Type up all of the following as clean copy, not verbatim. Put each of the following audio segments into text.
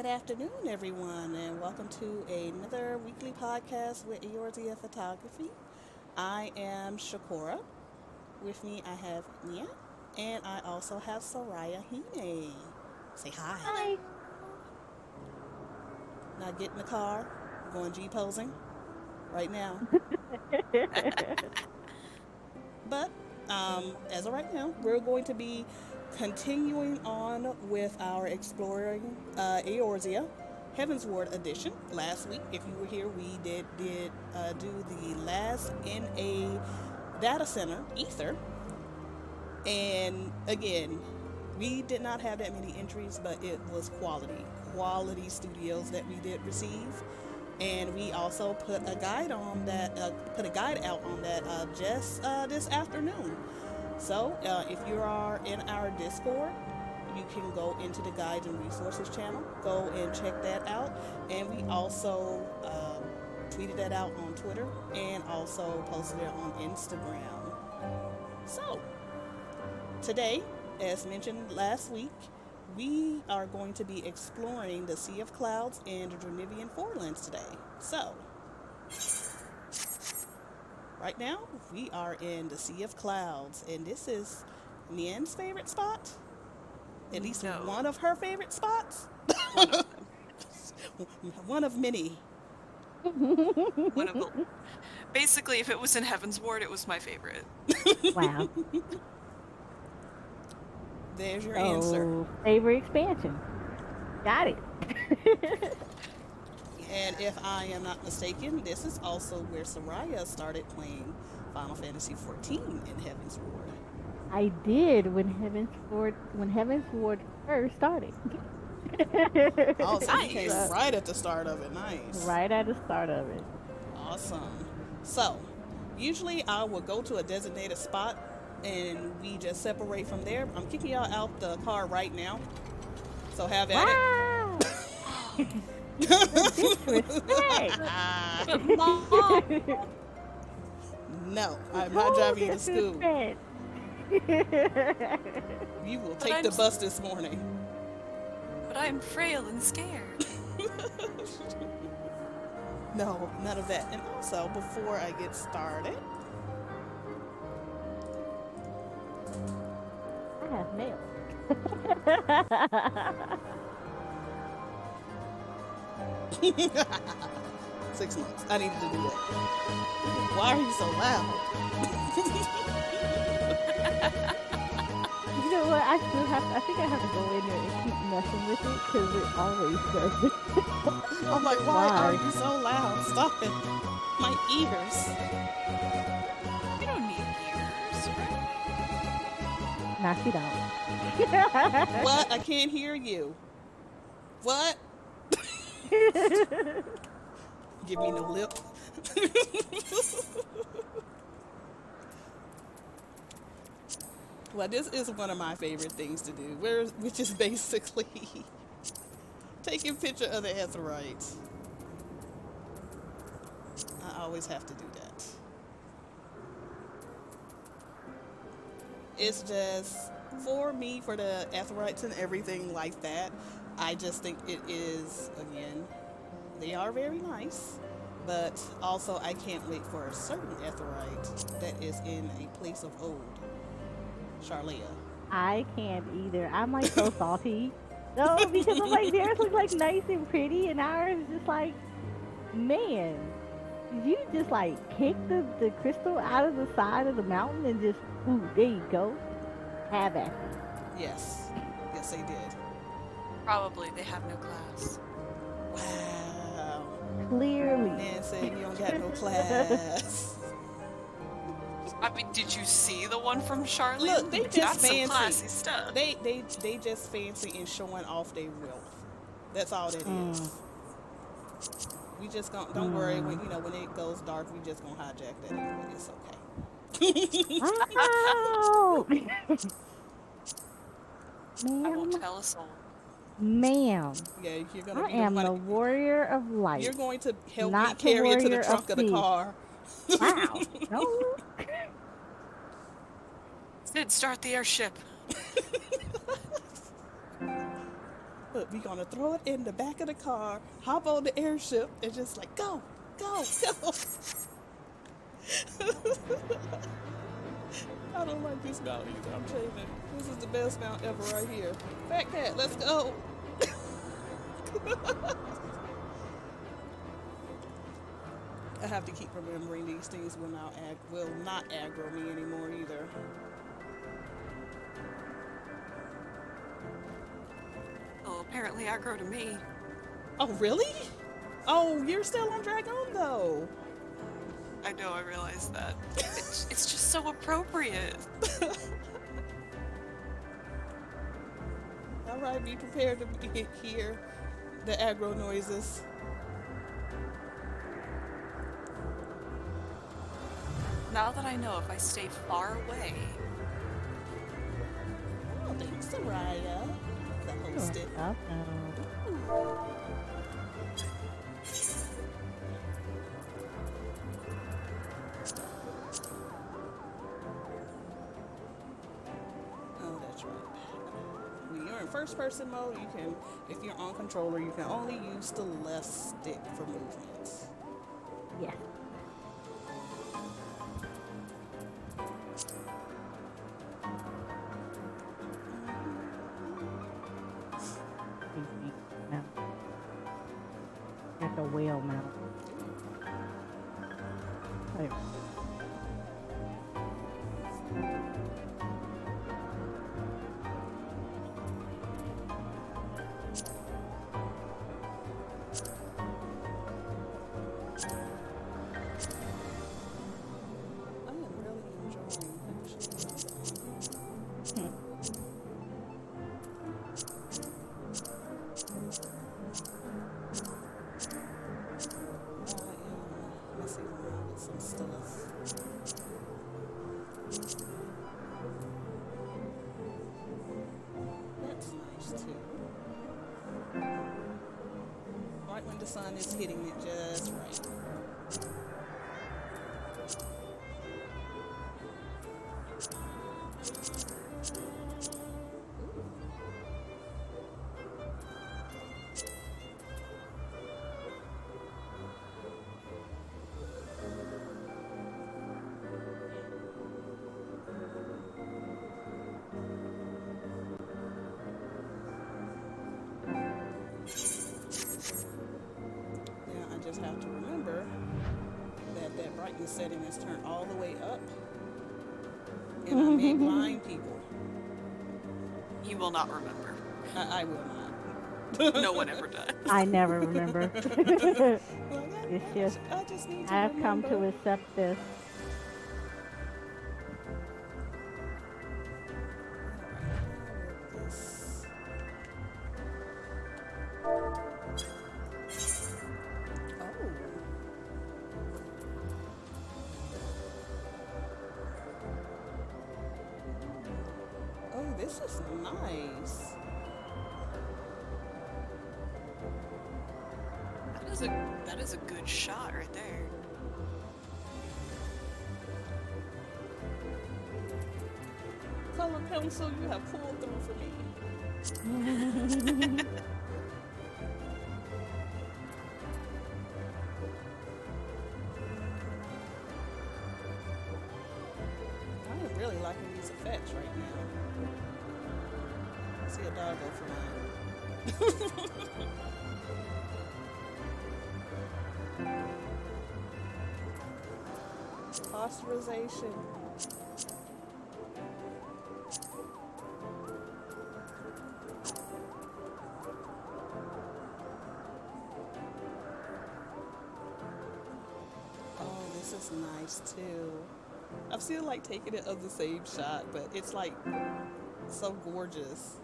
afternoon, everyone, and welcome to another weekly podcast with Eorzea Photography. I am Shakora. With me, I have Neath, and I also have Soraya Hine. Say hi. Hi. Now get in the car. We're going G posing right now. But as of right now, we're going to be continuing on with our exploring Eorzea Heavensward edition. Last week, if you were here, we did do the last in a data center, Ether. And again, we did not have that many entries, but it was quality studios that we did receive. And we also put a guide on that, put a guide out on that just this afternoon. So if you are in our Discord, you can go into the guides and resources channel, go and check that out. And we also tweeted that out on Twitter and also posted it on Instagram. So today, as mentioned last week, we are going to be exploring the Sea of Clouds and the Dravanian Forelands today. So, right now, we are in the Sea of Clouds, and this is Nien's favorite spot. At least No. one of her favorite spots. One of One of many. one of the. Basically, if it was in Heavensward, it was my favorite. Wow. There's your answer. So, favorite expansion. Got it. And if I am not mistaken, this is also where Soraya started playing Final Fantasy XIV in Heavensward. I did when Heavensward first started. Oh, so you Nice. came right at the start of it. Nice. Right at the start of it. Awesome. So, usually I will go to a designated spot and we just separate from there. I'm kicking y'all out the car right now. So have at Wow. Disrespect. But Mom, it. No, I'm not driving you to school. Disrespect. You will But take I'm the s- bus this morning. but I'm frail and scared. No, none of that. And also, before I get started, I have mail. 6 months. I needed to do that. Why are you so loud? You know what? I think I have to go in there and keep messing with it because it always does it. I'm like, why are you so loud? Stop it. My ears. You don't need ears, right? Nah, she don't. What? I can't hear you. What? Give me no lip. Well, this is one of my favorite things to do, which is basically taking picture of the Aetherytes. I always have to do that. It's just, for me, for the Aetherytes and everything like that, I just think it is, again, they are very nice, but also I can't wait for a certain Aetherite that is in a place of old. Charlea. I can't either. I'm like so salty. No, because I'm like theirs look like nice and pretty, and ours is just like, man, you just like kick the crystal out of the side of the mountain and just, ooh, there you go. Have at it. Yes. Yes, they did. Probably they have no class. Wow. Clearly. Man said you don't got no class. I mean, did you see the one from Charlotte? Look, they just That's some fancy. classy stuff. They just fancy in showing off their wealth. That's all it is. We just don't worry when when it goes dark. We just gonna hijack that anyway. It's okay. Wow. I won't Ma'am, tell a soul. ma'am, Yeah, you're gonna I be am the the one. warrior of light. You're going to help me not the carry it to the warrior trunk of of the peace. car. Wow. No. Sid, start the airship. Look, we gonna throw it in the back of the car, hop on the airship, and just like go, go, go. I don't like this mount either. I'm changing. This is the best mount ever right here. Fat cat, let's go. I have to keep remembering these things will not aggro me anymore either. Oh, apparently aggro to me. Oh, really? Oh, you're still on Dragon though. I know, I realize that. It's just so appropriate. All right, be prepared to hear the aggro noises. Now that I know if I stay far away. Oh, thanks, Soraya. The hosted. Oh, that's right. When you're in first person mode, you can, if you're on controller, you can only use the left stick for movements. Yeah. Like a whale mount. There. I am really enjoying messing around with some stuff. That's nice too. Right when the sun is hitting it just right. Just have to remember that brightness setting is turned all the way up, and I may blind people. You will not remember. I will not. No one ever does. I never remember. It's just, I just need to I have come remember. to accept this. Oh, this is nice. That is a good shot right there. Color pencil, you have pulled through for me. I am really liking these effects right now. I see a dog go flying. Posterization. Oh, this is nice too. I'm still like taking it of the same shot, but it's like so gorgeous.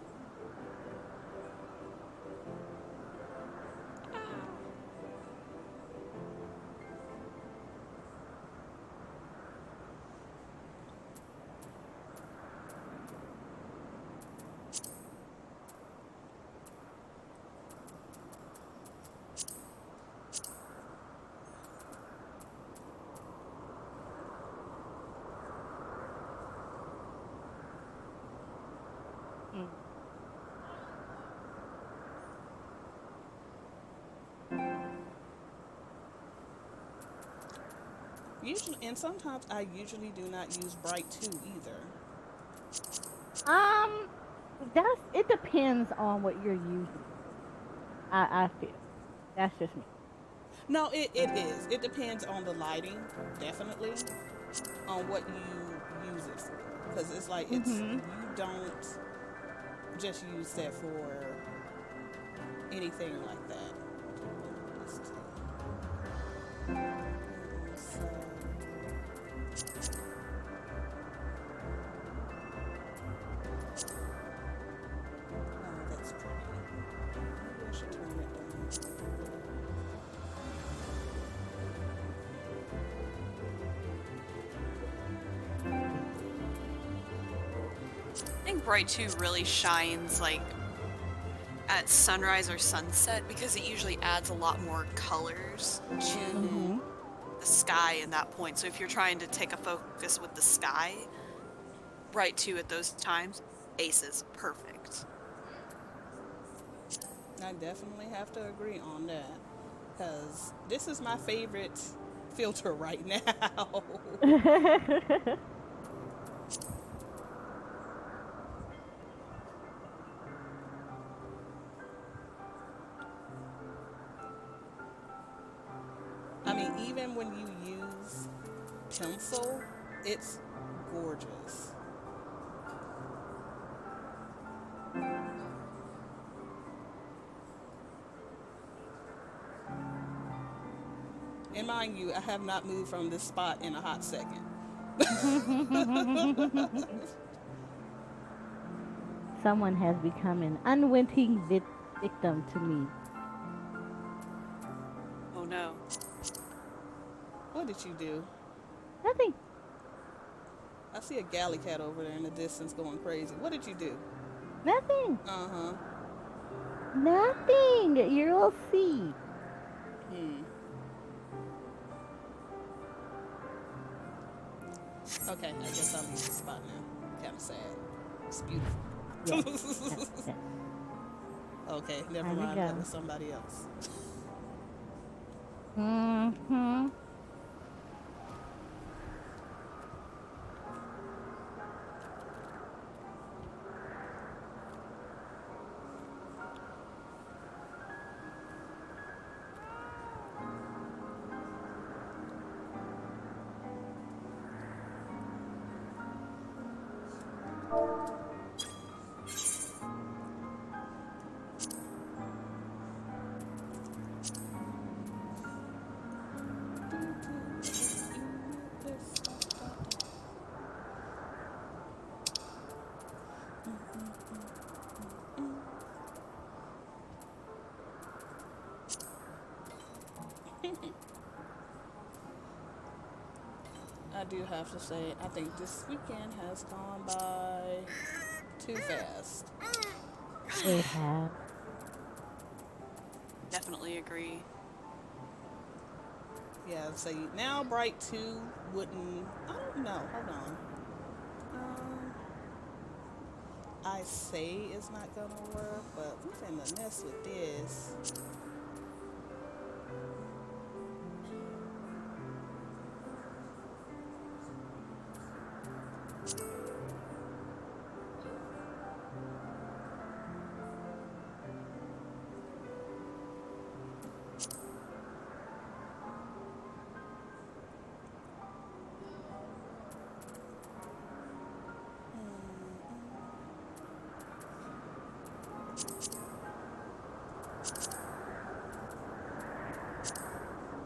Usually, and sometimes I usually do not use bright 2 either. Um, it depends on what you're using. I feel that's just me. No, it is. It depends on the lighting, definitely, on what you use it for. Because it's like, Mhm. you don't just use that for anything like that. Oh, that's pretty. Maybe I should turn it down. I think Bright 2 really shines like at sunrise or sunset because it usually adds a lot more colors to Mhm. the sky in that point. So if you're trying to take a focus with the sky, Bright 2 at those times, aces, perfect. I definitely have to agree on that. Because this is my favorite filter right now. I mean, even when you use pencil, it's gorgeous. And mind you, I have not moved from this spot in a hot second. Someone has become an unwitting victim to me. Oh no. What did you do? Nothing. I see a galley cat over there in the distance going crazy. What did you do? Nothing. Uh-huh. Nothing. You'll see. Okay, I guess I'll leave the spot now. Kind of sad. It's beautiful. Yeah. Yeah. Okay, never There we mind. go. That was somebody else. Mhm. I do have to say, I think this weekend has gone by too fast. It has. Definitely agree. Yeah, so now Bright 2 wouldn't. I don't know. Hold on. I say it's not gonna work, but we finna mess with this.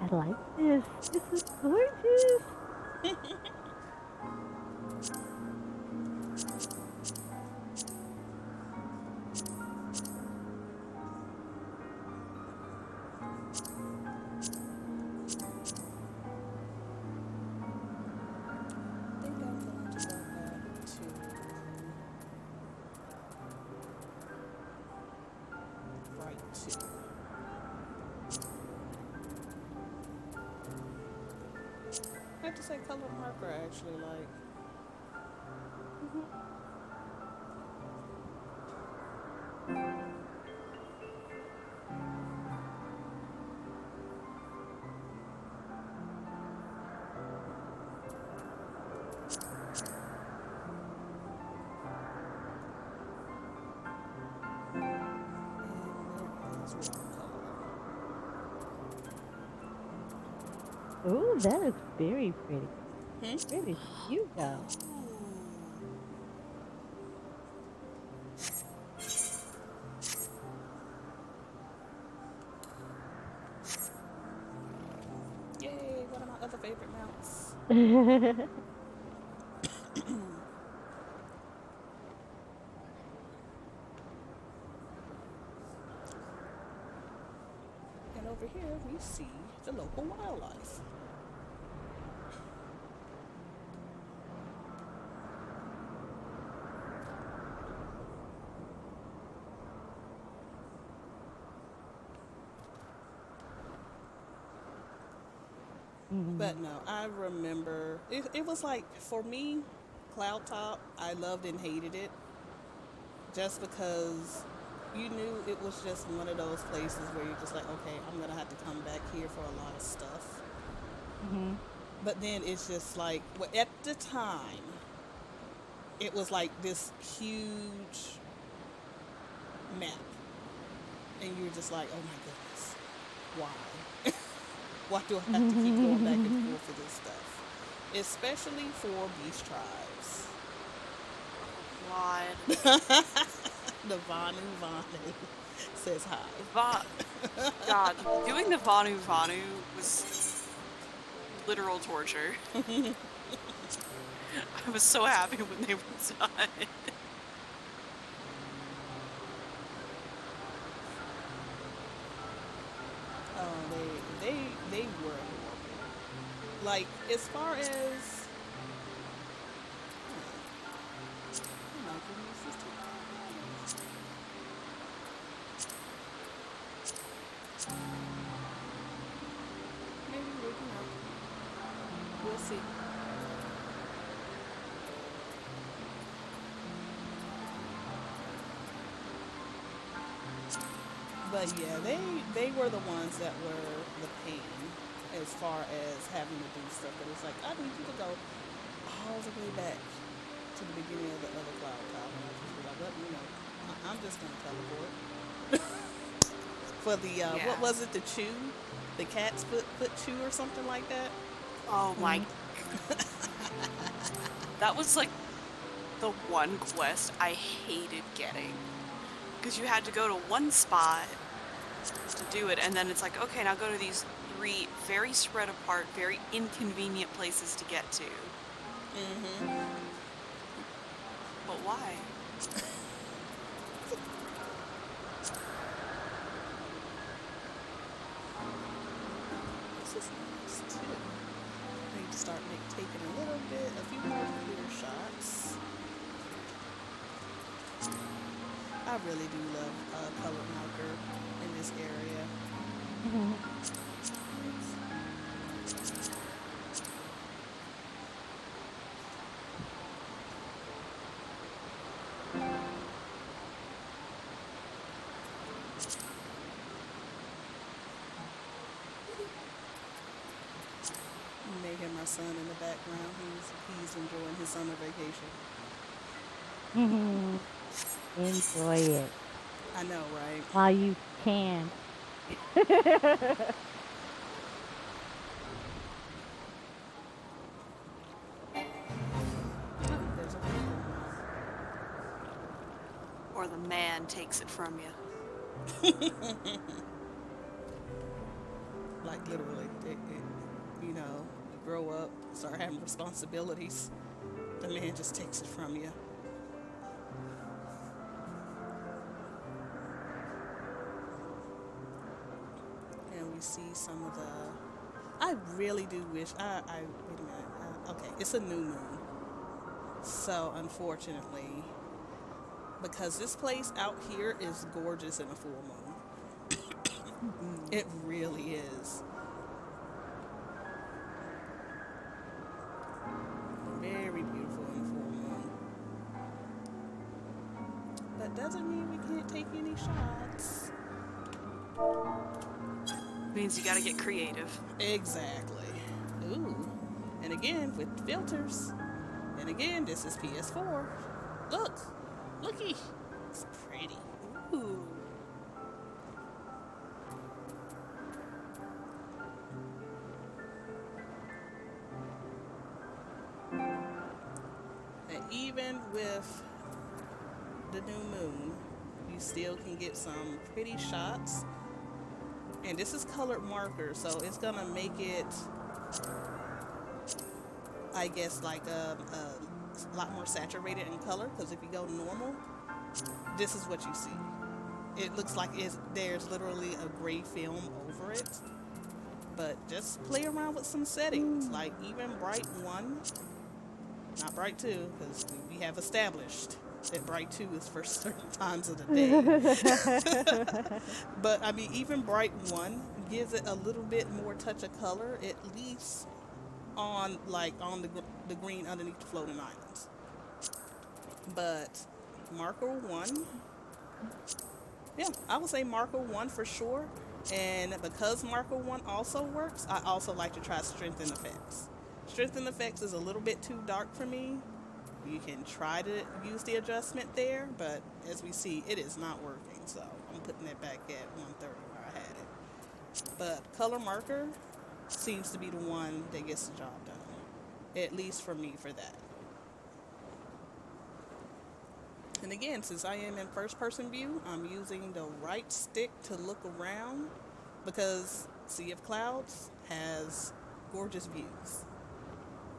I like this. This is gorgeous. I think I'm going to go back to Bright 2. I have to say color marker I actually like. Ooh, that is very pretty. Hmm? Where did you go? Yay, one of my other favorite mounts. And over here we see the local wildlife. But no, I remember it was like for me, Cloud Top, I loved and hated it just because you knew it was just one of those places where you're just like, okay, I'm gonna have to come back here for a lot of stuff. Mm-hmm. But then it's just like, well, at the time, it was like this huge map, and you're just like, oh my goodness, why? Why do I have to keep going back and forth for this stuff? Especially for beast tribes. God. The Vanu says hi. God, doing the Vanu was literal torture. I was so happy when they were done. They were horrible. Like, as far as oh my goodness, this took maybe we can help. We'll see. But yeah, they were the ones that were the pain as far as having to do stuff. But it's like, I need you to go all the way back to the beginning of the other cloud top. And I just be like, well, you know, I'm just gonna teleport. For the what was it, the chew, the cat's foot chew or something like that. Oh my. That was like the one quest I hated getting. Because you had to go to one spot to do it, and then it's like, okay, now go to these 3 very spread apart, very inconvenient places to get to. Mm-hmm. But why? This is nice too. I need to start taking a few more clear shots. I really do love color marker in this area. You may hear my son in the background. He's enjoying his summer vacation. Enjoy it I know, right? while you can. Oh, there's a Or the man takes it from you. like literally, you know, you grow up, start having responsibilities. The man just takes it from you. And we see some of the. I really do wish. Wait a minute. Okay, it's a new moon. So unfortunately, because this place out here is gorgeous in a full moon. It really is. Very beautiful in full moon. That doesn't mean we can't take any shots. Means you gotta get creative. Exactly. Ooh. And again, with filters. And again, this is PS4. Look. Looky. It's pretty. Ooh. even with the new moon, you still can get some pretty shots. And this is colored marker, so it's gonna make it, I guess, like a lot more saturated in color. Because if you go normal, this is what you see. It looks like there's literally a gray film over it. But just play around with some settings, like even bright 1, not bright 2, because we have established that bright 2 is for certain times of the day. But I mean, even bright 1 gives it a little bit more touch of color, at least on the green underneath the floating islands. But marker 1, yeah, I would say marker 1 for sure. And because marker 1 also works, I also like to try strengthen effects. Strengthen effects is a little bit too dark for me. You can try to use the adjustment there, but as we see, it is not working. So I'm putting it back at 130 where I had it. But color marker seems to be the one that gets the job done, at least for me for that. And again, since I am in first person view, I'm using the right stick to look around because Sea of Clouds has gorgeous views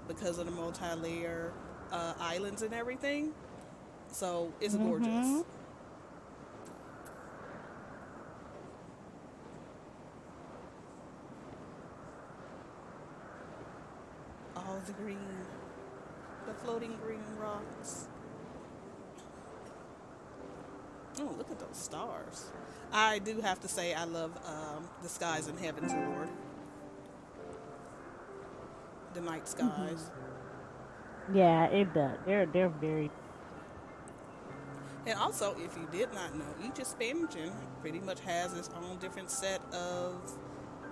because of the multi-layer islands and everything. So it's gorgeous. All the green, the floating green rocks. Oh, look at those stars. I do have to say I love the skies in Heavensward. The night skies. Yeah, it does. They're very. And also, if you did not know, each expansion pretty much has its own different set of,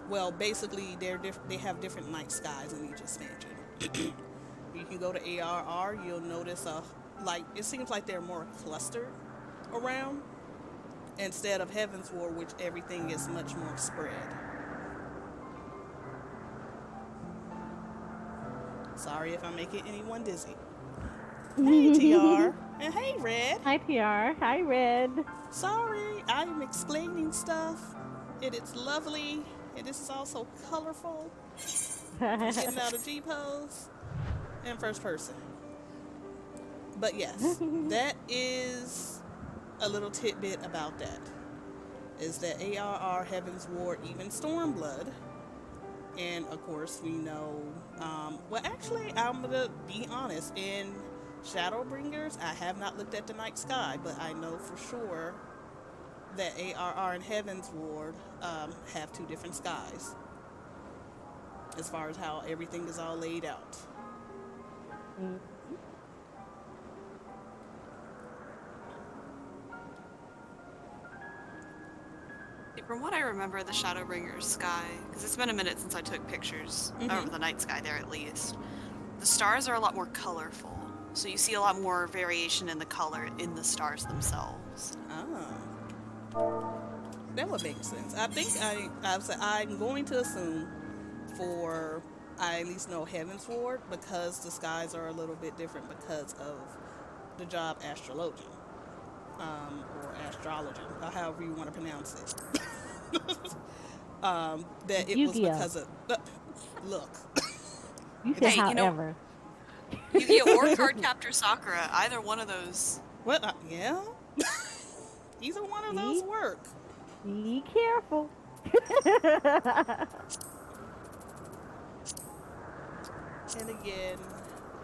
well, basically they have different night skies in each expansion. You can go to ARR, you'll notice it seems like they're more clustered around instead of Heavensward, which everything is much more spread. Sorry if I'm making anyone dizzy. Hey TR and hey Red. Hi TR. Hi Red. Sorry, I'm explaining stuff and it's lovely and this is also colorful. Getting out of G pose and first person. But yes, that is a little tidbit about that. Is that ARR, Heavensward, even Stormblood. And of course we know, well actually I'm going to be honest, in Shadowbringers I have not looked at the night sky, but I know for sure that ARR and Heavensward have two different skies as far as how everything is all laid out. From what I remember, the Shadowbringers sky, because it's been a minute since I took pictures of the night sky there at least, the stars are a lot more colorful. So you see a lot more variation in the color in the stars themselves. Ah. That would make sense. I think I'm going to assume I at least know Heavensward because the skies are a little bit different because of the job astrologian. Or astrology, or however you want to pronounce it. That it was because of look. You said however. Yu-Gi-Oh! Or Cardcaptor Sakura, either one of those. What? Yeah. Either one of those work. Be careful. And again,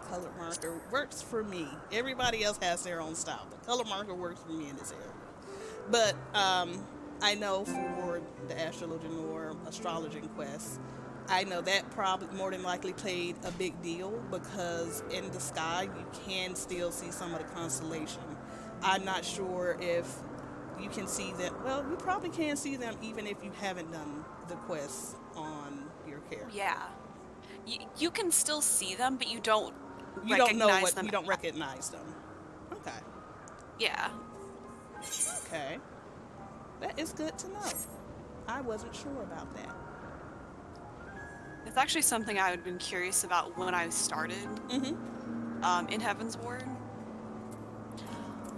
color marker works for me. Everybody else has their own style, but color marker works for me in this area. But I know for the astrologian or astrologian quest, I know that probably more than likely played a big deal because in the sky you can still see some of the constellation. I'm not sure if you can see them. Well, you probably can see them even if you haven't done the quest on your character. Yeah. You can still see them, but you don't You recognize don't know what them. you don't recognize them. Okay. Yeah. Okay. That is good to know. I wasn't sure about that. It's actually something I had been curious about when I started in Heavensward,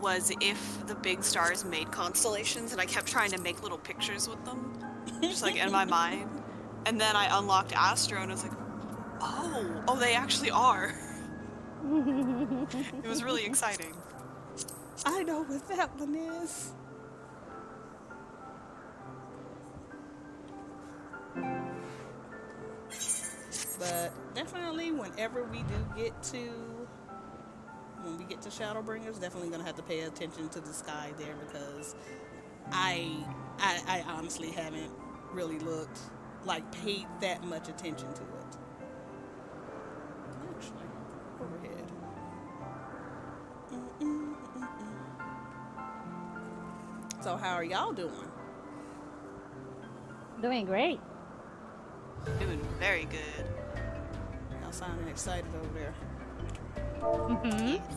was if the big stars made constellations, and I kept trying to make little pictures with them, just like in my mind. And then I unlocked Astro, and I was like, oh, they actually are. It was really exciting. I know what that one is. But definitely whenever we get to Shadowbringers, definitely gonna have to pay attention to the sky there, because I honestly haven't really paid that much attention to it. Actually, overhead. So how are y'all doing? Doing great. Doing very good. Y'all sounding excited over there.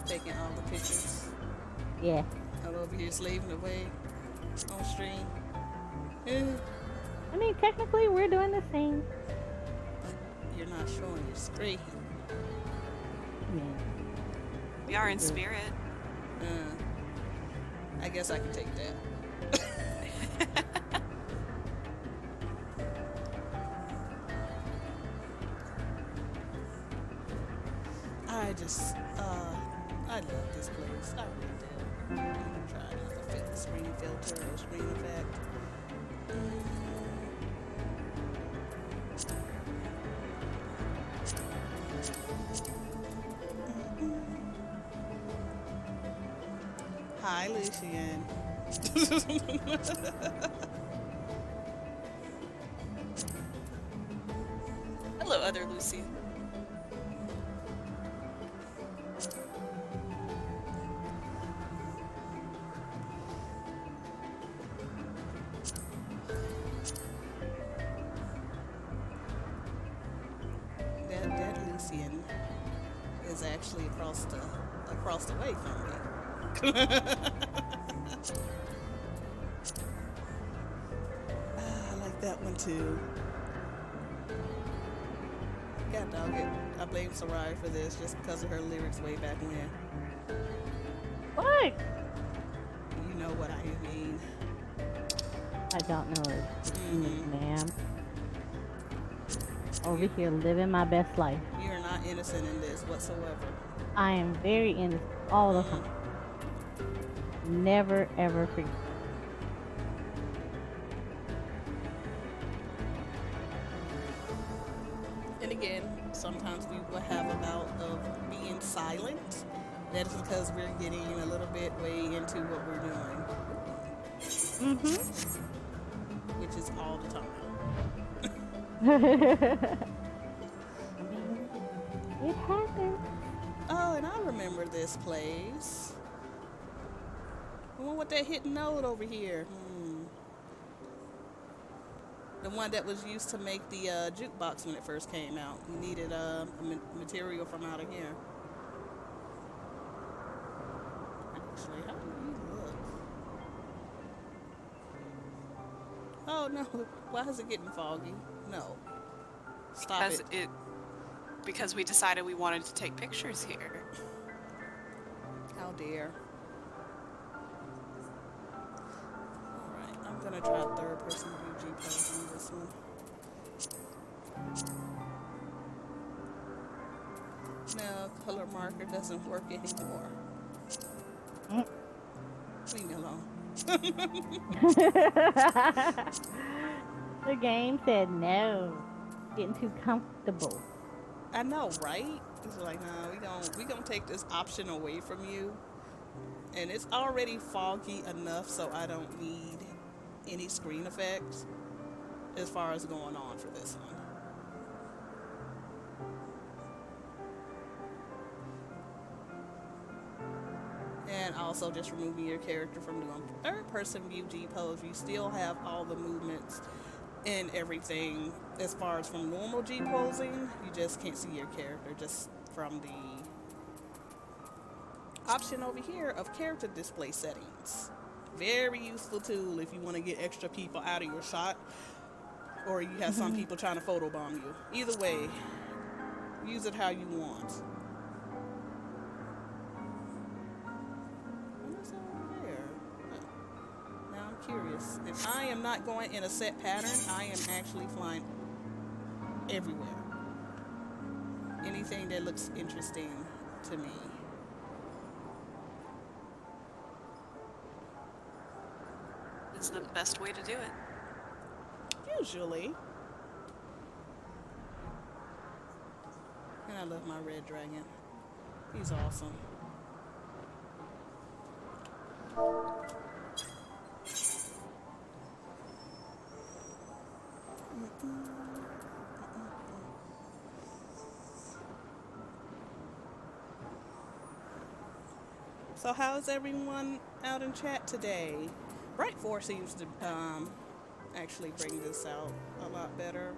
Taking all the pictures. Yeah. I'm over here slaving away on stream. I mean, technically, we're doing the same. But you're not showing your screen. Yeah. We are in spirit. I guess I can take that. I love this place. I really do. I'm gonna try another screen filter or screen effect. Hi, Lucian. Hello, other Lucy. That Lucian is actually across the way from me. I like that one too. God dog it. I blame Sarai for this just because of her lyrics way back when. What? You know what I mean. I don't know it, ma'am. Over here living my best life. You're not innocent in this whatsoever. I am very innocent all the time. Never ever forget. And again, sometimes we will have a bout of being silent. That is because we're getting a little bit way into what we're doing. Which is all the time. It happens. Oh, and I remember this place. The one with that hidden note over here. The one that was used to make the jukebox when it first came out. You needed material from out of here. Actually, how do you look? Oh no! Why is it getting foggy? No. Stop it. Because we decided we wanted to take pictures here. How dare. Alright, I'm gonna try third person view G-pose on this one. No, color marker doesn't work anymore. Leave me alone. The game said no. Getting too comfortable. I know, right? It's like, nah, we gonna take this option away from you. And it's already foggy enough, so I don't need any screen effects as far as going on for this one. And also just removing your character from doing third person view G-pose. You still have all the movements and everything as far as from normal G-posing. You just can't see your character just from the option over here of character display settings. Very useful tool if you want to get extra people out of your shot, or you have some people trying to photobomb you. Either way, use it how you want. When is that curious. If I am not going in a set pattern, I am actually flying everywhere. Anything that looks interesting to me. It's the best way to do it. Usually. And I love my red dragon. He's awesome. So how's everyone out in chat today? Bright 4 seems to actually bring this out a lot better.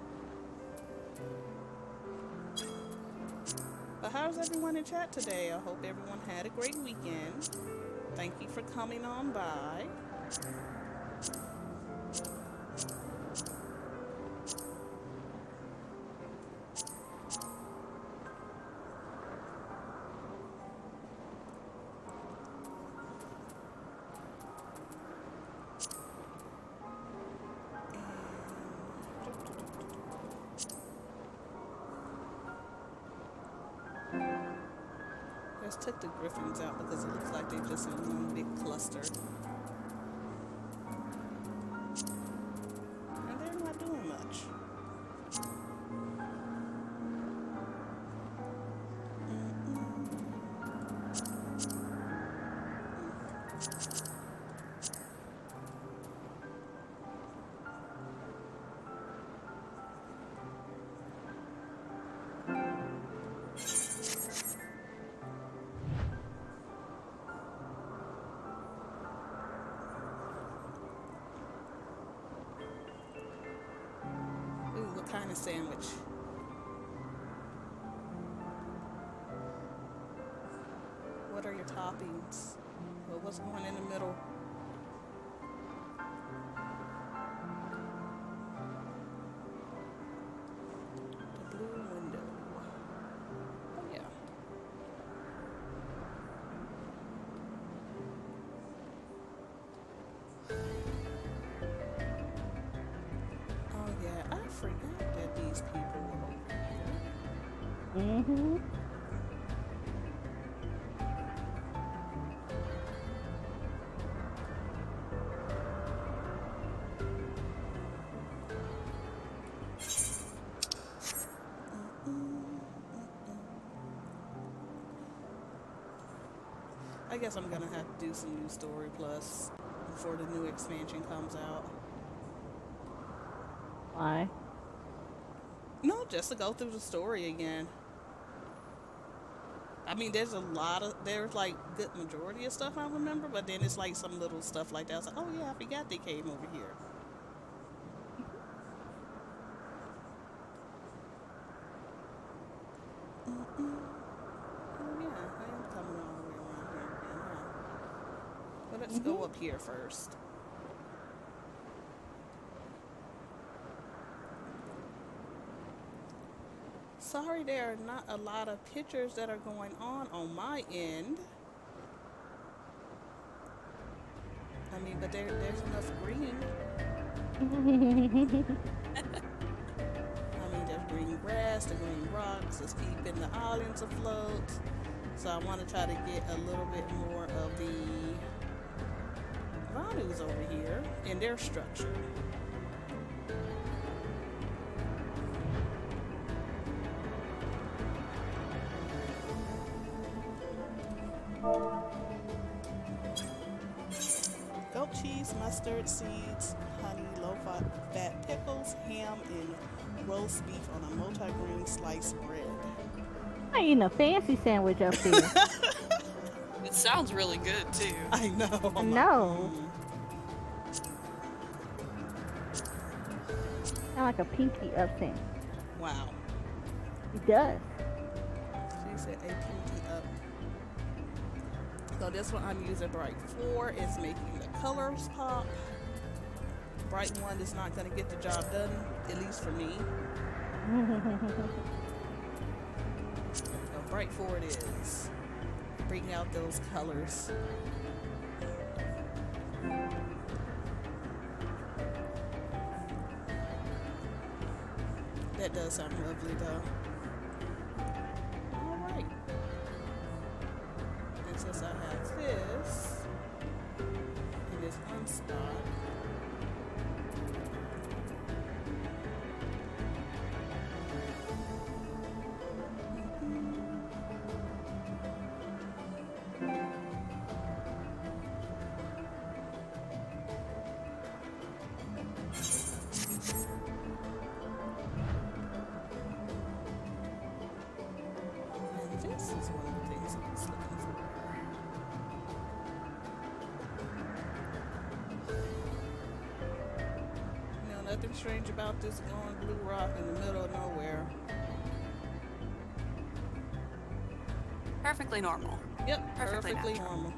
But how's everyone in chat today? I hope everyone had a great weekend. Thank you for coming on by. Just took the griffins out because it looks like they're just in one big cluster. And they're not doing much. Kind of sandwich. What are your toppings? Well, what's going in the middle? The blue window. Oh yeah. Oh yeah, I forgot that these people were over here. Mm-hmm. I guess I'm gonna have to do some new story plus before the new expansion comes out. Why? No, just to go through the story again. I mean, there's like good majority of stuff I remember, but then it's like some little stuff like that. I was like, oh yeah, I forgot they came over here. Oh yeah, I am coming all the way around here again, huh? But let's go up here first. Sorry, there are not a lot of pictures that are going on my end. I mean, but there's enough green. I mean, there's green grass, the green rocks, it's keeping the islands afloat. So I want to try to get a little bit more of the Vanus over here in their structure. Goat cheese, mustard seeds, honey, low-fat pickles, ham, and roast beef on a multi-grain sliced bread. I eating a fancy sandwich up there. It sounds really good too. I know. No. Sound like a pinky up sandwich. Wow. It does. She said a pinky up. So this one I'm using Bright 4. It's making the colors pop. Bright 1 is not going to get the job done, at least for me. So Bright 4 it is. Bring out those colors. That does sound lovely, though. All right. And since I have this in this one spot, this is one of the things I was looking for. You know, nothing strange about this going blue rock in the middle of nowhere. Perfectly normal. Yep, Perfectly perfectly natural. normal.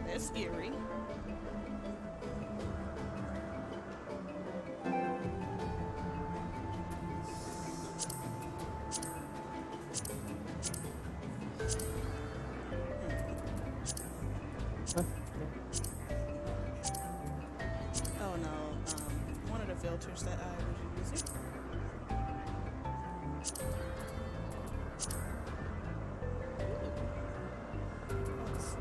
That's eerie. Oh no, one of the filters that I was using. Let's see.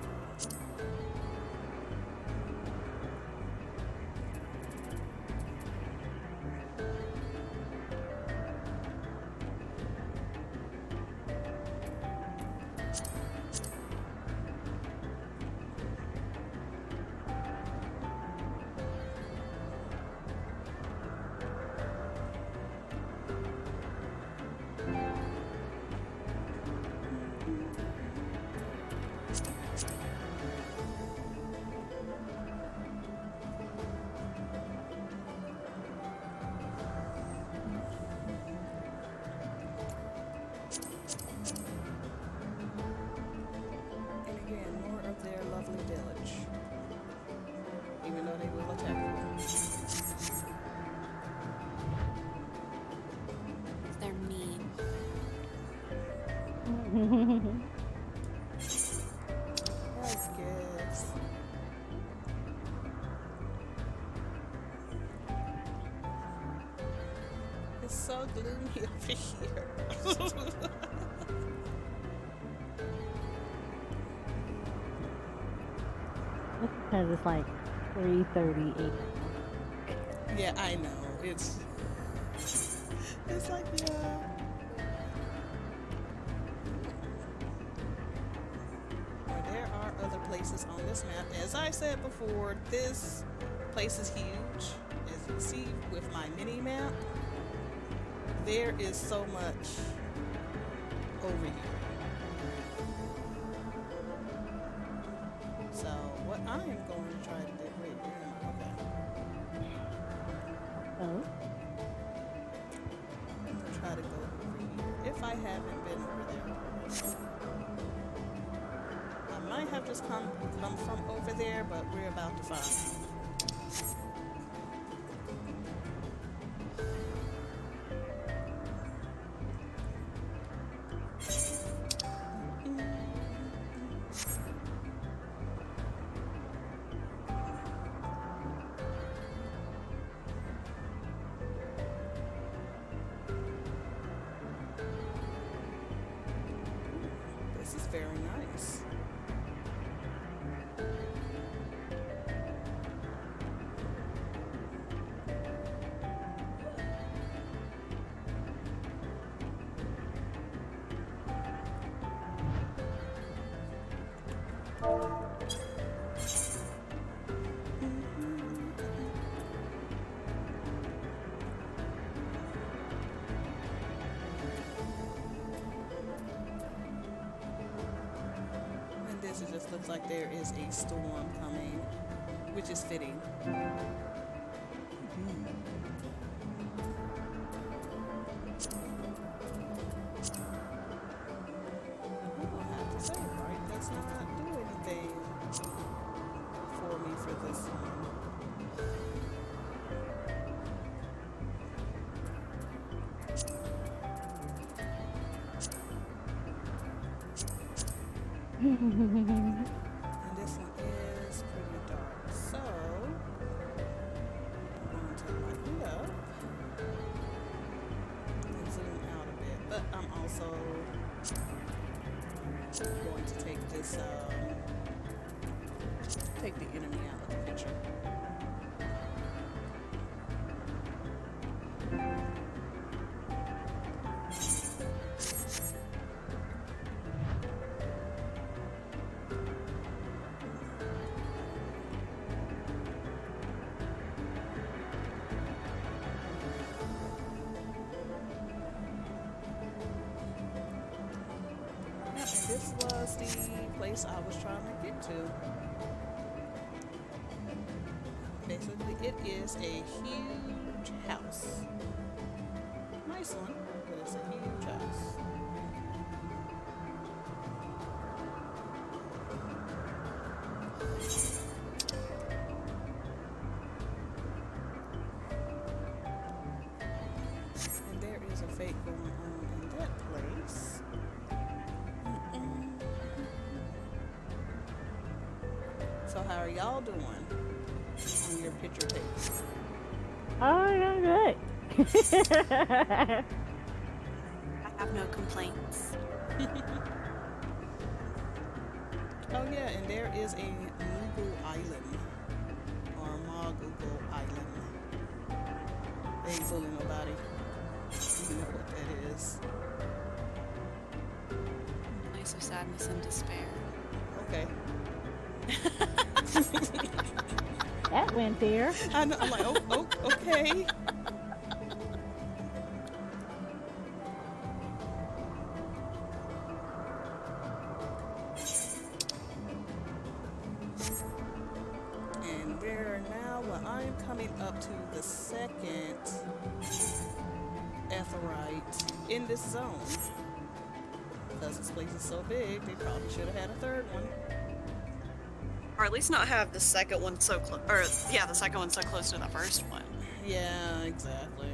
And again, more of their lovely village. Even though they will attack you. They're mean. I guess. It's so gloomy over here. Because it's like 3:38. Yeah, I know. It's like, yeah. Well, there are other places on this map. As I said before, this place is huge. As you see with my mini map, there is so much over here. So what I am going to try to do, wait, where am I? Okay. Oh. I'm gonna try to go over here. If I haven't been over there already. I might have just come from over there, but we're about to find. This is very nice. it just looks like there is a storm coming, which is fitting. I have to say, right, does not do anything for me for this one. And this one is pretty dark, so I'm going to lighten it up and zoom out a bit. But I'm also going to take this, take the enemy out of the picture. This was the place I was trying to get to. Basically, it is a huge house. Nice one, but it's a huge house. And there is a fate going on in that place. So how are y'all doing on your picture takes? Oh, I'm good. I have no complaints. Oh yeah, and there is a Moogle Island, or Moogle Island. They ain't fooling nobody. You know what that is. Place of sadness and despair. Okay. That went there. I know, I'm like, oh, okay. And we're now, well, I'm coming up to the second Aetheryte in this zone. Because this place is so big, they probably should have had a third one. Or at least not have the second one so close. Or, yeah, the second one so close to the first one. Yeah, exactly.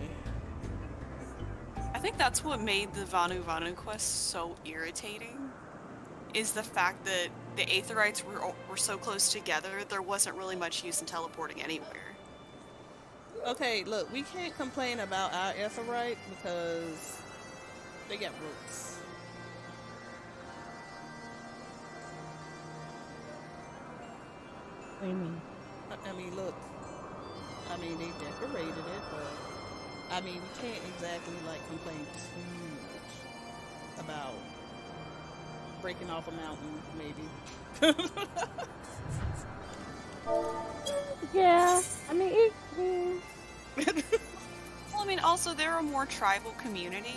I think that's what made the Vanu Vanu quest so irritating. Is the fact that the Aetherites were so close together, there wasn't really much use in teleporting anywhere. Okay, look, we can't complain about our Aetherite because they got roots. What do you mean? I mean, look. I mean, they decorated it, but I mean, we can't exactly like complain too much about breaking off a mountain, maybe. Yeah, I mean, Well, I mean, also they're a more tribal community,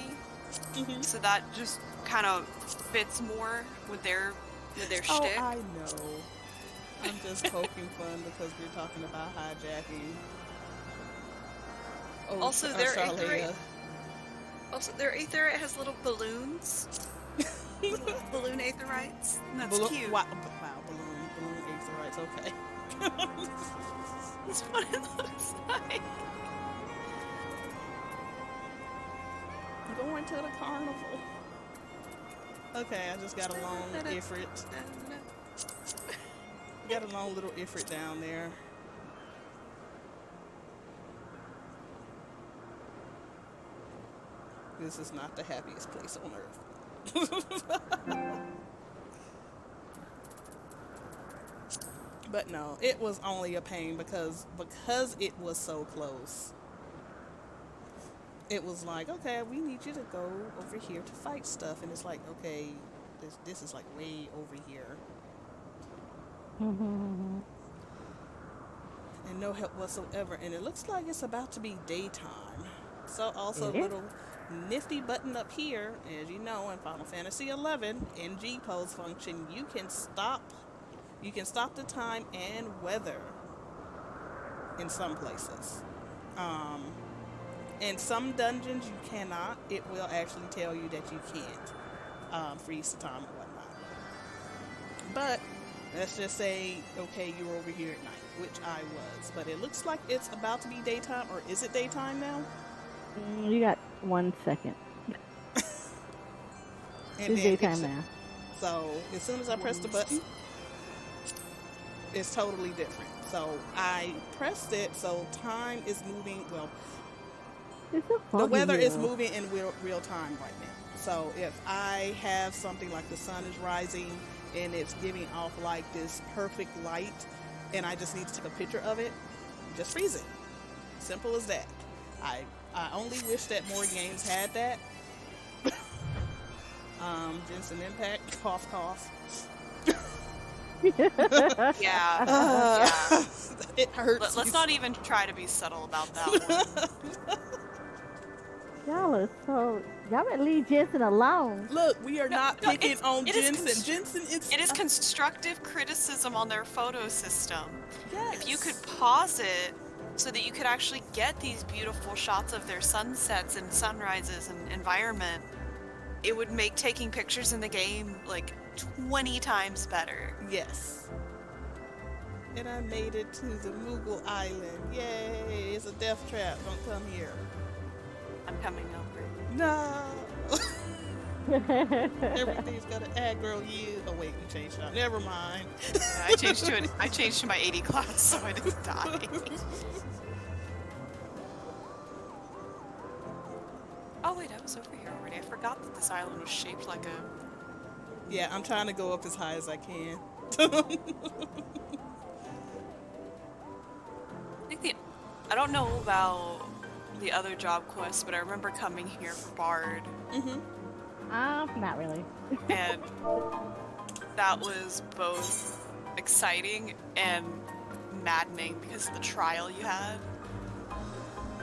so that just kind of fits more with their Oh, shtick. I know. I'm just poking fun because we're talking about hijacking. Oh, Also, their Charlea. Aetherite has little balloons. Little balloon Aetherites. And that's cute. Wow, balloon Aetherites. Okay. That's what it looks like. Going to the carnival. Okay, I just got a long Ifrit. Got a long little Ifrit down there. This is not the happiest place on earth. But no, it was only a pain because it was so close. It was like, okay, we need you to go over here to fight stuff, and it's like, okay, this is like way over here. And no help whatsoever. And it looks like it's about to be daytime. So also a little nifty button up here, as you know, in Final Fantasy XI, NG pose function, you can stop You can stop the time and weather in some places. In some dungeons you cannot. It will actually tell you that you can't freeze the time or whatnot. But let's just say, okay, you're over here at night, which I was. But it looks like it's about to be daytime, or is it daytime now? You got 1 second. And It's then daytime now. So as soon as I press the button, it's totally different. So I pressed it, so time is moving. Well, It's so the foggy weather is here. moving in real time right now. So if I have something like the sun is rising and it's giving off like this perfect light, and I just need to take a picture of it, just freeze it. Simple as that. I only wish that more games had that. Jensen Impact, cough, cough. Yeah. Yeah. It hurts. Let's not even try to be subtle about that one. Y'all are so. Y'all better leave Jensen alone. Look, we are not picking on it is Jensen. Jensen, It is constructive criticism on their photo system. Yes. If you could pause it so that you could actually get these beautiful shots of their sunsets and sunrises and environment, it would make taking pictures in the game like 20 times better. Yes. And I made it to the Moogle Island. Yay! It's a death trap. Don't come here. I'm coming over. No. Everything's gonna aggro you. Oh wait, you changed it. Never mind. Yeah, I changed to my 80 class so I didn't die. Oh wait, I was over here already. I forgot that this island was shaped like a... Yeah, I'm trying to go up as high as I can. I don't know about the other job quests, but I remember coming here for Bard, Not really. and that was both exciting and maddening because of the trial you had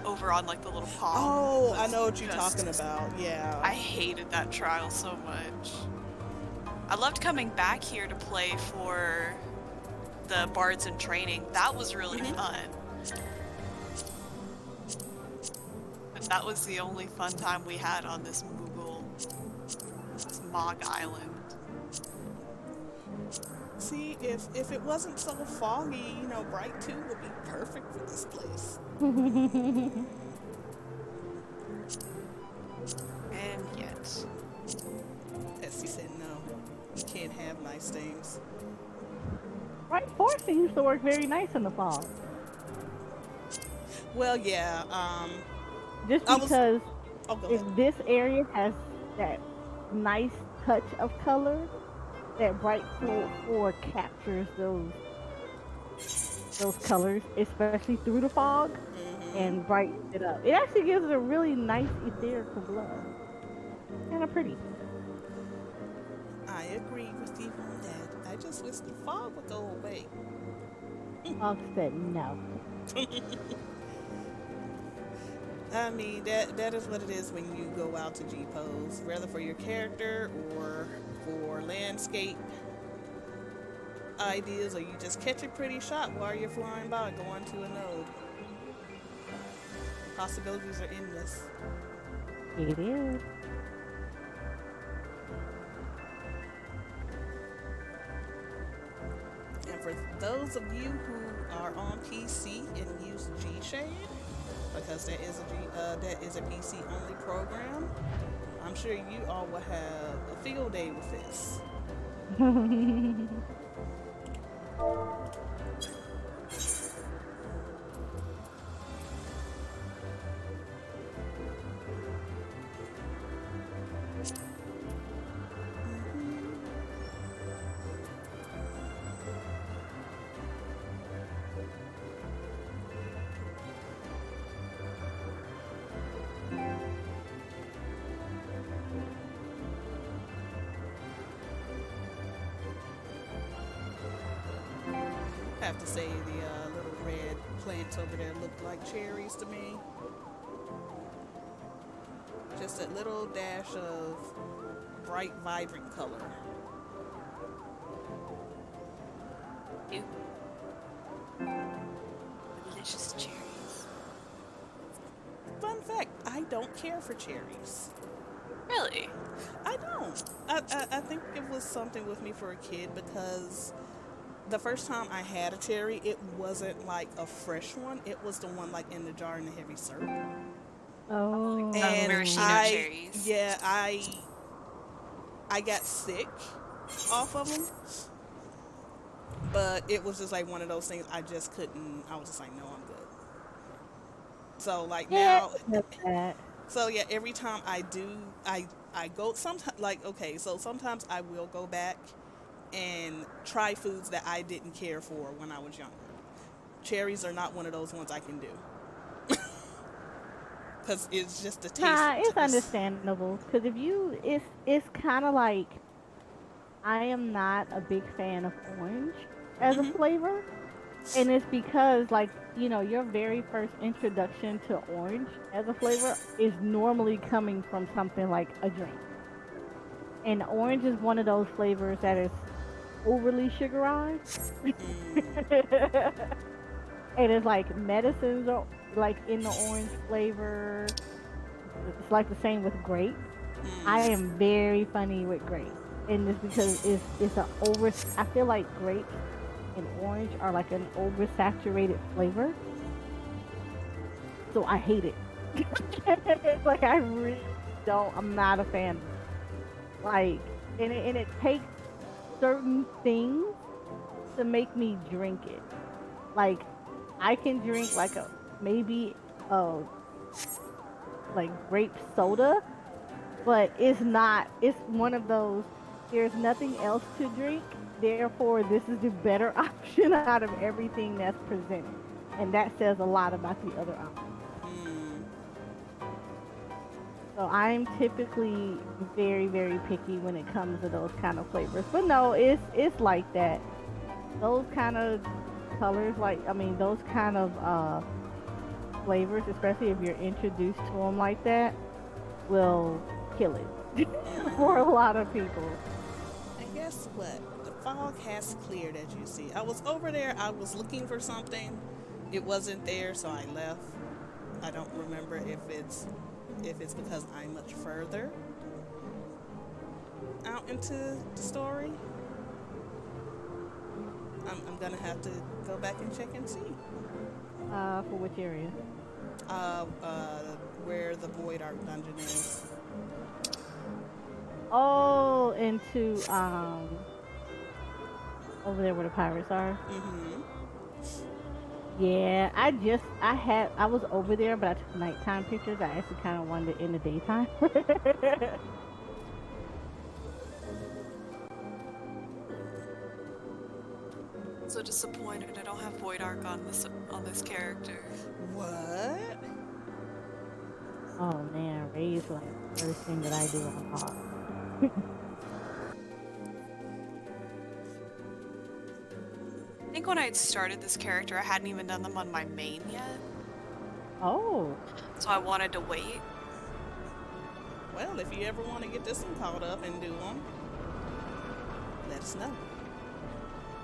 over on like the little pond. Oh, I know what you're talking about. Yeah. I hated that trial so much. I loved coming back here to play for the Bards in Training. That was really fun. But that was the only fun time we had on this Moogle, this Mog Island. See, if it wasn't so foggy, Bright 2 would be perfect for this place. And yet, Essie said no. You can't have nice things. Right, forcing used to work very nice in the fall. Well, yeah. Just I was- because Oh, go if ahead. this area has that nice touch of color, that Bright 4 captures those colors, especially through the fog, and brightens it up. It actually gives it a really nice ethereal glow. Kind of pretty. I agree with you on that. I just wish the fog would go away. Fog said no. I mean, that is what it is when you go out to G-Pose, whether for your character or for landscape ideas, or you just catch a pretty shot while you're flying by going to a node. Possibilities are endless. It is. And for those of you who are on PC and use G-Shade, because that is a PC only program, I'm sure you all will have a field day with this. I have to say the little red plants over there look like cherries to me. Just a little dash of bright, vibrant color. Ew. Delicious cherries. Fun fact, I don't care for cherries. Really? I don't. I think it was something with me for a kid because the first time I had a cherry, it wasn't like a fresh one. It was the one like in the jar in the heavy syrup. Oh. The And maraschino cherries. yeah, I got sick off of them. But it was just like one of those things I just couldn't. I was just like, no, I'm good. So like Yeah, now, that's that. so yeah, every time I do, I go sometimes like okay, so sometimes I will go back and try foods that I didn't care for when I was younger. Cherries are not one of those ones I can do because it's just the taste. Nah, it's Just, understandable. Cause if you, it's kind of like I am not a big fan of orange as a hmm flavor, and it's because like your very first introduction to orange as a flavor is normally coming from something like a drink, and orange is one of those flavors that is overly sugarized. And it's like medicines are like in the orange flavor. It's like the same with grape. I am very funny with grape, and it's because it's a over. I feel like grapes and orange are like an oversaturated flavor, so I hate it. Like I really don't. I'm not a fan. Like, and it takes certain things to make me drink it. Like I can drink like a maybe a like grape soda, but it's not. It's one of those. There's nothing else to drink. Therefore, this is the better option out of everything that's presented, and that says a lot about the other option. So I'm typically very, very picky when it comes to those kind of flavors. But no, it's like that. Those kind of colors, like I mean, those kind of flavors, especially if you're introduced to them like that, will kill it for a lot of people. and guess what? The fog has cleared, as you see. I was over there. I was looking for something. It wasn't there, so I left. I don't remember if it's because I'm much further out into the story. I'm gonna have to go back and check and see. For which area? Uh, uh, where the Void Ark dungeon is. Oh, into over there where the pirates are. Mm-hmm. Yeah, I was over there, but I took nighttime pictures. I actually kind of wanted it in the daytime. So disappointed I don't have Void Arc on this character. What? Oh man, Ray is like the first thing that I do on hard. I think when I had started this character, I hadn't even done them on my main yet, Oh, so I wanted to wait. Well, if you ever want to get this one caught up and do them, let us know.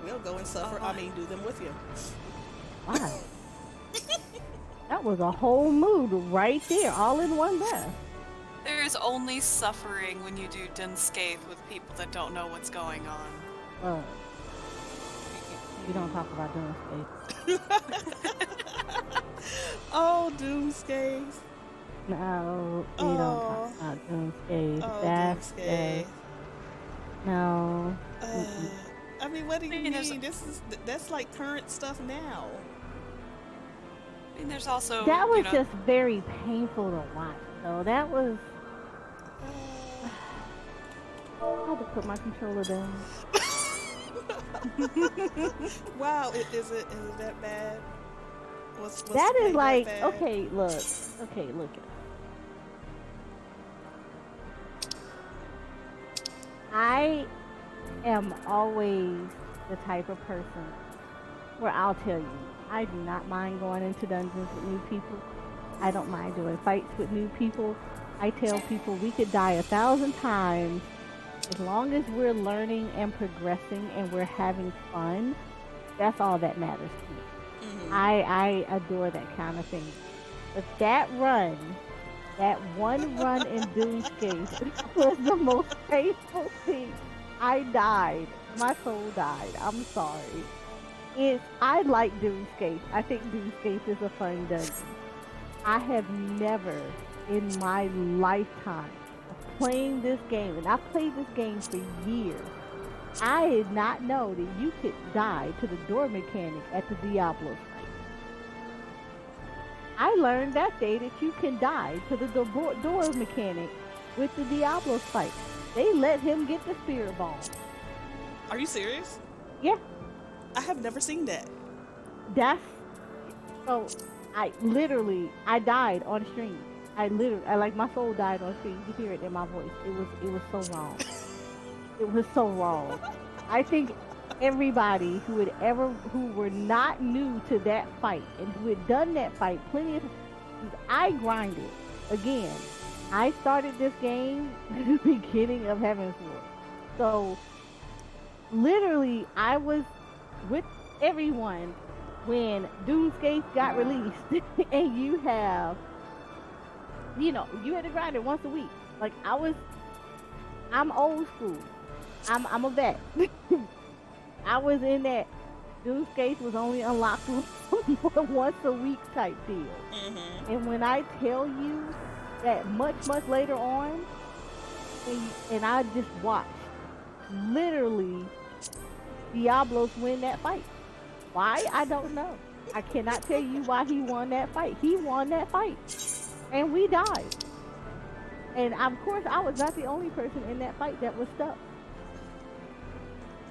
We'll go and suffer. I mean, do them with you. wow. That was a whole mood right there, all in one breath. There is only suffering when you do Dunscape with people that don't know what's going on. Well, we don't talk about doing Oh, Doomscape. No, we don't talk about doing Oh, That's Doomscape. no. I mean, what do you I mean, there's- mean? That's like current stuff now. I mean, there's also That was you know, just very painful to watch. So that was. I had to put my controller down. Wow, is it that bad? What's That the is thing like bad? okay. Look. I am always the type of person where I'll tell you, I do not mind going into dungeons with new people. I don't mind doing fights with new people. I tell people we could die 1,000 times as long as we're learning and progressing and we're having fun. That's all that matters to me. Mm-hmm. I adore that kind of thing. But that one run in Doomscape was the most painful thing. I died. My soul died. I'm sorry. I like Doomscape. I think Doomscape is a fun dungeon. I have never in my lifetime of playing this game, and I played this game for years. I did not know that you could die to the door mechanic at the Diablo fight. I learned that day that you can die to the door mechanic with the Diablo fight. They let him get the spirit bomb. Are you serious? Yeah. I have never seen that. That's so. I died on stream. I like my soul died on stream. You hear it in my voice. It was so wrong. It was so wrong. I think everybody who were not new to that fight and who had done that fight plenty of times, I grinded. Again, I started this game at the beginning of Heavensward. So literally I was with everyone when Doomscape got released and you had to grind it once a week. Like I'm old school. I'm a vet. I was in that. Doomscape was only unlocked once a week type deal. Mm-hmm. And when I tell you that much later on, and I just watched literally Diablos win that fight. Why? I don't know. I cannot tell you why he won that fight. He won that fight. And we died. And of course I was not the only person in that fight that was stuck.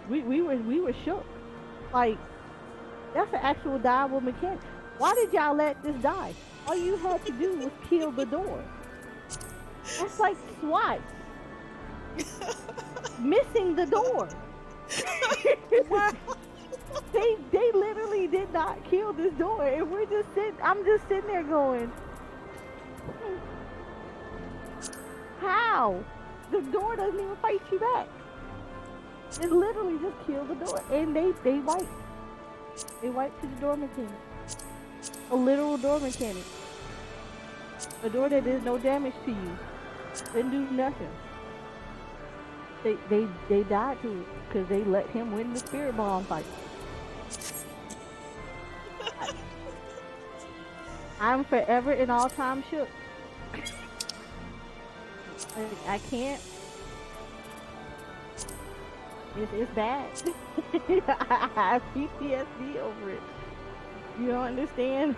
We were shook. Like, that's an actual diable mechanic. Why did y'all let this die? All you had to do was kill the door. That's like SWAT. Missing the door. They literally did not kill this door, and I'm just sitting there going, how? The door doesn't even fight you back. It literally just killed the door, and they wiped. They wiped to the door mechanic. A literal door mechanic. A door that does no damage to you. Didn't do nothing. They died to it because they let him win the spirit bomb fight. I'm forever and all time shook. I can't. It's bad. I have PTSD over it. You don't understand?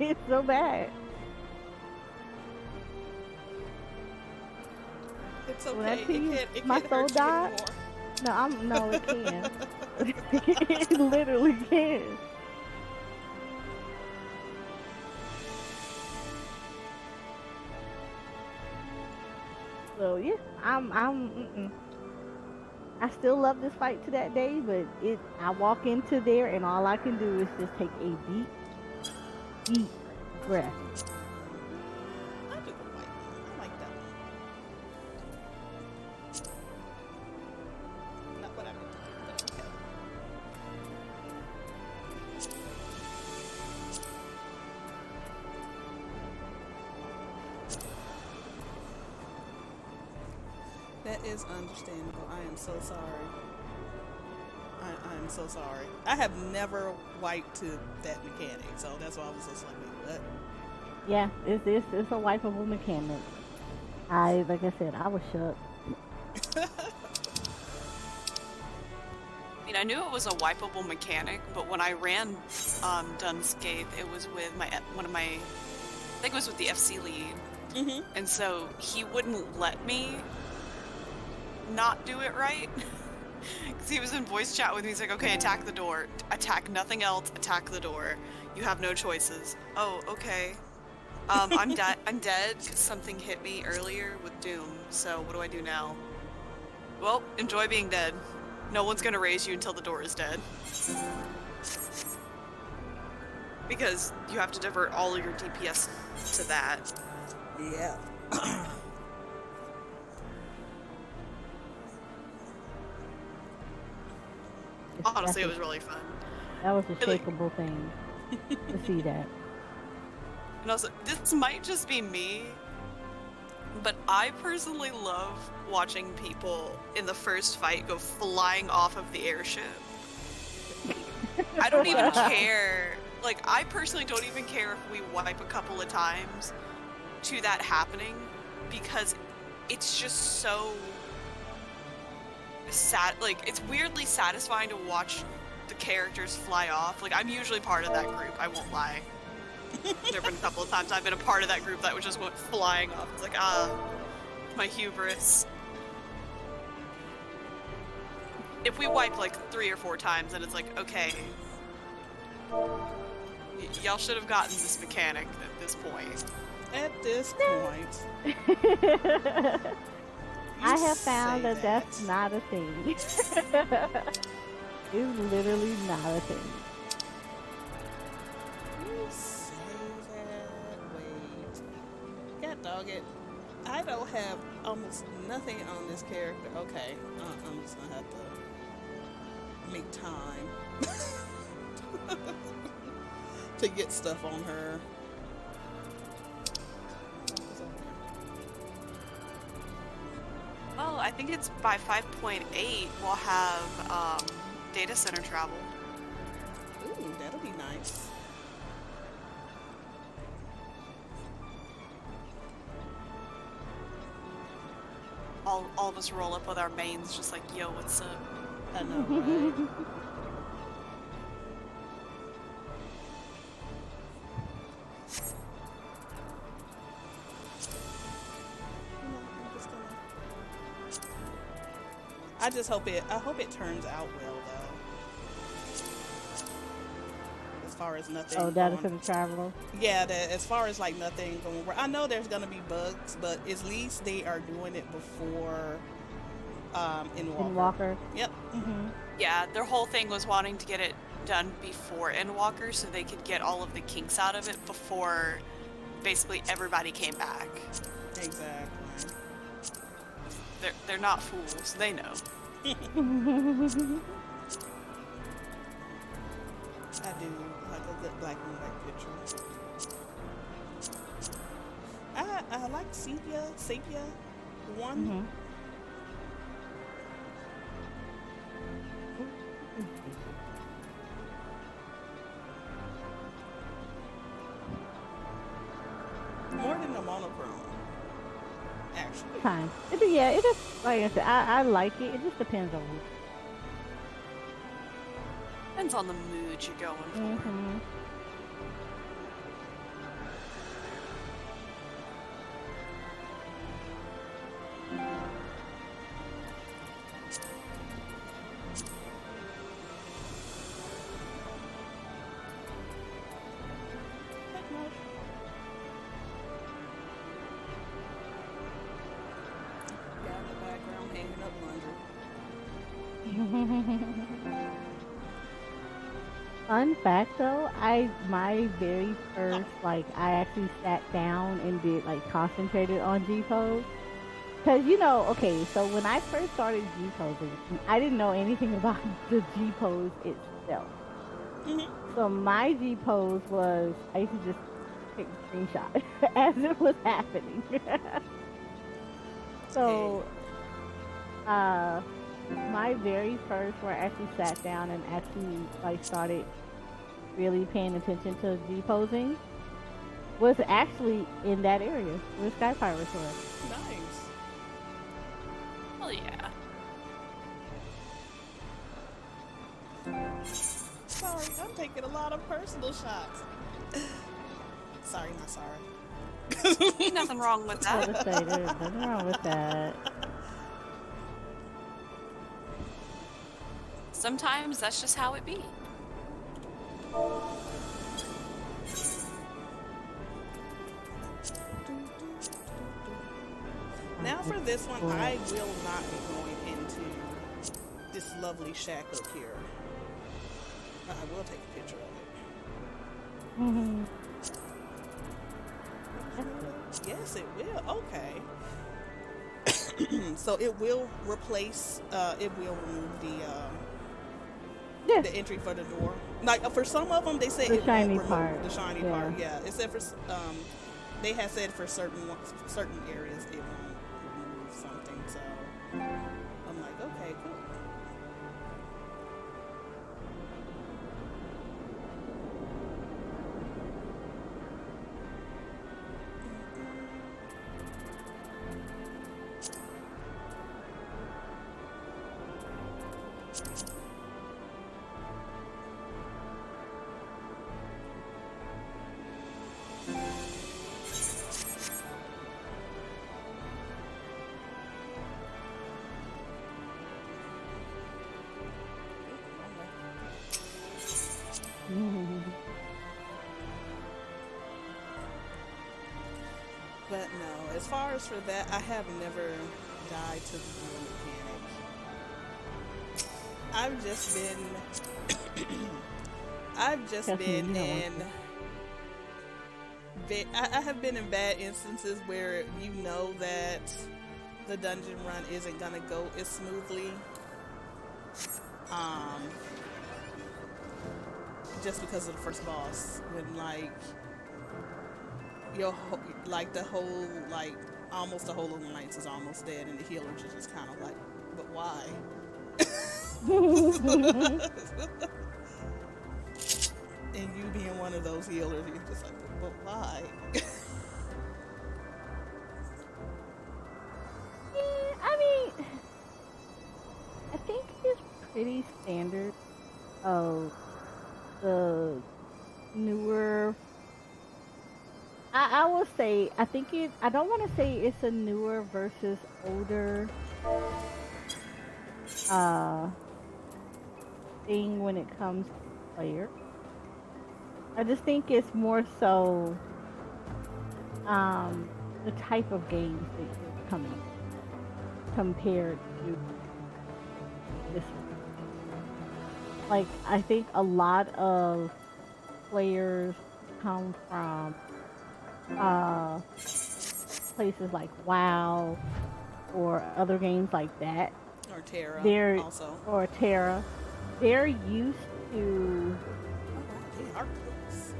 It's so bad. It's okay. When I tell you it my can't soul hurt you died. anymore. No, it can. It literally can. So yeah, I still love this fight to that day, but I walk into there and all I can do is just take a deep breath. I do the white one. I like that one. Not what I meant to do, but okay. That is understandable. I am so sorry. I am so sorry. I have never wiped to that mechanic, so that's why I was just like, wait, what? Yeah, it's a wipeable mechanic. Like I said, I was shook. I mean, I knew it was a wipeable mechanic, but when I ran Dunscape, it was with one of my, I think it was with the FC lead, Mm-hmm. and so he wouldn't let me not do it right. Because he was in voice chat with me. He's like, okay, attack the door. Attack nothing else. Attack the door. You have no choices. Oh, okay. I'm dead because something hit me earlier with Doom. So what do I do now? Well, enjoy being dead. No one's going to raise you until the door is dead. Because you have to divert all of your DPS to that. Yeah. Honestly, it was really fun. That was a Like- shakeable thing to see that. And also, this might just be me, but I personally love watching people in the first fight go flying off of the airship. I don't even care. Like, I personally don't even care if we wipe a couple of times to that happening, because it's just so sad. Like, it's weirdly satisfying to watch the characters fly off. Like, I'm usually part of that group, I won't lie. There have been a couple of times I've been a part of that group that just went flying off. It's like, my hubris. If we wipe like 3 or 4 times, then it's like, okay, y'all should have gotten this mechanic at this point. At this point, I have found say that that's not a thing. It's literally not a thing. You say that. Wait. God dog it. I don't have almost nothing on this character. Okay, I'm just gonna have to make time to get stuff on her. Well, I think it's by 5.8 we'll have data center travel. Ooh, that'll be nice. All of us roll up with our mains, just like, yo, what's up? I know, right? I just hope it turns out well though. As far as nothing. Oh, data going- center travel. Yeah, as far as like nothing going wrong. I know there's gonna be bugs, but at least they are doing it before in Walker. In Walker. Yep. Mm-hmm. Yeah, their whole thing was wanting to get it done before Endwalker so they could get all of the kinks out of it before basically everybody came back. Exactly. They're not fools, they know. I do like a good black and white picture. I like sepia one. Mm-hmm. More than the monochrome, actually. Fine. It just, like I said, I like it. It just depends on Depends on the mood you're going for. Mm-hmm. Got in the background hanging up laundry. Fun fact though, my very first I actually sat down and did concentrated on G pose. Cause okay, so when I first started G posing, I didn't know anything about the G pose itself. Mm-hmm. So my G pose was I used to just take a screenshot as it was happening. So, my very first where I actually sat down and actually started really paying attention to G posing was actually in that area where Sky Pirates were. Nice. Hell yeah. Sorry, I'm taking a lot of personal shots. Sorry, not sorry. Ain't nothing wrong with I was that. gonna say there's nothing wrong with that. Sometimes that's just how it be. Now for this one, I will not be going into this lovely shack up here. I will take a picture of it. Mm-hmm. Yes, it will. Okay. So it will replace, it will remove the Yeah. the entry for the door. Like for some of them, they say The it won't shiny remove part. the shiny Yeah. part. Yeah, except for they have said for certain areas it won't remove something. So I'm like, okay, cool. But no, as far as for that, I have never died to the dual mechanic. I've just been, I've just Trust me, been you don't want in, to. I have been in bad instances where you know that the dungeon run isn't gonna go as smoothly. Um, just because of the first boss, when like like the whole like almost the whole alliance is almost dead, and the healers are just kind of like, but why? And you being one of those healers, you're just like, but why? Yeah, I mean, I think it's pretty standard of the newer. I will say, I think it. I don't want to say it's a newer versus older uh thing when it comes to player. I just think it's more so the type of games that you're coming compared to this one. Like I think a lot of players come from uh places like WoW or other games like that. Or Terra, They're also. or Terra. They're used to Oh wow, they are close.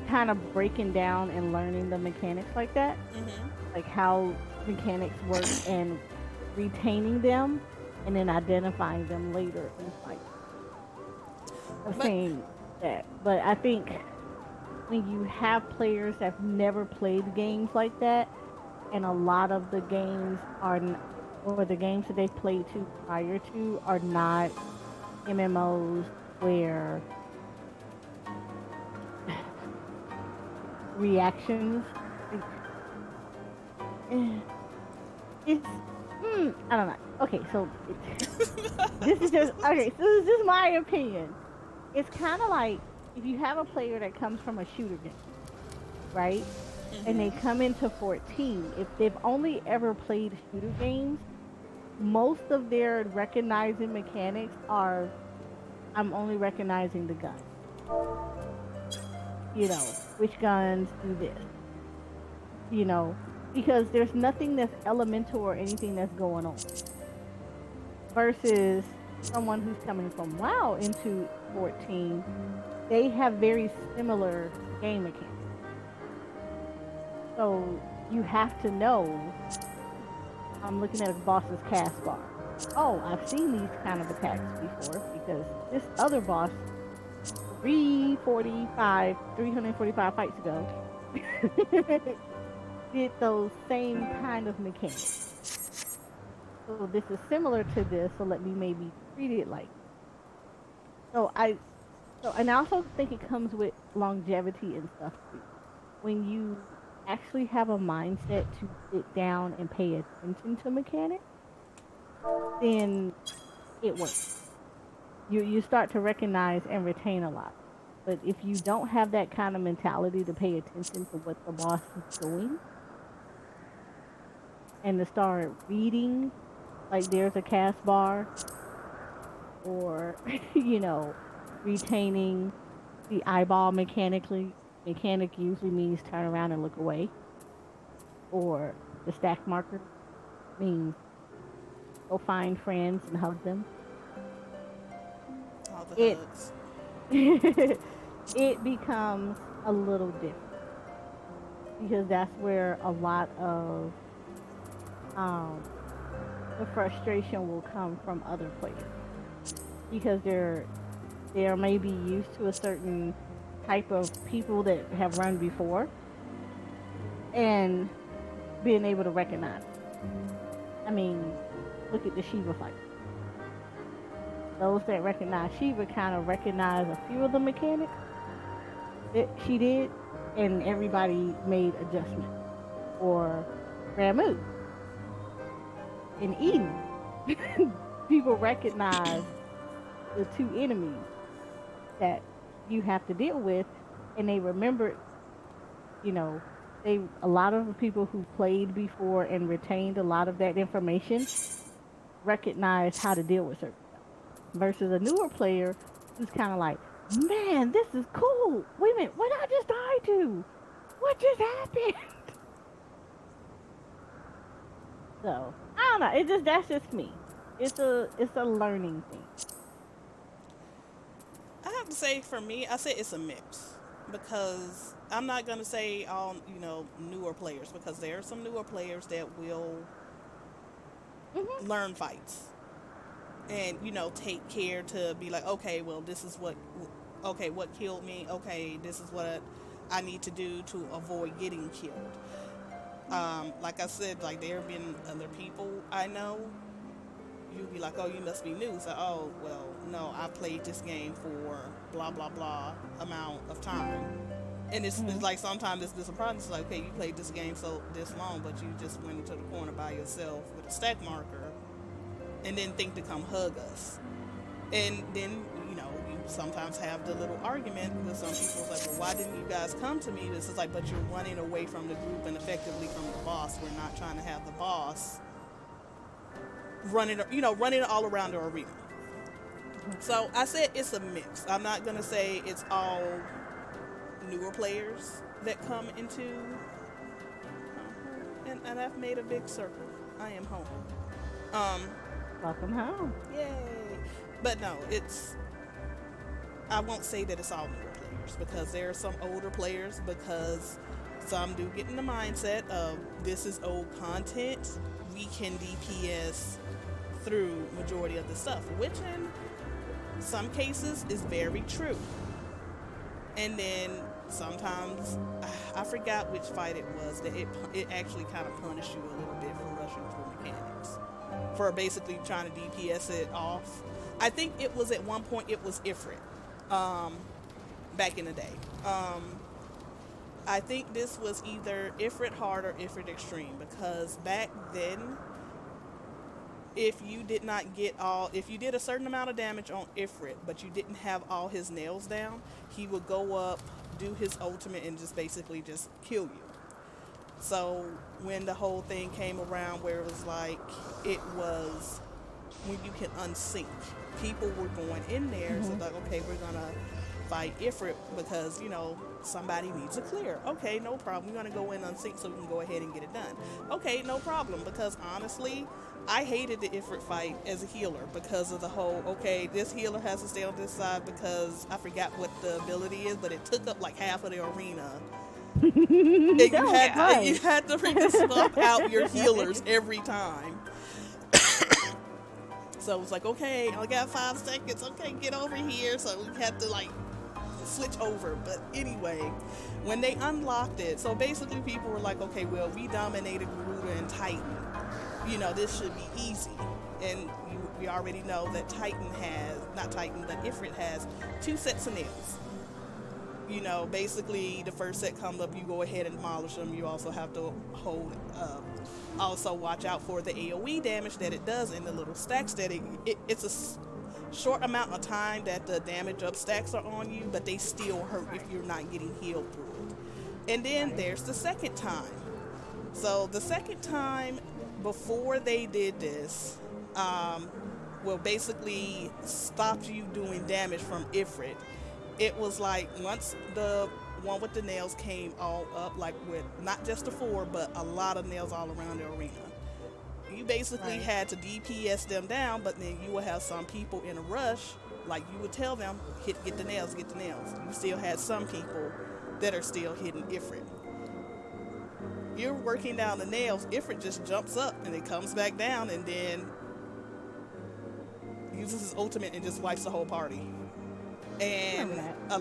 kind of breaking down and learning the mechanics like that, like how mechanics work and retaining them and then identifying them later in fight. I'm But saying that, but I think when you have players that have never played games like that, and a lot of the games or the games that they've played to prior to are not MMOs where reactions like, it's I don't know. Okay, so this is just okay. So this is just my opinion. It's kind of like if you have a player that comes from a shooter game, right? And they come into 14. If they've only ever played shooter games, most of their recognizing mechanics are I'm only recognizing the gun. Which guns do this, because there's nothing that's elemental or anything that's going on. Versus someone who's coming from WoW into 14, they have very similar game mechanics. So you have to know. I'm looking at a boss's cast bar. Oh, I've seen these kind of attacks before because this other boss 345 fights ago did those same kind of mechanics. So this is similar to this, so let me maybe treat it like. So and I also think it comes with longevity and stuff too. When you actually have a mindset to sit down and pay attention to mechanics, then it works. You start to recognize and retain a lot. But if you don't have that kind of mentality to pay attention to what the boss is doing and to start reading, like there's a cast bar or, retaining the eyeball mechanic usually means turn around and look away. Or the stack marker means go find friends and hug them. the it hugs. it becomes a little different because that's where a lot of um, the frustration will come from other players because they're maybe used to a certain type of people that have run before and being able to recognize it. I mean, look at the Shiva fight. Those that recognize Shiva kind of recognize a few of the mechanics that she did, and everybody made adjustments. Or Ramu in Eden, people recognize the two enemies that you have to deal with, and they remember, you know, a lot of the people who played before and retained a lot of that information recognize how to deal with certain stuff. Versus a newer player who's kind of like, man, this is cool. Wait a minute, what did I just die to? What just happened? So I don't know. That's just me. It's a learning thing. I have to say, for me, I say it's a mix because I'm not gonna say all newer players, because there are some newer players that will learn fights and take care to be like, okay, well, this is what killed me. Okay, this is what I need to do to avoid getting killed. Like I said, like there have been other people I know. You'd be like, oh, you must be new. So, oh, well, no, I played this game for blah, blah, blah amount of time. And it's like sometimes it's disappointing. It's like, okay, you played this game so this long, but you just went into the corner by yourself with a stack marker and didn't think to come hug us. And then, you sometimes have the little argument with some people. It's like, well, why didn't you guys come to me? This is like, but you're running away from the group and effectively from the boss. We're not trying to have the boss running all around the arena. So I said it's a mix. I'm not gonna say it's all newer players that come into and I've made a big circle. I am home. Welcome home. Yay. But no, I won't say that it's all newer players, because there are some older players, because some do get in the mindset of this is old content. We can DPS through majority of the stuff, which in some cases is very true. And then sometimes I forgot which fight it was that it actually kind of punished you a little bit for rushing through mechanics, for basically trying to DPS it off. I think it was at one point it was Ifrit, back in the day. I think this was either Ifrit Hard or Ifrit Extreme, because back then, if you did a certain amount of damage on Ifrit, but you didn't have all his nails down, he would go up, do his ultimate, and just basically just kill you. So when the whole thing came around where it was like, it was when you can unsync, people were going in there, so like, okay, we're gonna fight Ifrit because, somebody needs a clear. Okay, no problem. We're gonna go in unsync so we can go ahead and get it done. Okay, no problem, because honestly, I hated the Ifrit fight as a healer because of the whole, okay, this healer has to stay on this side because I forgot what the ability is, but it took up like half of the arena. And you had to freaking swap out your healers every time. So it was like, okay, I got 5 seconds. Okay, get over here. So we had to like switch over. But anyway, when they unlocked it, so basically people were like, okay, well, we dominated Garuda and Titan. This should be easy. And we already know that Ifrit has 2 sets of nails. Basically the first set comes up, you go ahead and demolish them. You also have to also watch out for the AoE damage that it does in the little stacks that it's a short amount of time that the damage up stacks are on you, but they still hurt if you're not getting healed through it. And then there's the second time. So the second time, before they did this, basically stopped you doing damage from Ifrit. It was like once the one with the nails came all up, like with not just the 4, but a lot of nails all around the arena. You basically had to DPS them down, but then you will have some people in a rush Like you would tell them, get the nails, get the nails. You still had some people that are still hitting Ifrit. You're working down the nails, Ifrit just jumps up and it comes back down and then uses his ultimate and just wipes the whole party. And a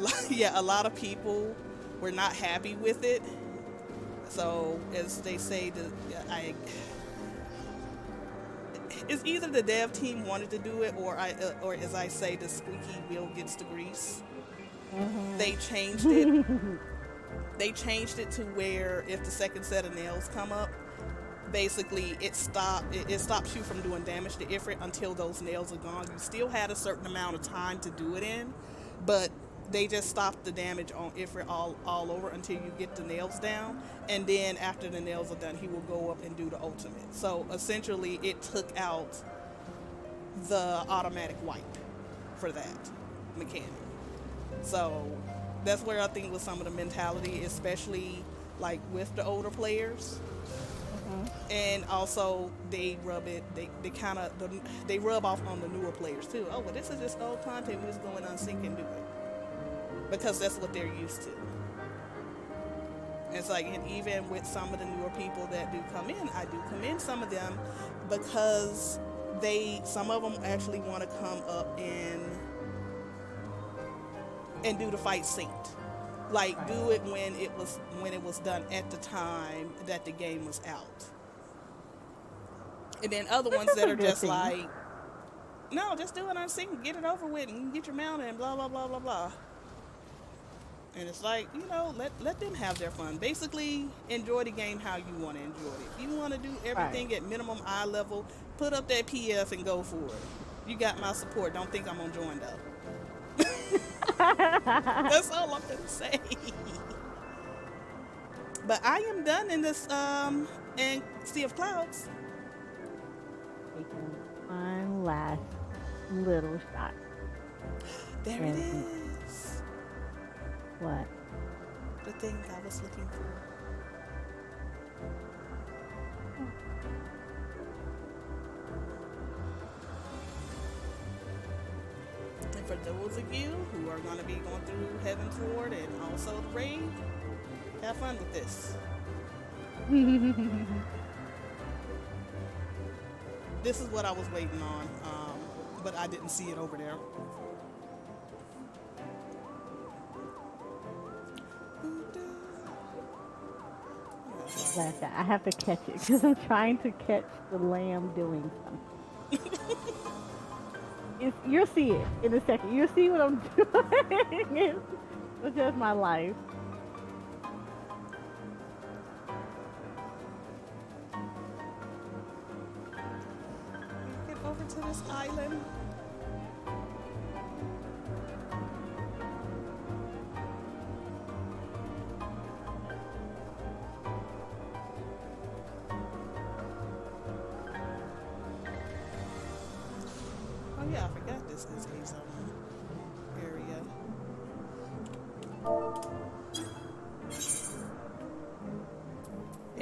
lot of people were not happy with it. So as they say, it's either the dev team wanted to do it, or as I say, the squeaky wheel gets the grease. Mm-hmm. They changed it. They changed it to where if the second set of nails come up, basically it stops you from doing damage to Ifrit until those nails are gone. You still had a certain amount of time to do it in, but they just stopped the damage on Ifrit all over until you get the nails down. And then after the nails are done, he will go up and do the ultimate. So essentially it took out the automatic wipe for that mechanic. So that's where I think with some of the mentality, especially like with the older players. Mm-hmm. And also they rub off on the newer players too. Oh, well, this is just old content. We just go in unsync and do it. Because that's what they're used to. It's like, and even with some of the newer people that do come in, I do commend some of them because some of them actually want to come up and do the fight synced. Like do it when it was done at the time that the game was out. And then other ones that are just like, no, just do it unsynced, get it over with, and get your mount and blah blah blah blah blah. And it's like, let them have their fun. Basically, enjoy the game how you want to enjoy it. If you want to do everything at minimum eye level, put up that PF and go for it. You got my support. Don't think I'm going to join, though. That's all I'm going to say. But I am done in this and Sea of Clouds. Taking one last little shot. There it is. What? The thing I was looking for. And for those of you who are going to be going through Heavensward and also the raid, have fun with this. This is what I was waiting on, but I didn't see it over there. I have to catch it because I'm trying to catch the lamb doing something. You'll see it in a second. You'll see what I'm doing. It's just my life. Get over to this island. Yeah, I forgot this is a zone area.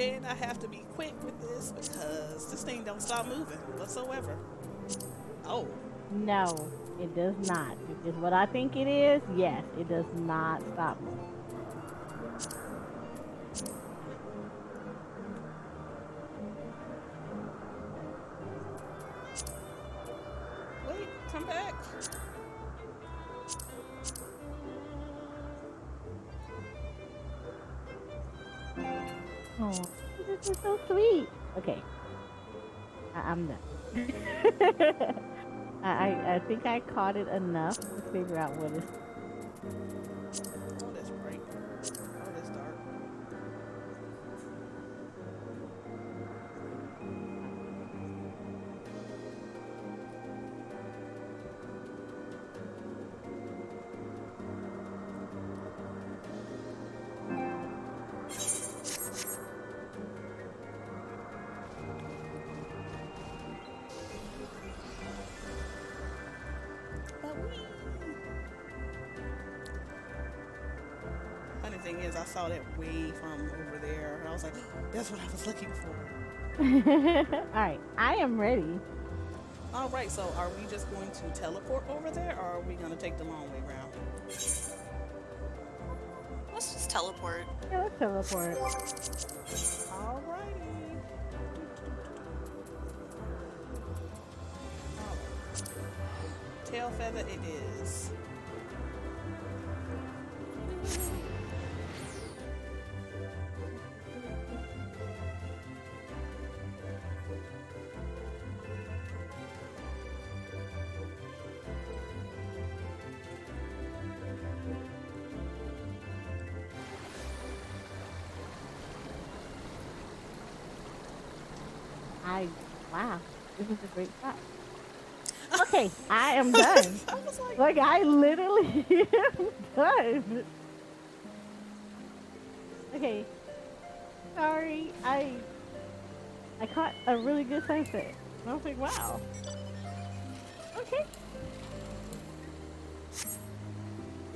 And I have to be quick with this because this thing don't stop moving whatsoever. Oh. No, it does not. Is what I think it is? Yes, it does not stop moving. Come back. Oh, this is so sweet. Okay, I'm done. I think I caught it enough to figure out what it's. Oh, that's bright. Oh, that's dark. Funny thing is, I saw that way from over there, and I was like, that's what I was looking for. All right, I am ready. All right, so are we just going to teleport over there, or are we going to take the long way around? Let's just teleport. Yeah, let's teleport. All righty. Tail feather it is. Wow, this is a great spot. Okay, I am done. I was like, Like, I literally am done. Okay, sorry, I caught a really good sunset. And I was like, wow. Okay.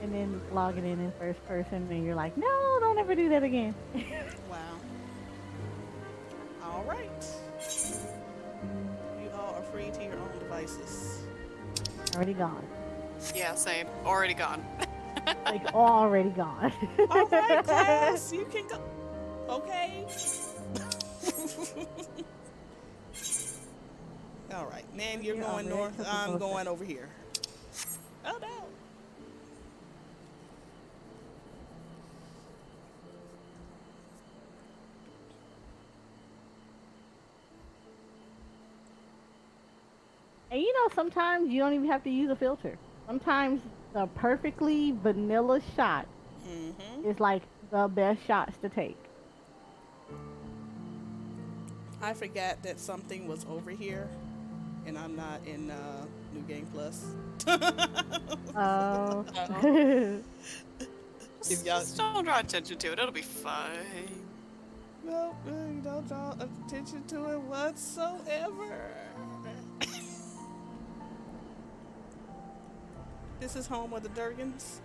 And then logging in first person, and you're like, no, don't ever do that again. wow. All right. You all are free to your own devices. Already gone. Yeah, same. Already gone. Like, already gone. All right, class, you can go. Okay. All right, man, you're Yeah, going man, north. that's I'm bullshit. going over here. Oh no. And you know, sometimes you don't even have to use a filter. Sometimes the perfectly vanilla shot Mm-hmm. is like the best shots to take. I forgot that something was over here, and I'm not in New Game Plus. Oh. If y'all Just don't draw attention to it. It'll be fine. no, you don't draw attention to it whatsoever. This is home of the Durgans,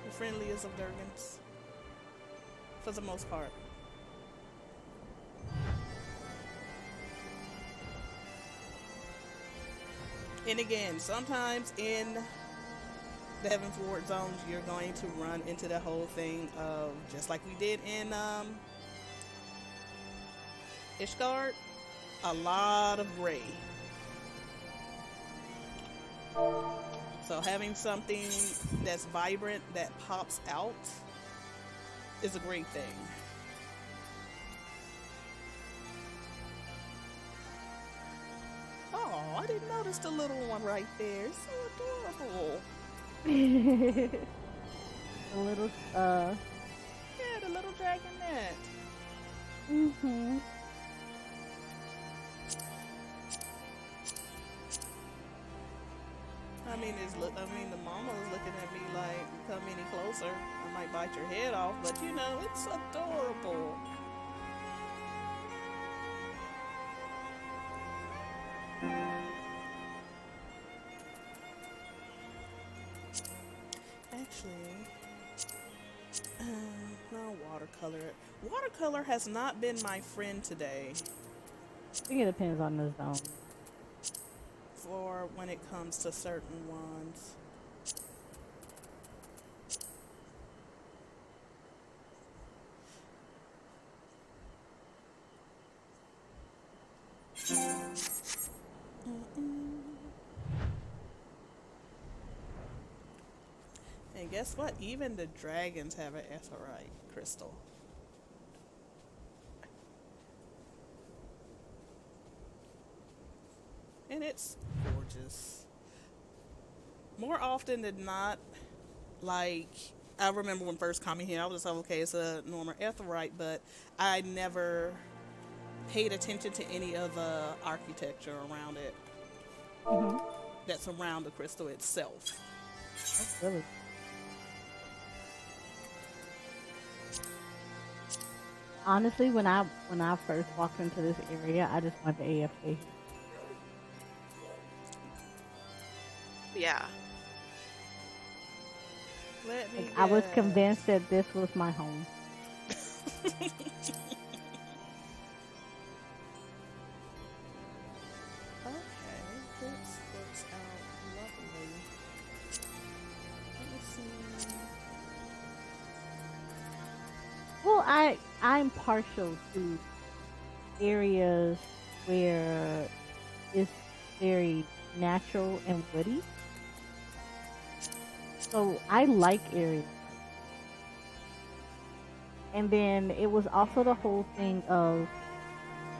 the friendliest of Durgans, for the most part. And again, sometimes in the Heavensward zones, you're going to run into the whole thing of, just like we did in Ishgard, a lot of gray. So having something that's vibrant, that pops out, is a great thing. Oh, I didn't notice the little one right there. It's so adorable. A little, Yeah, the little dragonette. mm-hmm. The mama is looking at me like, come any closer, I might bite your head off, but you know, it's adorable. Actually, no watercolor. Watercolor has not been my friend today I think it depends on the zone. for when it comes to certain ones. And guess what? Even the dragons have an Aetheryte crystal. And it's gorgeous. More often than not, like, I remember when first coming here, I was just like, okay, it's a normal Aetheryte, but I never paid attention to any of the architecture around it Mm-hmm. that's around the crystal itself. That's really. Honestly, when I first walked into this area, I just went to AFK. Yeah. Let me I was guess. convinced that this was my home. Okay. I'm partial to areas where it's very natural and woody. So I like areas. And then it was also the whole thing of,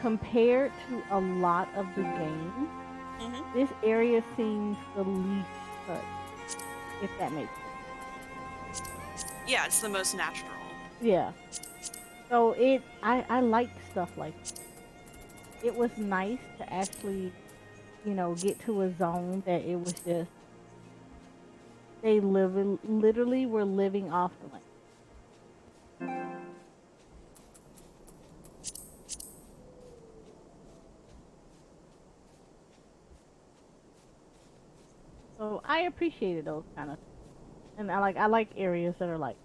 compared to a lot of the game, this area seems the least touched, if that makes sense. Yeah, it's the most natural. Yeah. So I like stuff like that. It was nice to actually, get to a zone that it was just, they literally were living off the land. So I appreciated those kind of things. And I like areas that are like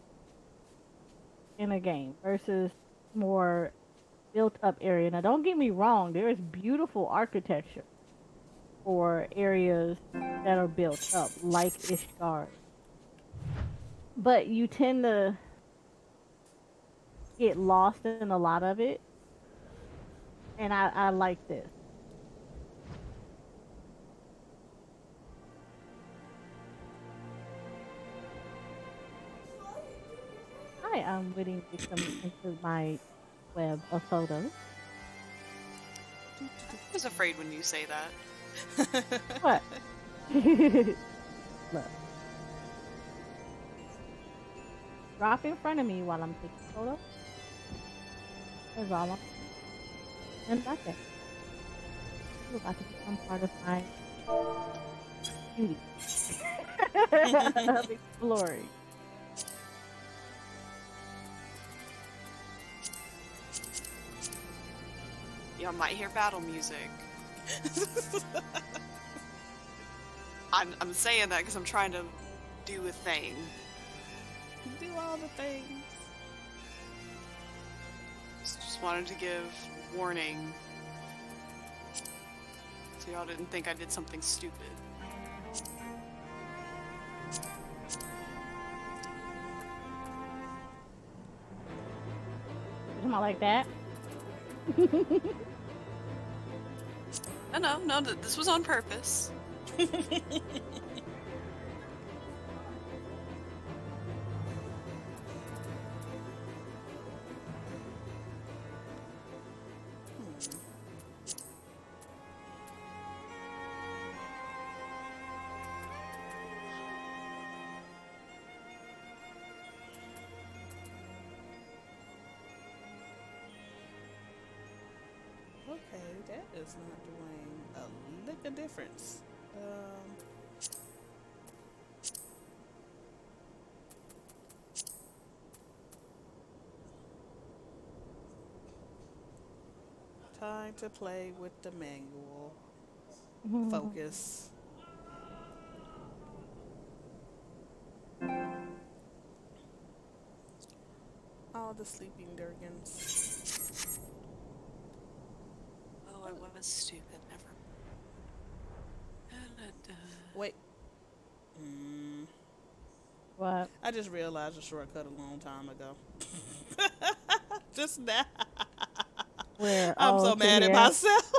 in a game versus more built up area. Now don't get me wrong, there is beautiful architecture for areas that are built up, like Ishgard. But you tend to get lost in a lot of it. And I like this. I am waiting to come into my web of photos. I was afraid when you say that. What? Look. Drop in front of me while I'm taking a photo. That's all I'm. And that's it. You're about to become part of my beauty of exploring. Y'all might hear battle music. I'm saying that because I'm trying to do a thing. Do all the things. Just wanted to give warning, so y'all didn't think I did something stupid. Am I like that? No, this was on purpose. Okay, that is not doing a lick of difference. Time to play with the manual. Focus. All the sleeping Durgans. Oh, I was stupid. Never. Wait. What? I just realized a shortcut a long time ago. Just now. Where? I'm so mad at myself.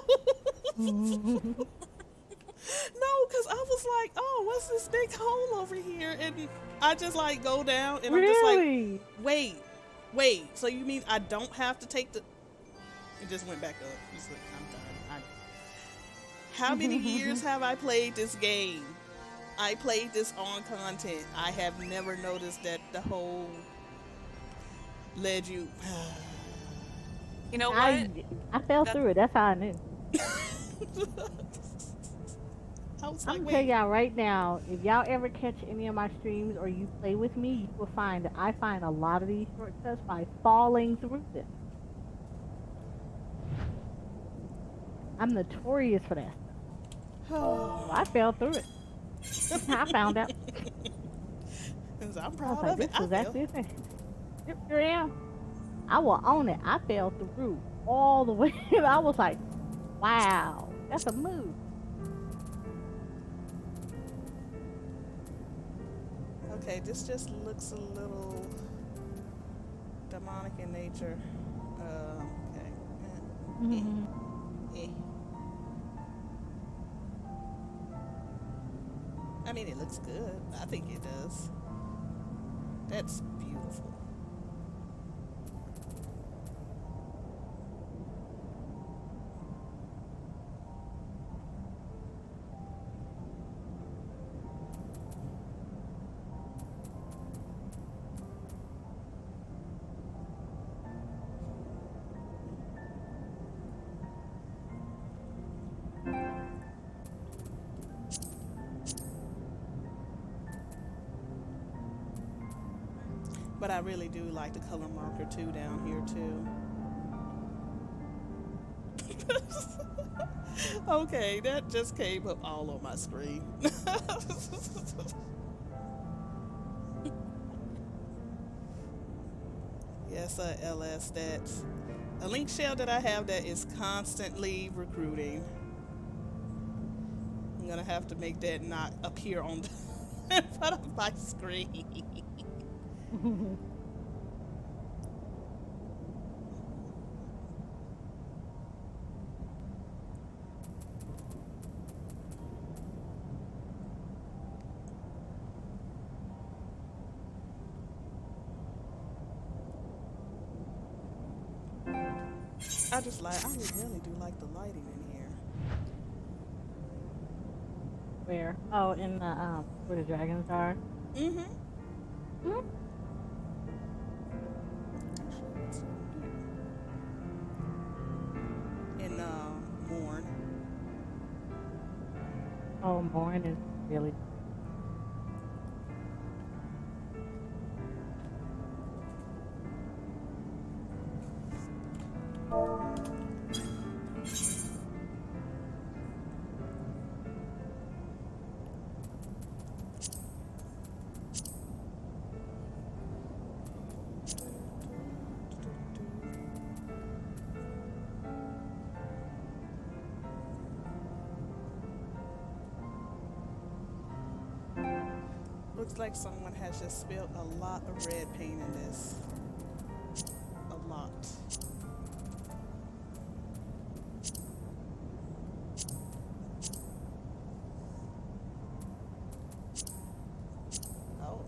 Mm-hmm. No, because I was like, oh, what's this big hole over here? And I just like go down and Really? I'm just like, wait. So you mean I don't have to take the... It just went back up. It's like, I'm done. How many years have I played this game? I played this on content. I have never noticed that the hole led you... You know what? I fell through it. That's how I knew. I'm gonna tell y'all right now, if y'all ever catch any of my streams or you play with me, you will find that I find a lot of these shortcuts by falling through them. I'm notorious for that stuff. So I fell through it. I found out. I'm I was proud like, of it. this was actually a thing. Yep, here I am. I will own it. I fell through all the way. I was like, wow, that's a move. Okay, this just looks a little demonic in nature. Okay. Mhm. Eh. I mean, it looks good. I think it does. That's beautiful. But I really do like the color marker too down here too. Okay, that just came up all on my screen. Yes, LS, that's a link shell that I have that is constantly recruiting. I'm gonna have to make that not appear on the in front of my screen. I really do like the lighting in here. Where? Oh, in the where the dragons are. Mm-hmm. Mhm. Actually, what's in here? In Morn. Oh, Morn is really. Looks like someone has just spilled a lot of red paint in this. A lot. Oh.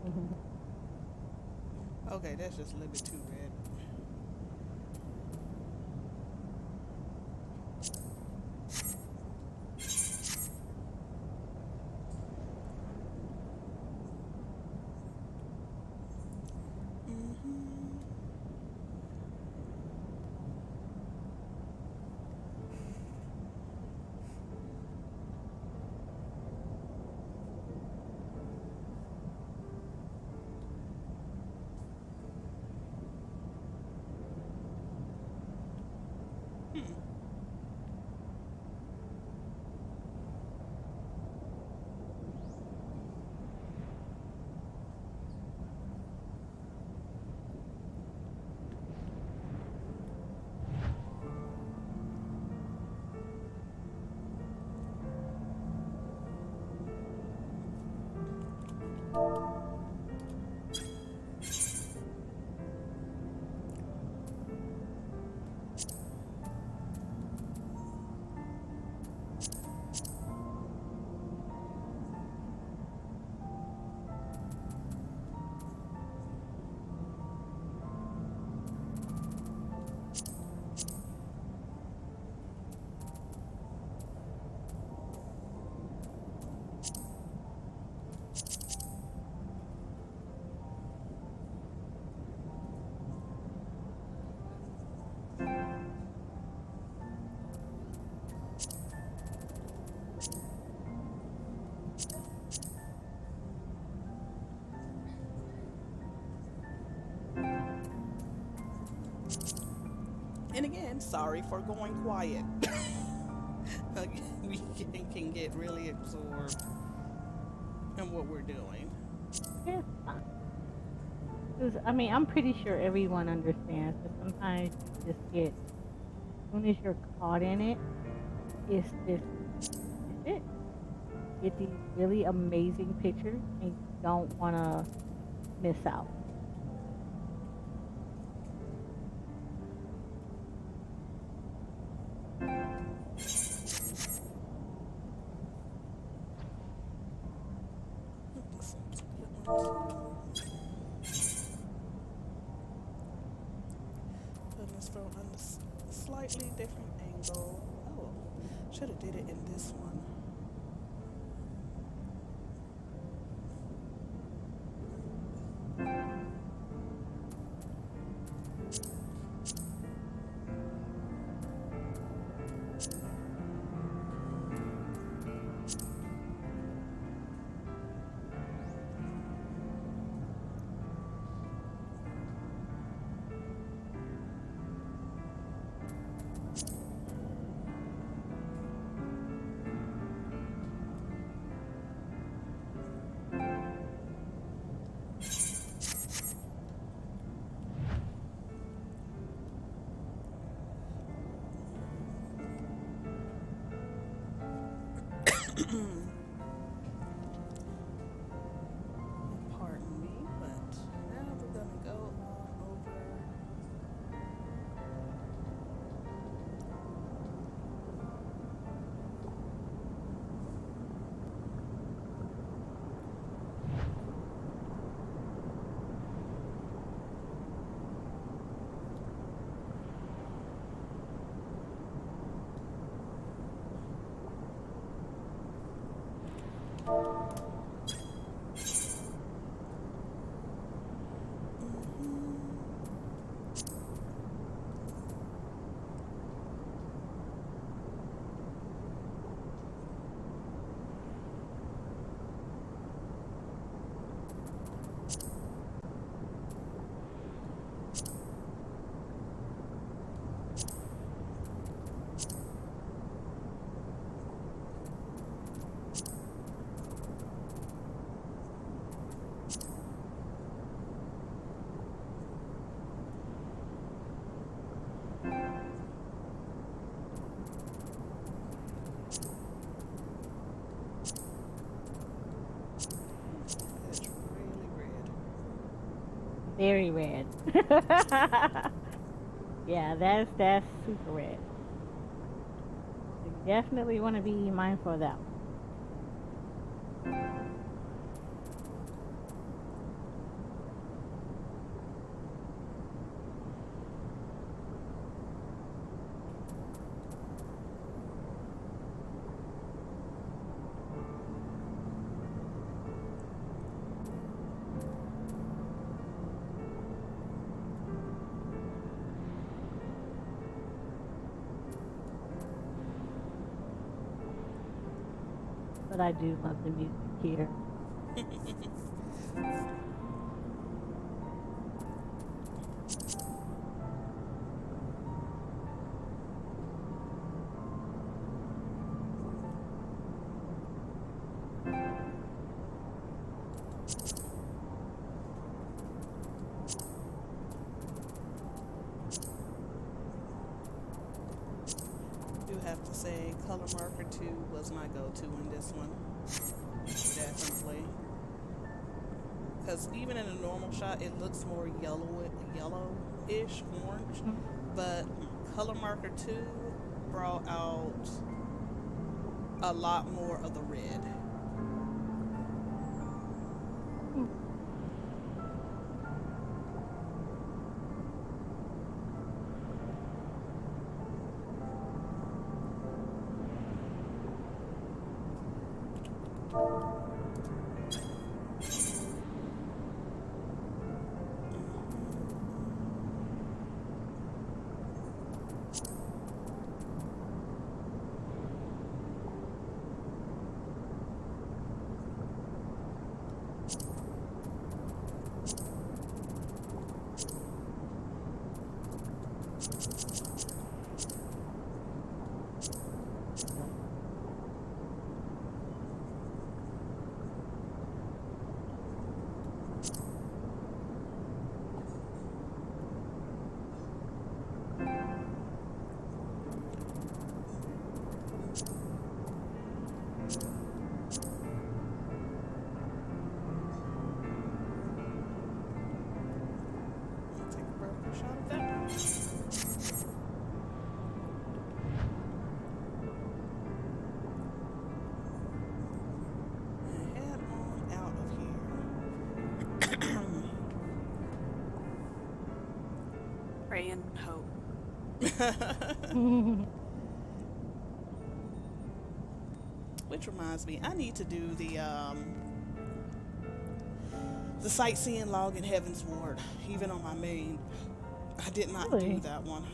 Hmm. Okay, that's just a little bit too red. Mm-hmm. Hmm. And again, sorry for going quiet. We can get really absorbed in what we're doing. It's fine. 'Cause, I mean, I'm pretty sure everyone understands, but sometimes you just get, as soon as you're caught in it, it's it. Get these really amazing pictures, and you don't want to miss out. This one's a good one. Putting this from a slightly different angle. Oh, should have did it in this one. Pardon me, but now we're gonna go on over. It's really red. Very red. Yeah, that's super red. You definitely want to be mindful of that one. But I do love the music here. Do have to say, color marker 2 was my go-to in this one. Definitely. Because even in a normal shot, it looks more yellowish, orange. But color marker 2 brought out a lot more of the red. Which reminds me, I need to do the sightseeing log in Heavensward, even on my main. I did not do Really? that one.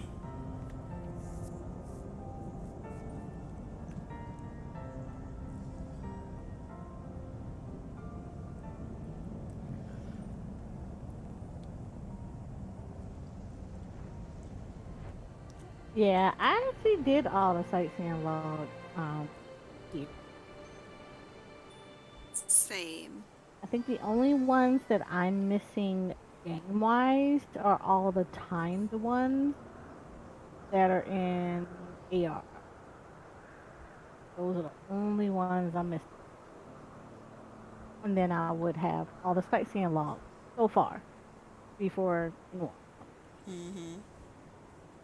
Yeah, I actually did all the sightseeing log here. Same. I think the only ones that I'm missing game wise are all the timed ones that are in AR. Those are the only ones I'm missing. And then I would have all the sightseeing logs so far before North. Mm-hmm.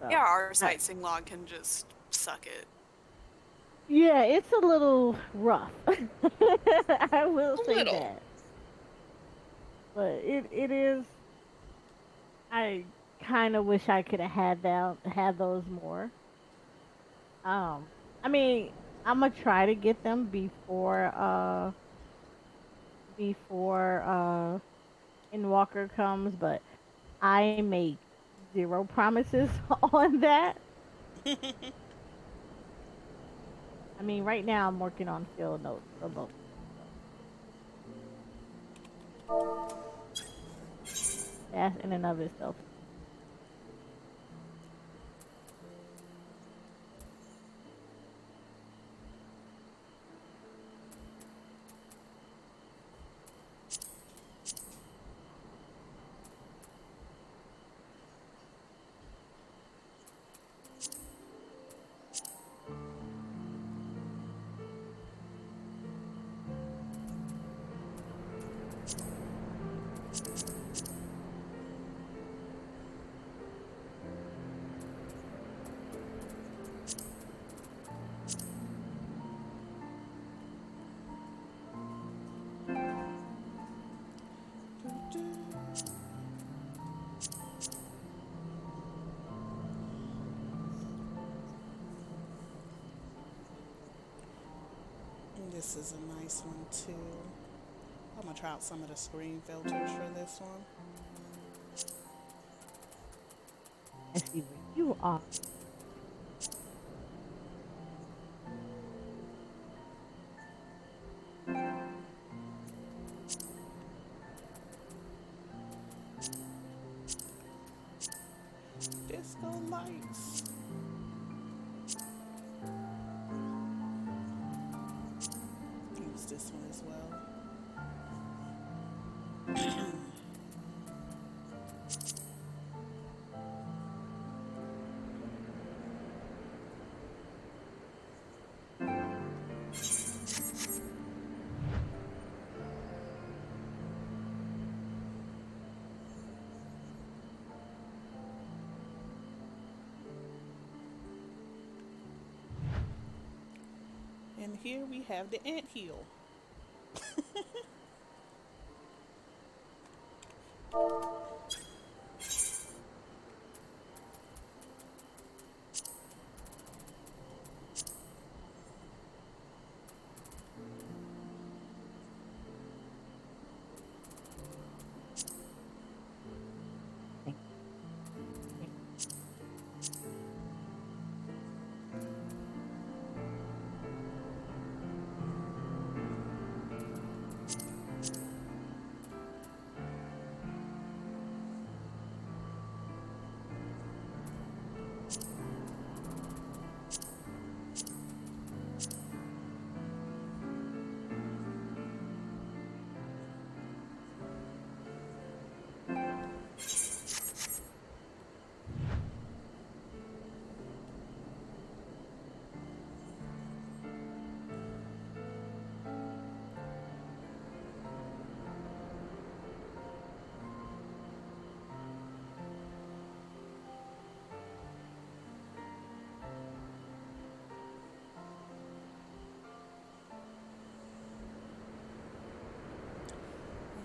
Yeah, So, our I, sightseeing log can just suck it. yeah, it's a little rough. I will A say little. that. But it is. I kind of wish I could have had those more. Um, I mean, I'm gonna try to get them before Walker comes, but I make zero promises on that. I mean, right now I'm working on field notes for both. So that in and of itself. This is a nice one too. I'm gonna try out some of the screen filters for this one. I see where you are. Disco lights. Use this one as well. And here we have the ant hill.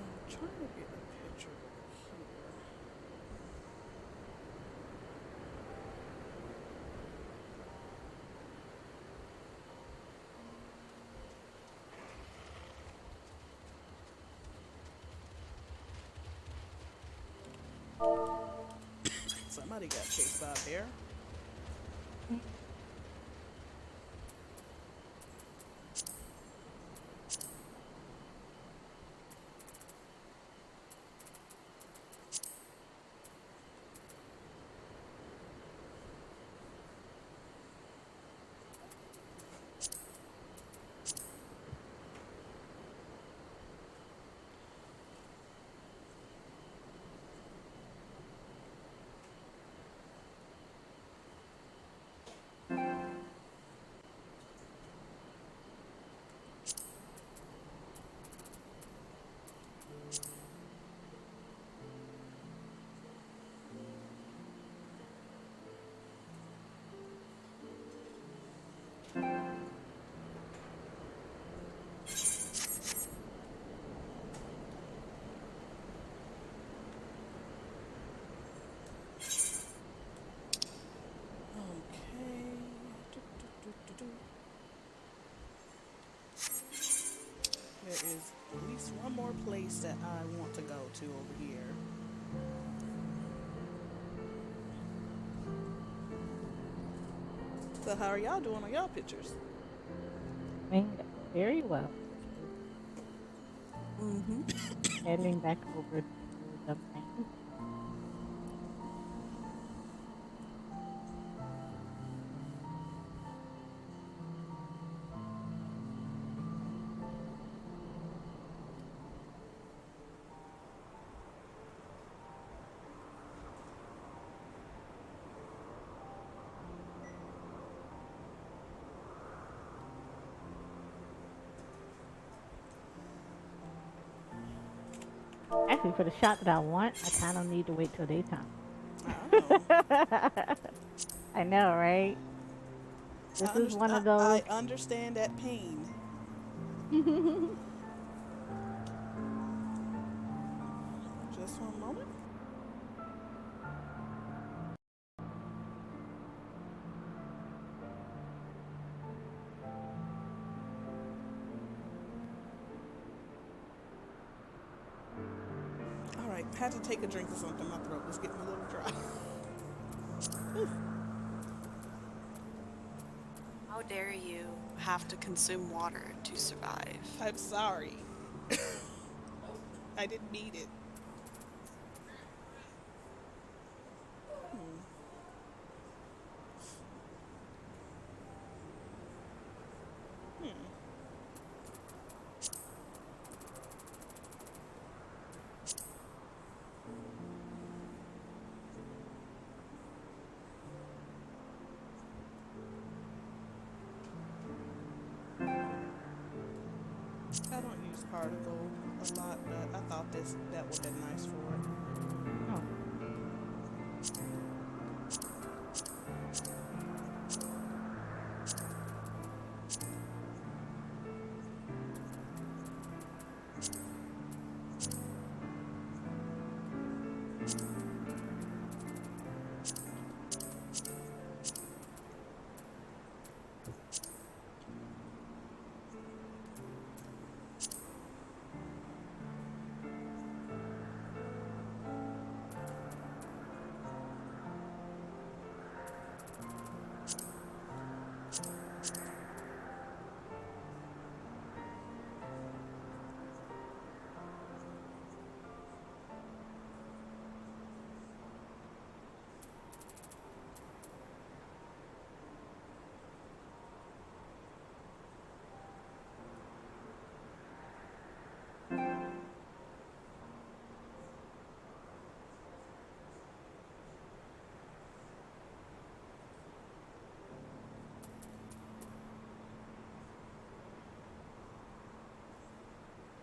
I'm trying to get a picture over here. Somebody got chased by a bear. Okay. There is at least one more place that I want to go to over here. So how are y'all doing on y'all pictures? Doing very well. Mm-hmm. Heading back over to the main. Actually, for the shot that I want, I kind of need to wait till daytime. Oh. I know, right? This is one of those. I understand that pain. Just one moment. All right, had to take a drink of something. My throat was getting a little dry. How dare you have to consume water to survive? I'm sorry. I didn't need it. Hmm. Hmm. I don't use particle a lot, but I thought that would have been nice for it. Oh,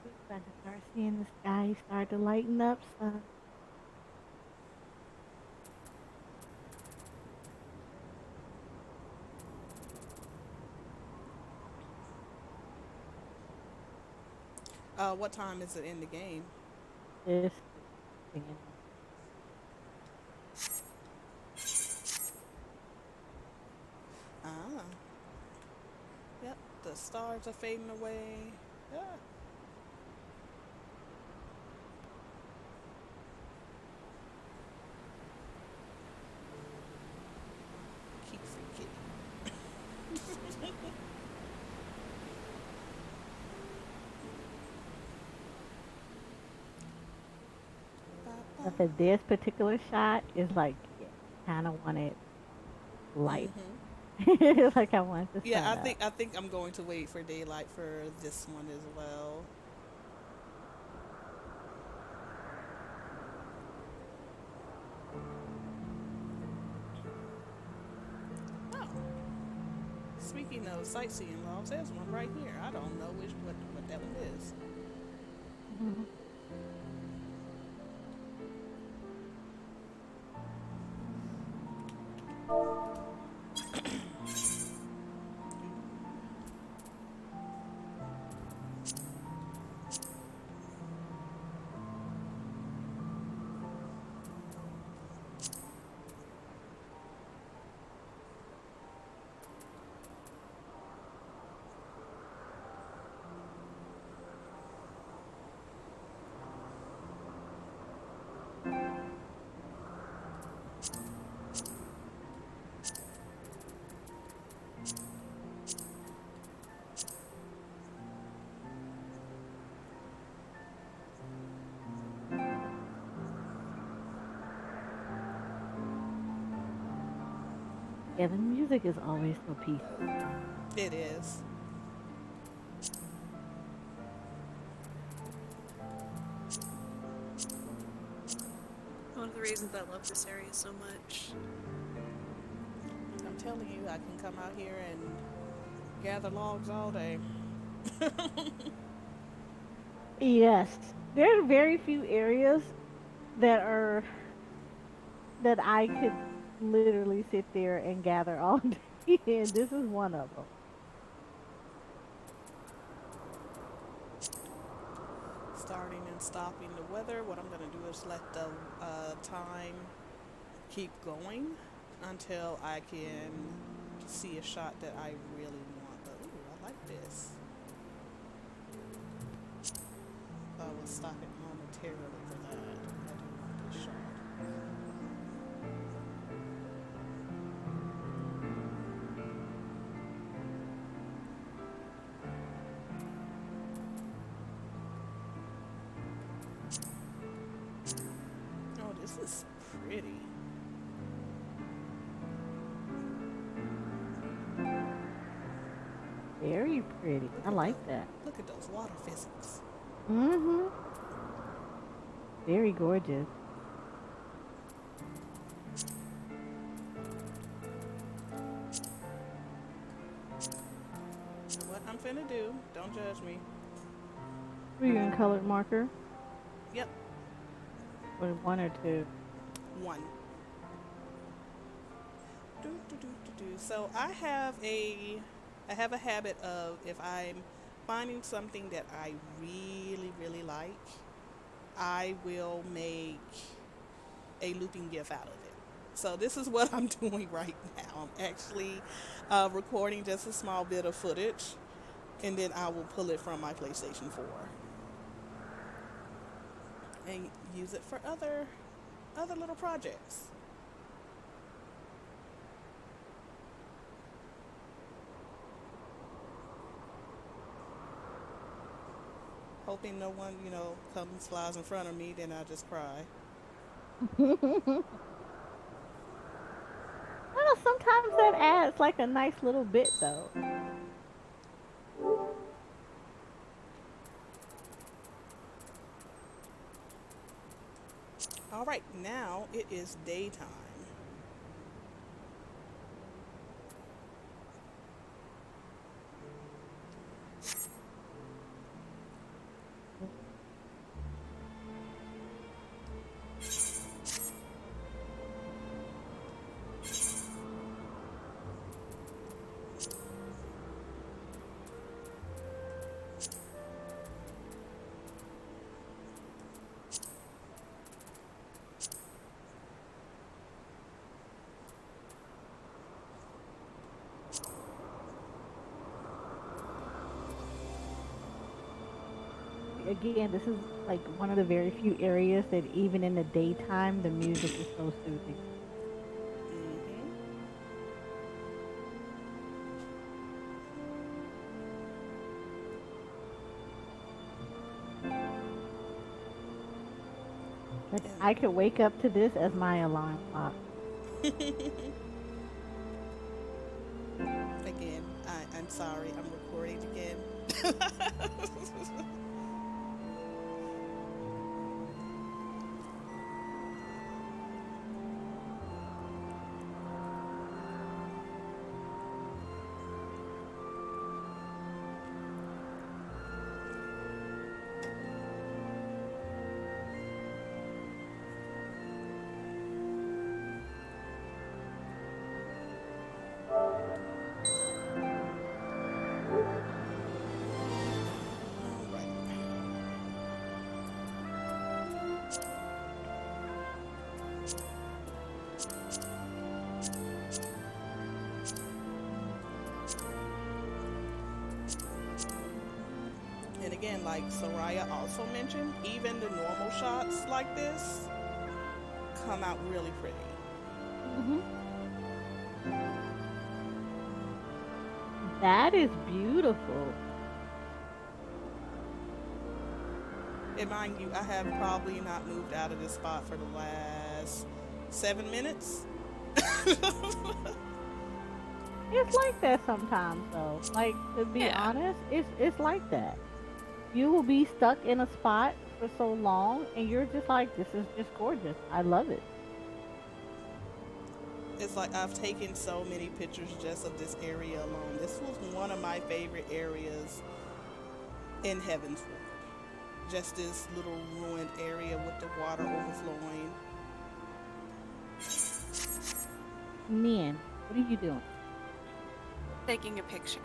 we're about to start seeing the sky start to lighten up. So, What time is it in the game? this thing. Ah. Yep. The stars are fading away. Yeah. but for this particular shot, it's like, yeah, kind of want it light. Like I want the Yeah, sun up. I think I'm going to wait for daylight for this one as well. Oh, speaking of sightseeing logs, there's one right here. I don't know what that one is. Mhm. Yeah, the music is always so peaceful. It is. One of the reasons I love this area so much. I'm telling you, I can come out here and gather logs all day. Yes, there are very few areas that are that I could literally sit there and gather all day, and this is one of them. Starting and stopping the weather. What I'm going to do is let the time keep going until I can see a shot that I really want. But ooh, I like this. I will stop it momentarily for that. I do want this shot. Oh, this is pretty. Very pretty. Look I at like that. look at those water physics. Mhm. Very gorgeous. And what I'm finna do, don't judge me. Were you in colored marker Yep, or one or two? one. So I have a habit of if I'm finding something that I really like, I will make a looping GIF out of it. So this is what I'm doing right now. I'm actually recording just a small bit of footage, and then I will pull it from my PlayStation 4 and use it for other little projects. Hoping no one, comes flies in front of me, then I just cry. Well, sometimes that adds like a nice little bit though. All right, now it is daytime. Again, this is like one of the very few areas that even in the daytime the music is so soothing. Hmm. But And I could wake up to this as my alarm clock. Again, I'm sorry. I'm recording again. And again, like Soraya also mentioned, even the normal shots like this come out really pretty. Hmm. That is beautiful. And mind you, I have probably not moved out of this spot for the last 7 minutes. It's like that sometimes, though. Like, to be Yeah. honest, it's like that. You will be stuck in a spot for so long, and you're just like, this is just gorgeous. I love it. It's like I've taken so many pictures just of this area alone. This was one of my favorite areas in Heavensward. Just this little ruined area with the water overflowing. Man, what are you doing? Taking a picture.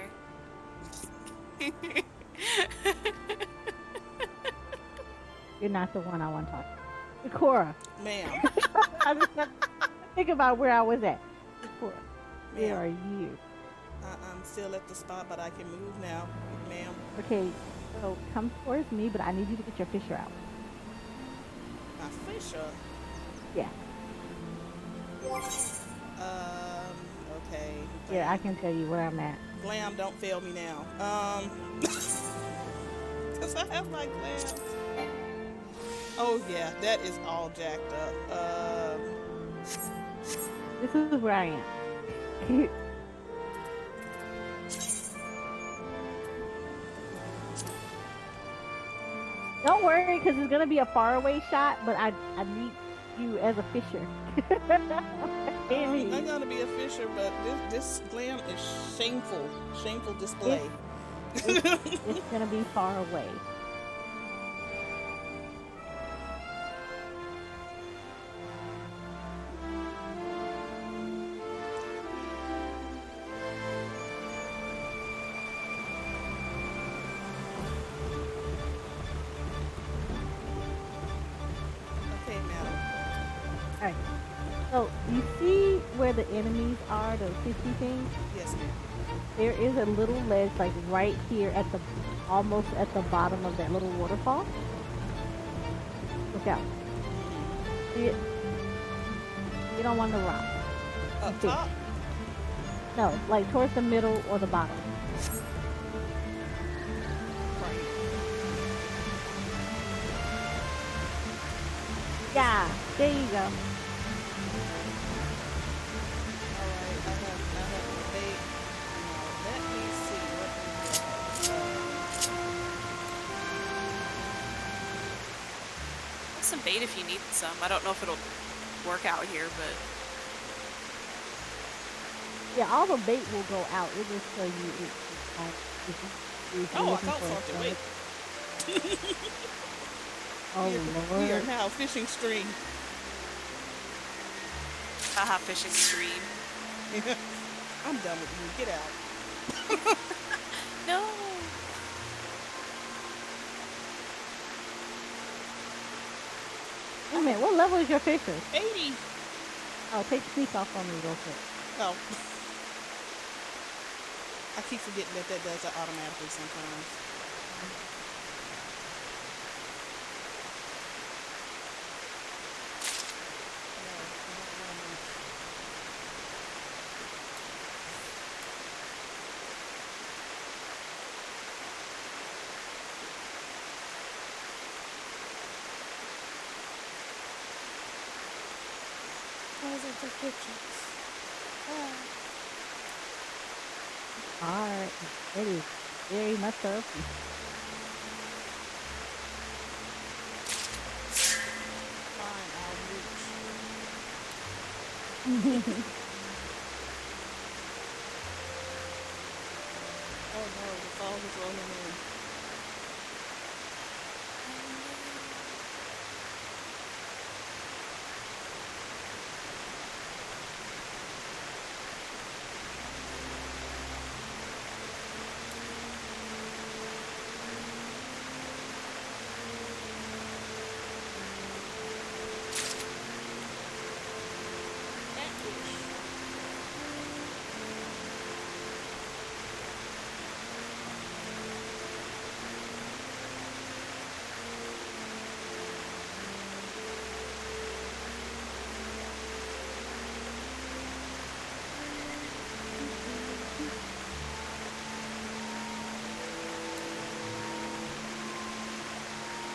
You're not the one I want to talk to. Cora. Ma'am, I just think about where I was at. Cora, where are ma'am, you? I'm still at the spot, but I can move now, ma'am. Okay, so come towards me, but I need you to get your fisher out. My fisher. Yeah, Okay. yeah, I can tell you where I'm at. Glam, don't fail me now. Cause I have my glam. Oh yeah, that is all jacked up. This is where I am. Don't worry, because it's gonna be a faraway shot, but I need you as a fisher. I'm gonna be a fisher, but this glam is shameful. Shameful display. It's gonna be far away. Okay, madam. Alright. So you see where the enemies are, those 50 things? Yes, ma'am. There is a little ledge like right here at the almost at the bottom of that little waterfall. Look out. See it? You don't want the rock. Up Okay. top. No, like towards the middle or the bottom. Right. Yeah, there you go. Alright, I have the bait. Let me see what we Have some bait if you need some. I don't know if it'll work out here, but Yeah, all the bait will go out. It will show you if you're Oh, I looking caught for a something. Wait. stomach. Oh We are Lord. now fishing stream. haha, fishing stream. I'm done with you. Get out. No. Wait a minute, what level is your fisher? 80. Oh, take sneak off on me real quick. Oh. I keep forgetting that does it automatically sometimes. pictures. Hard. It is very much so. Fine, I'll mooch. Oh no, the fog is rolling in.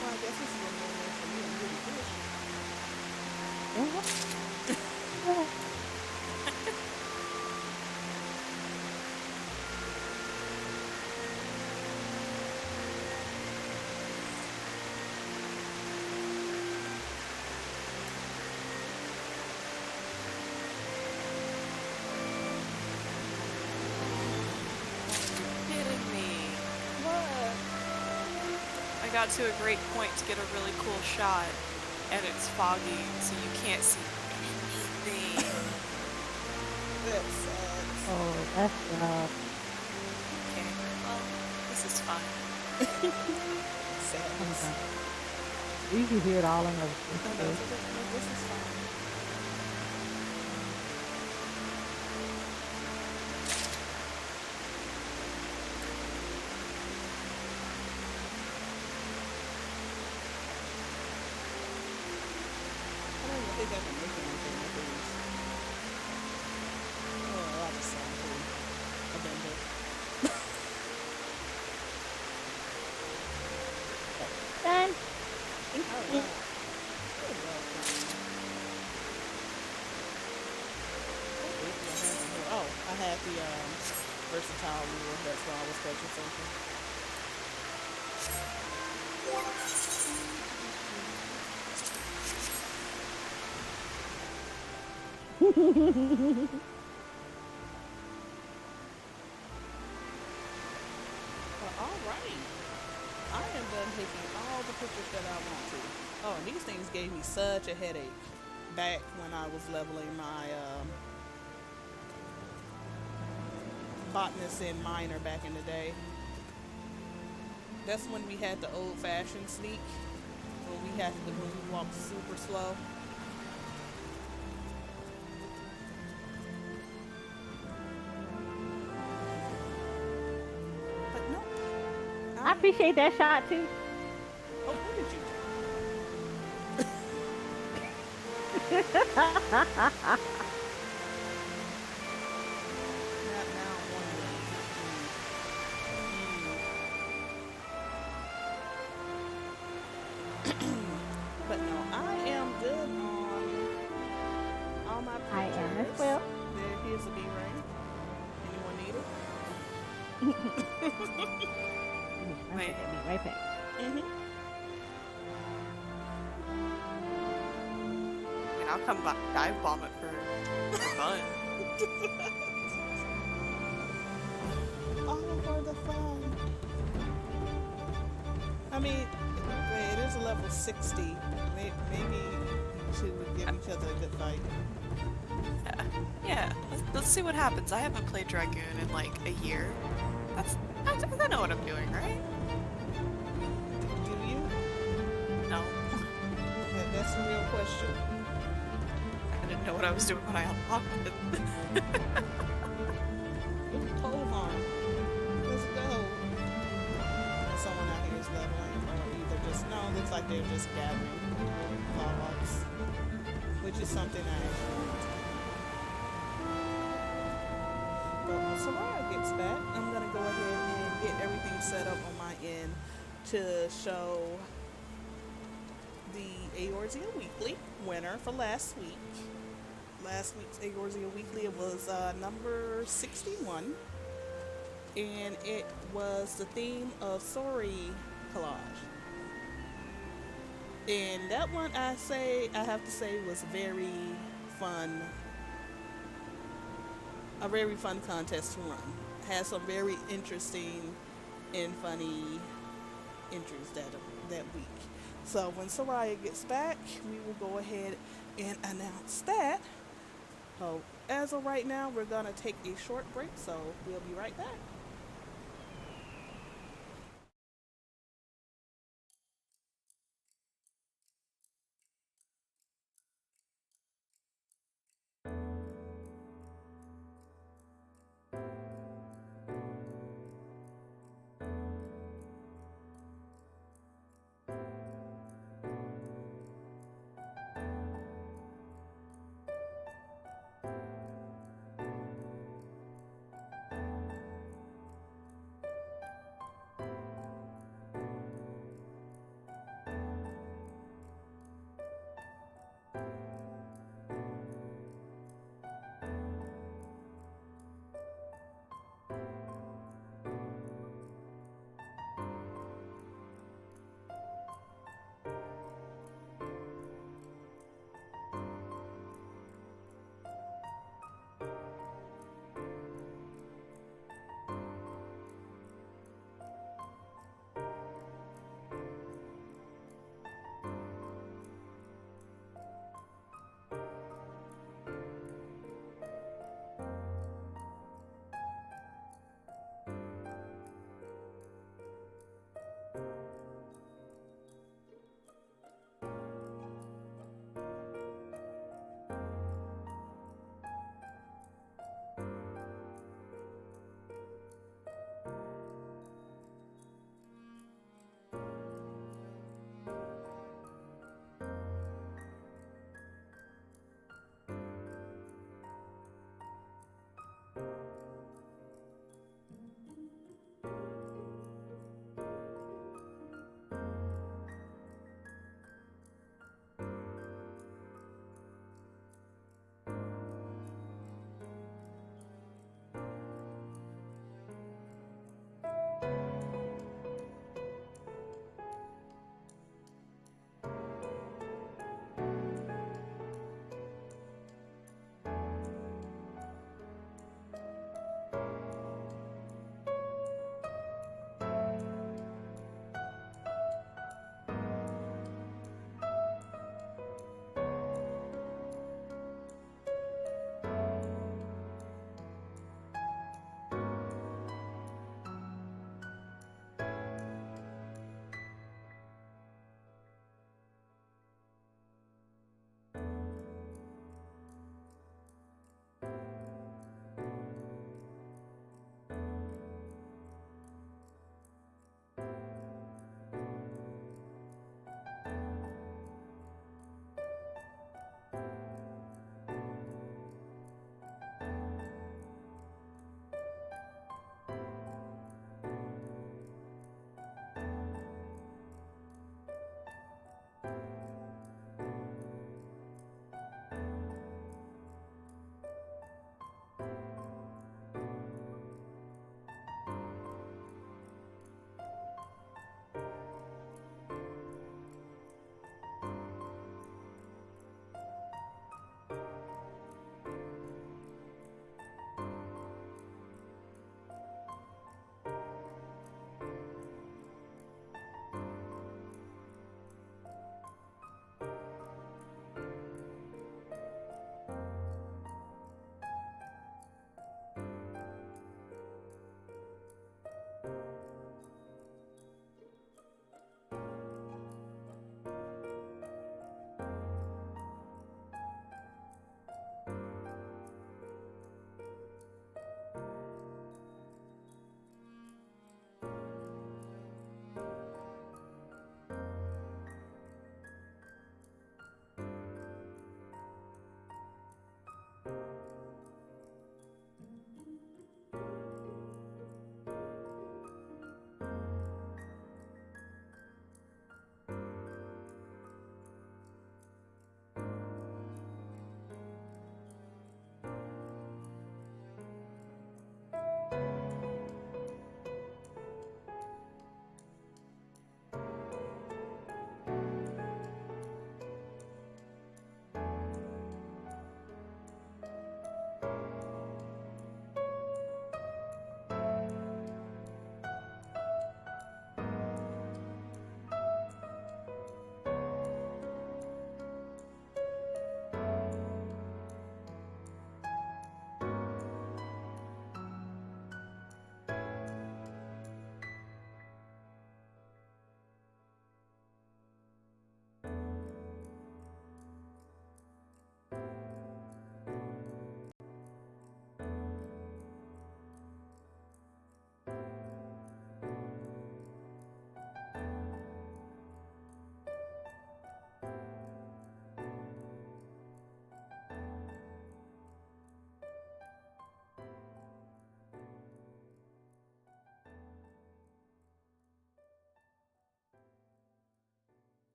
Well, I guess this is a new name for me. I'm really Kidding me. What? I got to a great point to get a really cool shot, and it's foggy, so you can't see anything. That sucks. Oh, that's Okay, well, this is fun. Sadness. you can hear it all in the No, this is fine. I don't even think I can make anything with these. Oh, I just sound cool. I've been there. done. Oh, wow. Good luck, man. Oh, I had the versatile rule. That's why I was catching something. Well, all right. I am done taking all the pictures that I want to. Oh, and these things gave me such a headache back when I was leveling my botanist and miner back in the day. That's when we had the old-fashioned sneak, when we walked super slow. But no. I appreciate that shot too. Oh, what did you Not now, one way. But no, I am good on all my pictures. I am as well. Here's a B-ring. Anyone need it? I'm Wait. gonna be right back. Mm-hmm. I mean, I'll come back, dive bomb it for fun. All for the fun. I mean, it is a level 60. Maybe you two would give each other a good fight. Yeah. Let's see what happens. I haven't played Dragoon in like a year. I know what I'm doing, right? Do you? No. That's a real question. I didn't know what I was doing when I unlocked it. Pole harm. Let's go. Someone out here is leveling, or either just looks like they're just gathering logs, which is something I actually want to do. But once Soraya gets back, I'm gonna go ahead and get everything set up on my end to show the Eorzea Weekly winner for last week. last week's Eorzea Weekly. It was number 61, and it was the theme of Sori collage. And that one, I have to say, was very fun. A very fun contest to run. Had some very interesting and funny entries that week. So when Soraya gets back, we will go ahead and announce that. So as of right now, we're gonna take a short break. So we'll be right back.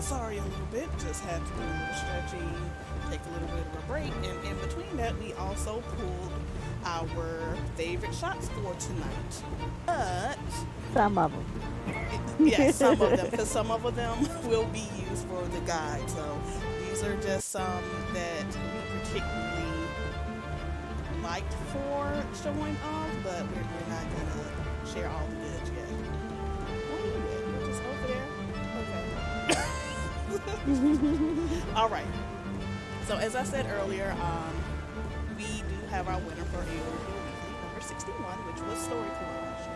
Sorry a little bit, just had to do a little stretching, take a little bit of a break, and in between that, we also pulled our favorite shots for tonight. But Some of them. yes, some of them, because some of them will be used for the guide. So these are just some that we particularly liked for showing off, but we're not gonna share all the goods yet. Where are you at? You're just over there? Okay. All right. So as I said earlier, we do have our winner for Eorzea Weekly, number 61, which was Story Collage.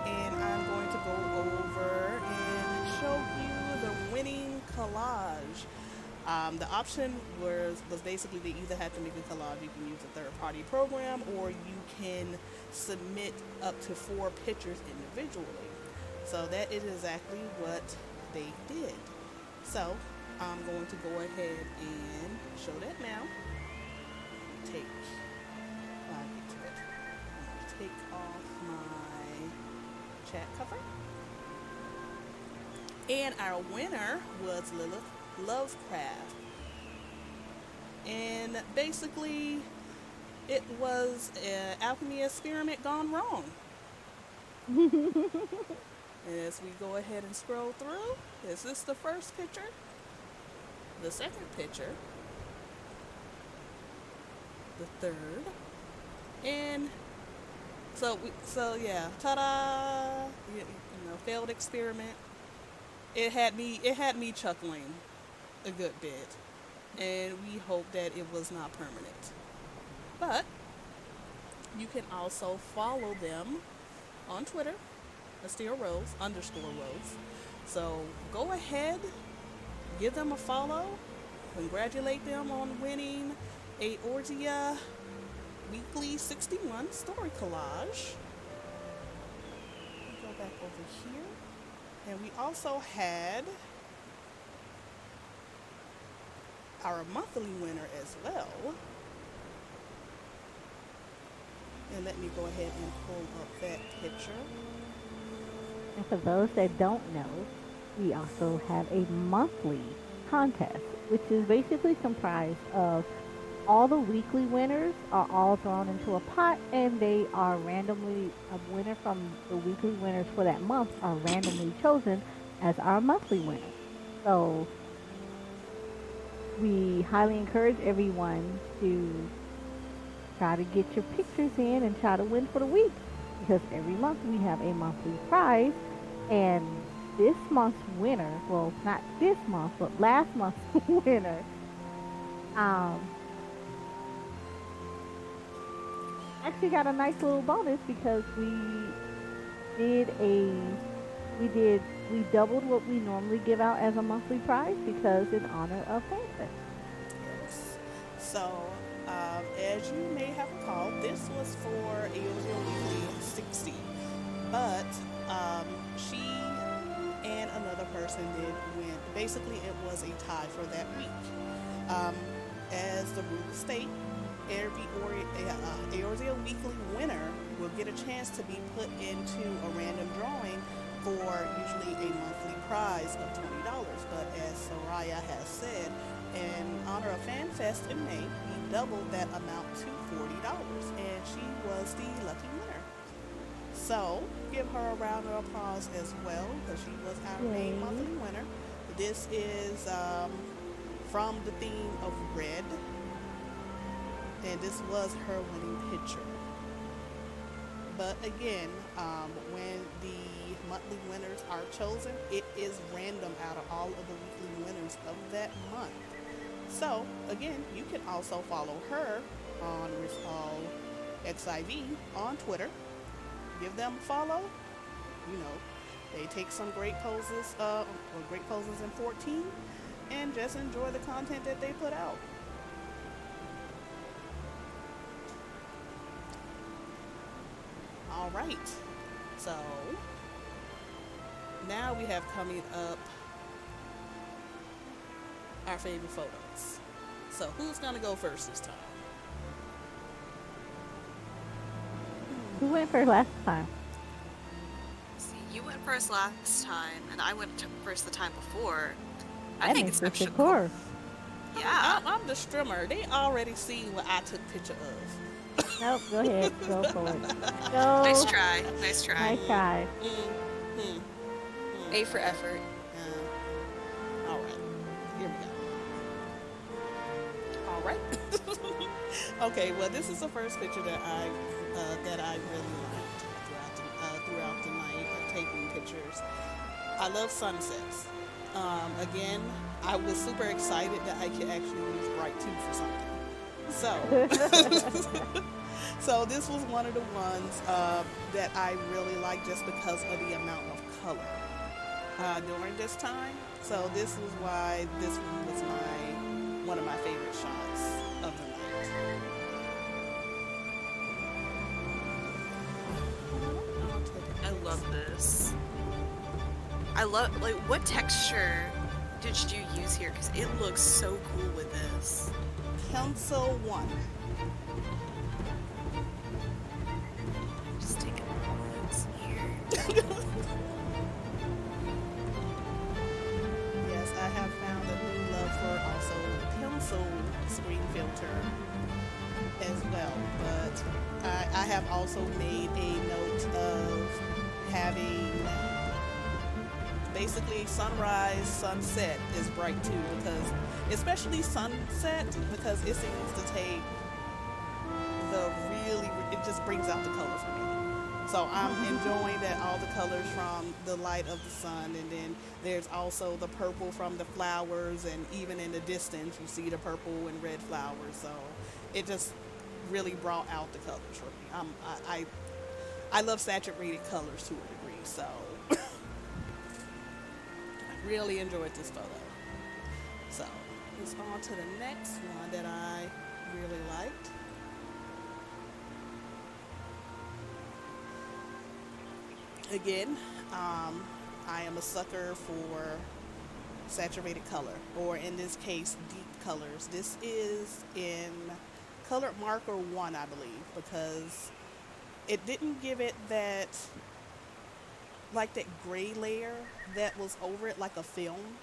And I'm going to go over and show you the winning collage. The option was basically they either had to make a collage, you can use a third-party program, or you can submit up to 4 pictures individually. So that is exactly what they did. So I'm going to go ahead and show that now. I'll get to it. I'm going to take off my chat cover. And our winner was Lilith Lovecraft. And basically, it was an alchemy experiment gone wrong. And as we go ahead and scroll through, is this the first picture? The second picture? The third? And so yeah, ta-da! Failed experiment. It had me chuckling a good bit, and we hope that it was not permanent. But you can also follow them on Twitter, _Rose. So go ahead, give them a follow, congratulate them on winning a Eorzea Weekly 61 Story Collage. Go back over here. And we also had our monthly winner as well. And let me go ahead and pull up that picture. And for those that don't know, we also have a monthly contest, which is basically comprised of all the weekly winners are all thrown into a pot, and they are randomly, a winner from the weekly winners for that month are randomly chosen as our monthly winner. So we highly encourage everyone to try to get your pictures in and try to win for the week, because every month we have a monthly prize, and this month's winner, well, not this month, but last month's winner, actually got a nice little bonus, because we doubled what we normally give out as a monthly prize, because in honor of FanFest. Yes. So, as you may have recalled, this was for Eorzea Weekly 60, but she and another person did win. Basically, it was a tie for that week. As the rules state, every Eorzea Weekly winner will get a chance to be put into a random drawing for usually a monthly prize of $20. But as Soraya has said, in honor of FanFest in May, we doubled that amount to $40, and she was the lucky winner. So give her a round of applause as well, because she was our main monthly winner. This is from the theme of red. And this was her winning picture. But again, when the monthly winners are chosen, it is random out of all of the weekly winners of that month. So again, you can also follow her on FFXIV on Twitter. Give them a follow. They take some great poses, great poses in 14, and just enjoy the content that they put out. All right, so now we have coming up our favorite photos. So who's gonna go first this time? Who went first last time? See, you went first last time, and I went first the time before. I That think makes it's this extra a cool. course. Yeah. I'm the streamer. They already see what I took picture of. Nope, go ahead. Go for it. Nice Go. try. Nice try. Nice try. Mm-hmm. A for effort. All right. Here we go. All right. Okay. Well, this is the first picture that I really liked throughout the night of taking pictures. I love sunsets. Again, I was super excited that I could actually use Bright 2 for something. So this was one of the ones that I really liked just because of the amount of color during this time. So this was why this one was one of my favorite shots of the night. I love this. I love, like, what texture did you use here? Because it looks so cool with this. Council 1. Just taking notes here. Yes, I have found a new love for also the pencil screen filter as well. But I have also made a note of having basically sunrise, sunset is bright too, because especially sunset, because it seems to take it just brings out the color for me. So I'm enjoying that all the colors from the light of the sun, and then there's also the purple from the flowers, and even in the distance you see the purple and red flowers. So it just really brought out the colors for me. I love saturated colors to a degree, so I really enjoyed this photo. So let's on to the next one that I really liked. Again, I am a sucker for saturated color, or in this case, deep colors. This is in color marker 1, I believe, because it didn't give it that, like that gray layer that was over it like a film.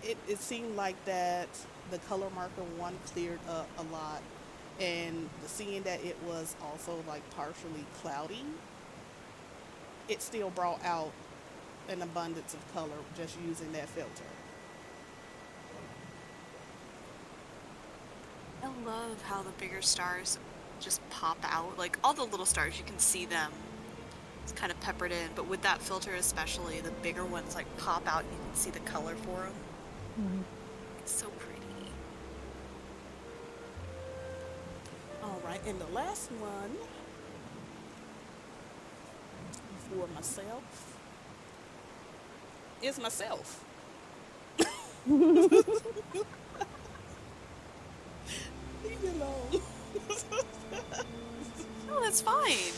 It seemed like that the color marker 1 cleared up a lot, and seeing that it was also like partially cloudy, it still brought out an abundance of color just using that filter. I love how the bigger stars just pop out. Like, all the little stars, you can see them. It's kind of peppered in, but with that filter especially, the bigger ones like pop out and you can see the color for them. Mm-hmm. It's so pretty. All right, and the last one for myself is myself. Leave me alone. Oh, that's fine.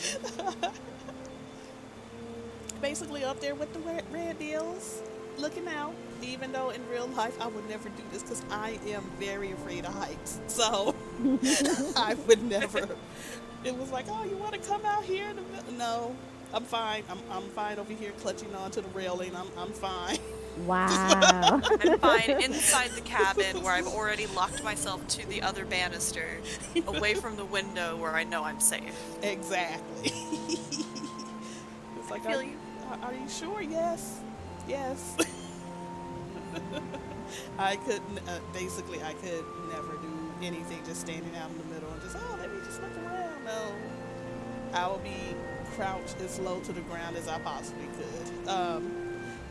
Basically up there with the red deals, looking out, even though in real life I would never do this because I am very afraid of heights. So I would never. It was like, oh, you want to come out here? No, I'm fine. I'm fine over here clutching onto the railing. I'm fine. Wow. I'm fine inside the cabin where I've already locked myself to the other banister, away from the window where I know I'm safe. Exactly. It's like, I feel you. Are you sure? Yes. Yes. I couldn't, basically, I could never do anything just standing out in the middle and just, oh, let me just look around. No. I will be crouched as low to the ground as I possibly could.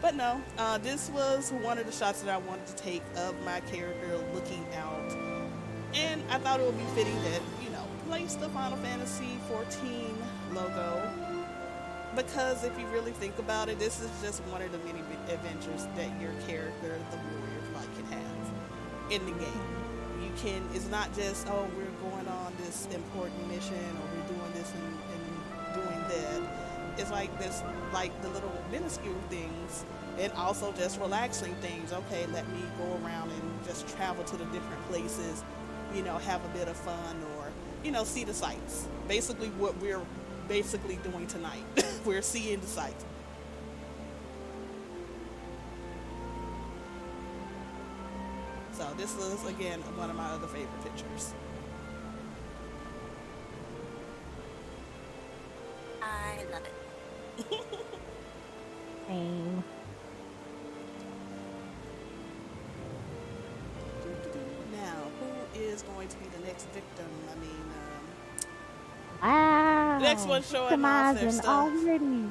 But no, this was one of the shots that I wanted to take of my character looking out. And I thought it would be fitting that, place the Final Fantasy XIV logo. Because if you really think about it, this is just one of the many adventures that your character, the warrior, can have in the game. It's not just, oh, we're going on this important mission, or we're doing this and doing that. It's like this, like the little minuscule things, and also just relaxing things. Okay, let me go around and just travel to the different places, have a bit of fun, or, see the sights. Basically what we're doing tonight. We're seeing the sights. this is again one of my other favorite pictures. I love it. Same. Now, who is going to be the next victim? I mean, Wow. next one showing off their Customizing stuff. already.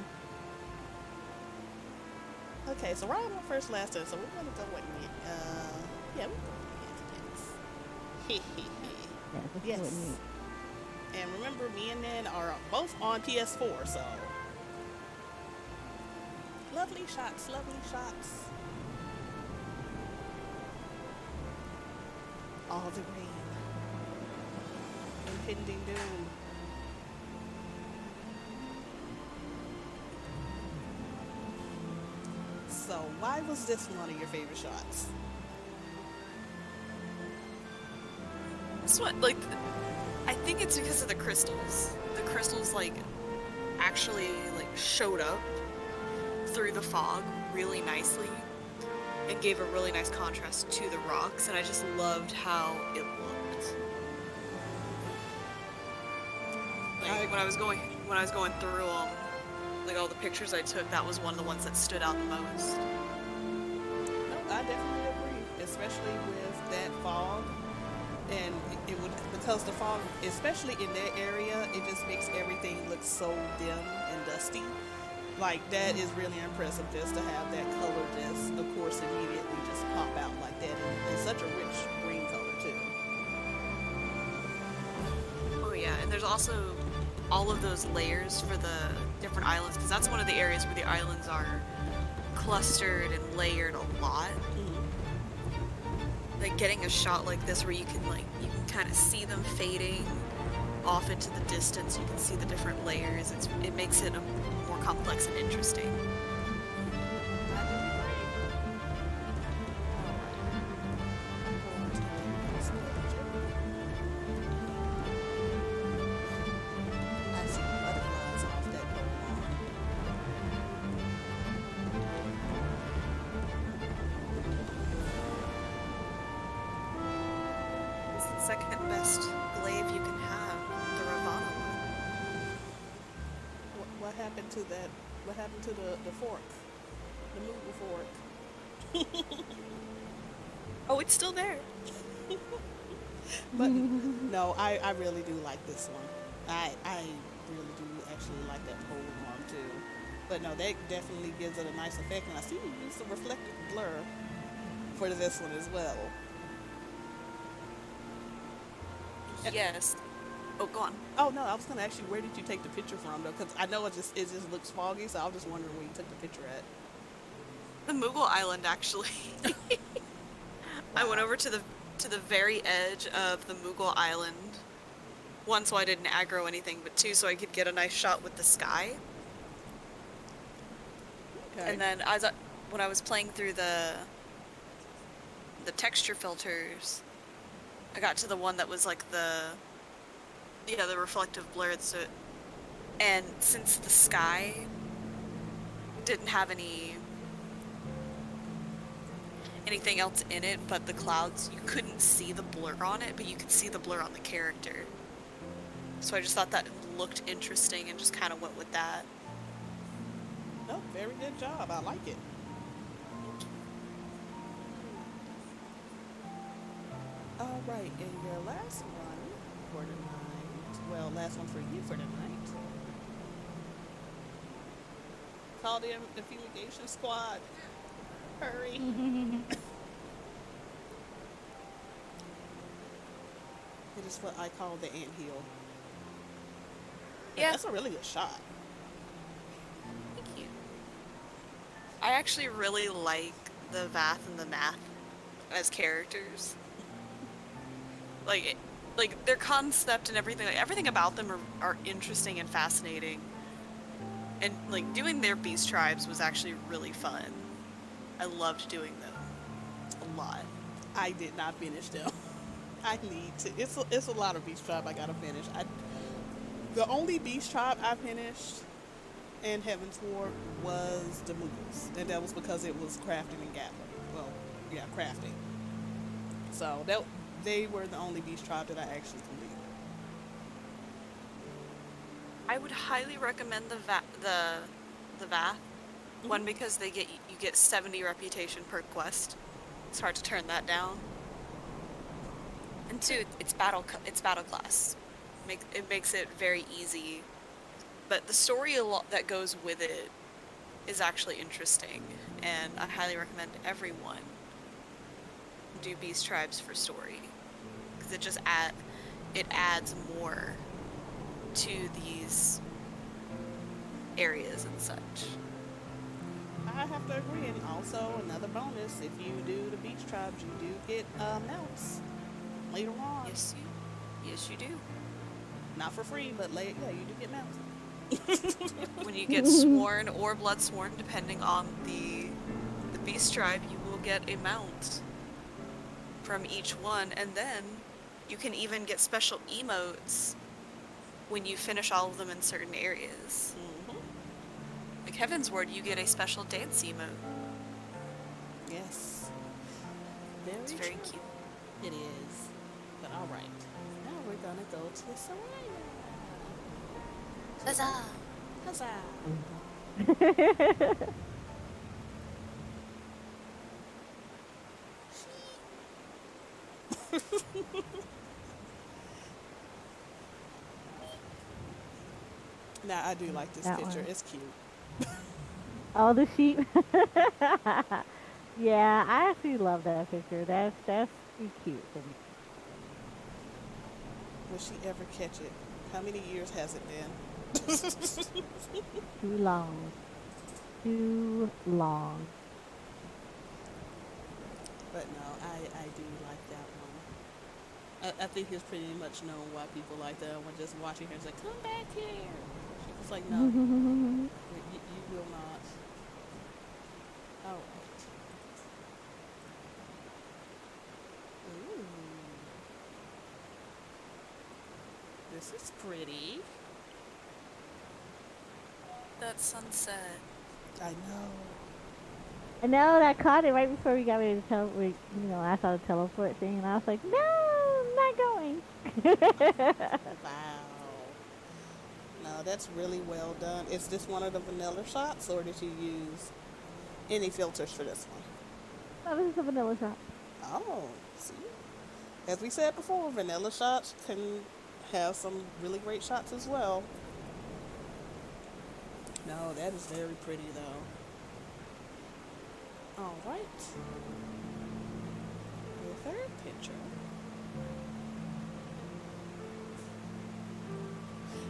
Okay, so Ryan went first last time, so we're gonna go with Neath. Yeah, we're going with Neath. Yeah, that's Yes. what it means. And remember, me and Nan are both on PS4, so lovely shots, lovely shots. All the rain, impending doom. So, why was this one of your favorite shots? This one, like, I think it's because of the crystals. The crystals, like, actually, like, showed up through the fog really nicely and gave a really nice contrast to the rocks, and I just loved how it looked. Like, when I was going through like all the pictures I took, that was one of the ones that stood out the most. No, I definitely agree, especially with that fog. And it would, because the fog, especially in that area, it just makes everything look so dim and dusty. Like, that is really impressive, just to have that color just, of course, immediately just pop out like that. And such a rich green color, too. Oh yeah, and there's also all of those layers for the different islands, because that's one of the areas where the islands are clustered and layered a lot. Like, getting a shot like this where you can kind of see them fading off into the distance, you can see the different layers, it makes it more complex and interesting. I see butterflies off that pole. It's the second best glaive you can have, the Ravana one. What happened to that? What happened to the fork? The Moogle fork? Oh, it's still there. But no, I really do like this one. I really do actually like that pole arm too. But no, that definitely gives it a nice effect. And I see you use some reflective blur for this one as well. Yes. Oh, go on. Oh no, I was gonna ask you, where did you take the picture from though? Because I know it just looks foggy, so I was just wondering where you took the picture at. The Moogle Island, actually. I went over to the very edge of the Moogle Island. One, so I didn't aggro anything, but two, so I could get a nice shot with the sky. Okay. And then when I was playing through the texture filters, I got to the one that was like the reflective blur. And since the sky didn't have anything else in it but the clouds, you couldn't see the blur on it, but you could see the blur on the character. So I just thought that looked interesting and just kind of went with that. No, very good job. I like it. All right, and your last one for tonight. Well, last one for you for tonight. Call the fumigation squad. Hurry. It is what I call the anthill. Yeah. That's a really good shot. Thank you. I actually really like the Vath and the Nath as characters. Like their concept and everything about them are interesting and fascinating. And like doing their beast tribes was actually really fun. I loved doing them a lot. I did not finish them. I need to. It's a lot of beast tribe I gotta finish. The only beast tribe I finished in Heavensward was the Moogles, and that was because it was crafting and gathering. Well, yeah, crafting. So they were the only beach tribe that I actually completed. I would highly recommend the Vath one because you get 70 reputation per quest. It's hard to turn that down. And two, it's battle class. It makes it very easy. But the story that goes with it is actually interesting, and I highly recommend everyone do Beast Tribes for story, because it adds more to these areas and such. I have to agree, and also another bonus: if you do the beach tribes, you do get mounts later on. Yes, you do. Not for free, but you do get mounts. When you get sworn or blood sworn, depending on the beast tribe, you will get a mount from each one, and then you can even get special emotes when you finish all of them in certain areas. Like Heavensward, you get a special dance emote. Yes. It's very cute. It is. But all right. Now we're going to go to Soraya. Huzzah! Huzzah. Now, I do like this That picture. one. It's cute. Oh, the sheep. Yeah, I actually love that picture. That's too cute for me. Will she ever catch it? How many years has it been? Too long. Too long. But no, I do like that one. I think it's pretty much known why people like that one. Just watching her, it's like, come back here. She was like, no, you will not. All right. Ooh. This is pretty. That sunset. I know. I know, I caught it right before we got ready to I saw the teleport thing, and I was like, no, I'm not going. Wow. No, that's really well done. Is this one of the vanilla shots, or did you use any filters for this one? Oh, this is a vanilla shot. Oh, see? As we said before, vanilla shots can have some really great shots as well. No, that is very pretty, though. All right. The third picture.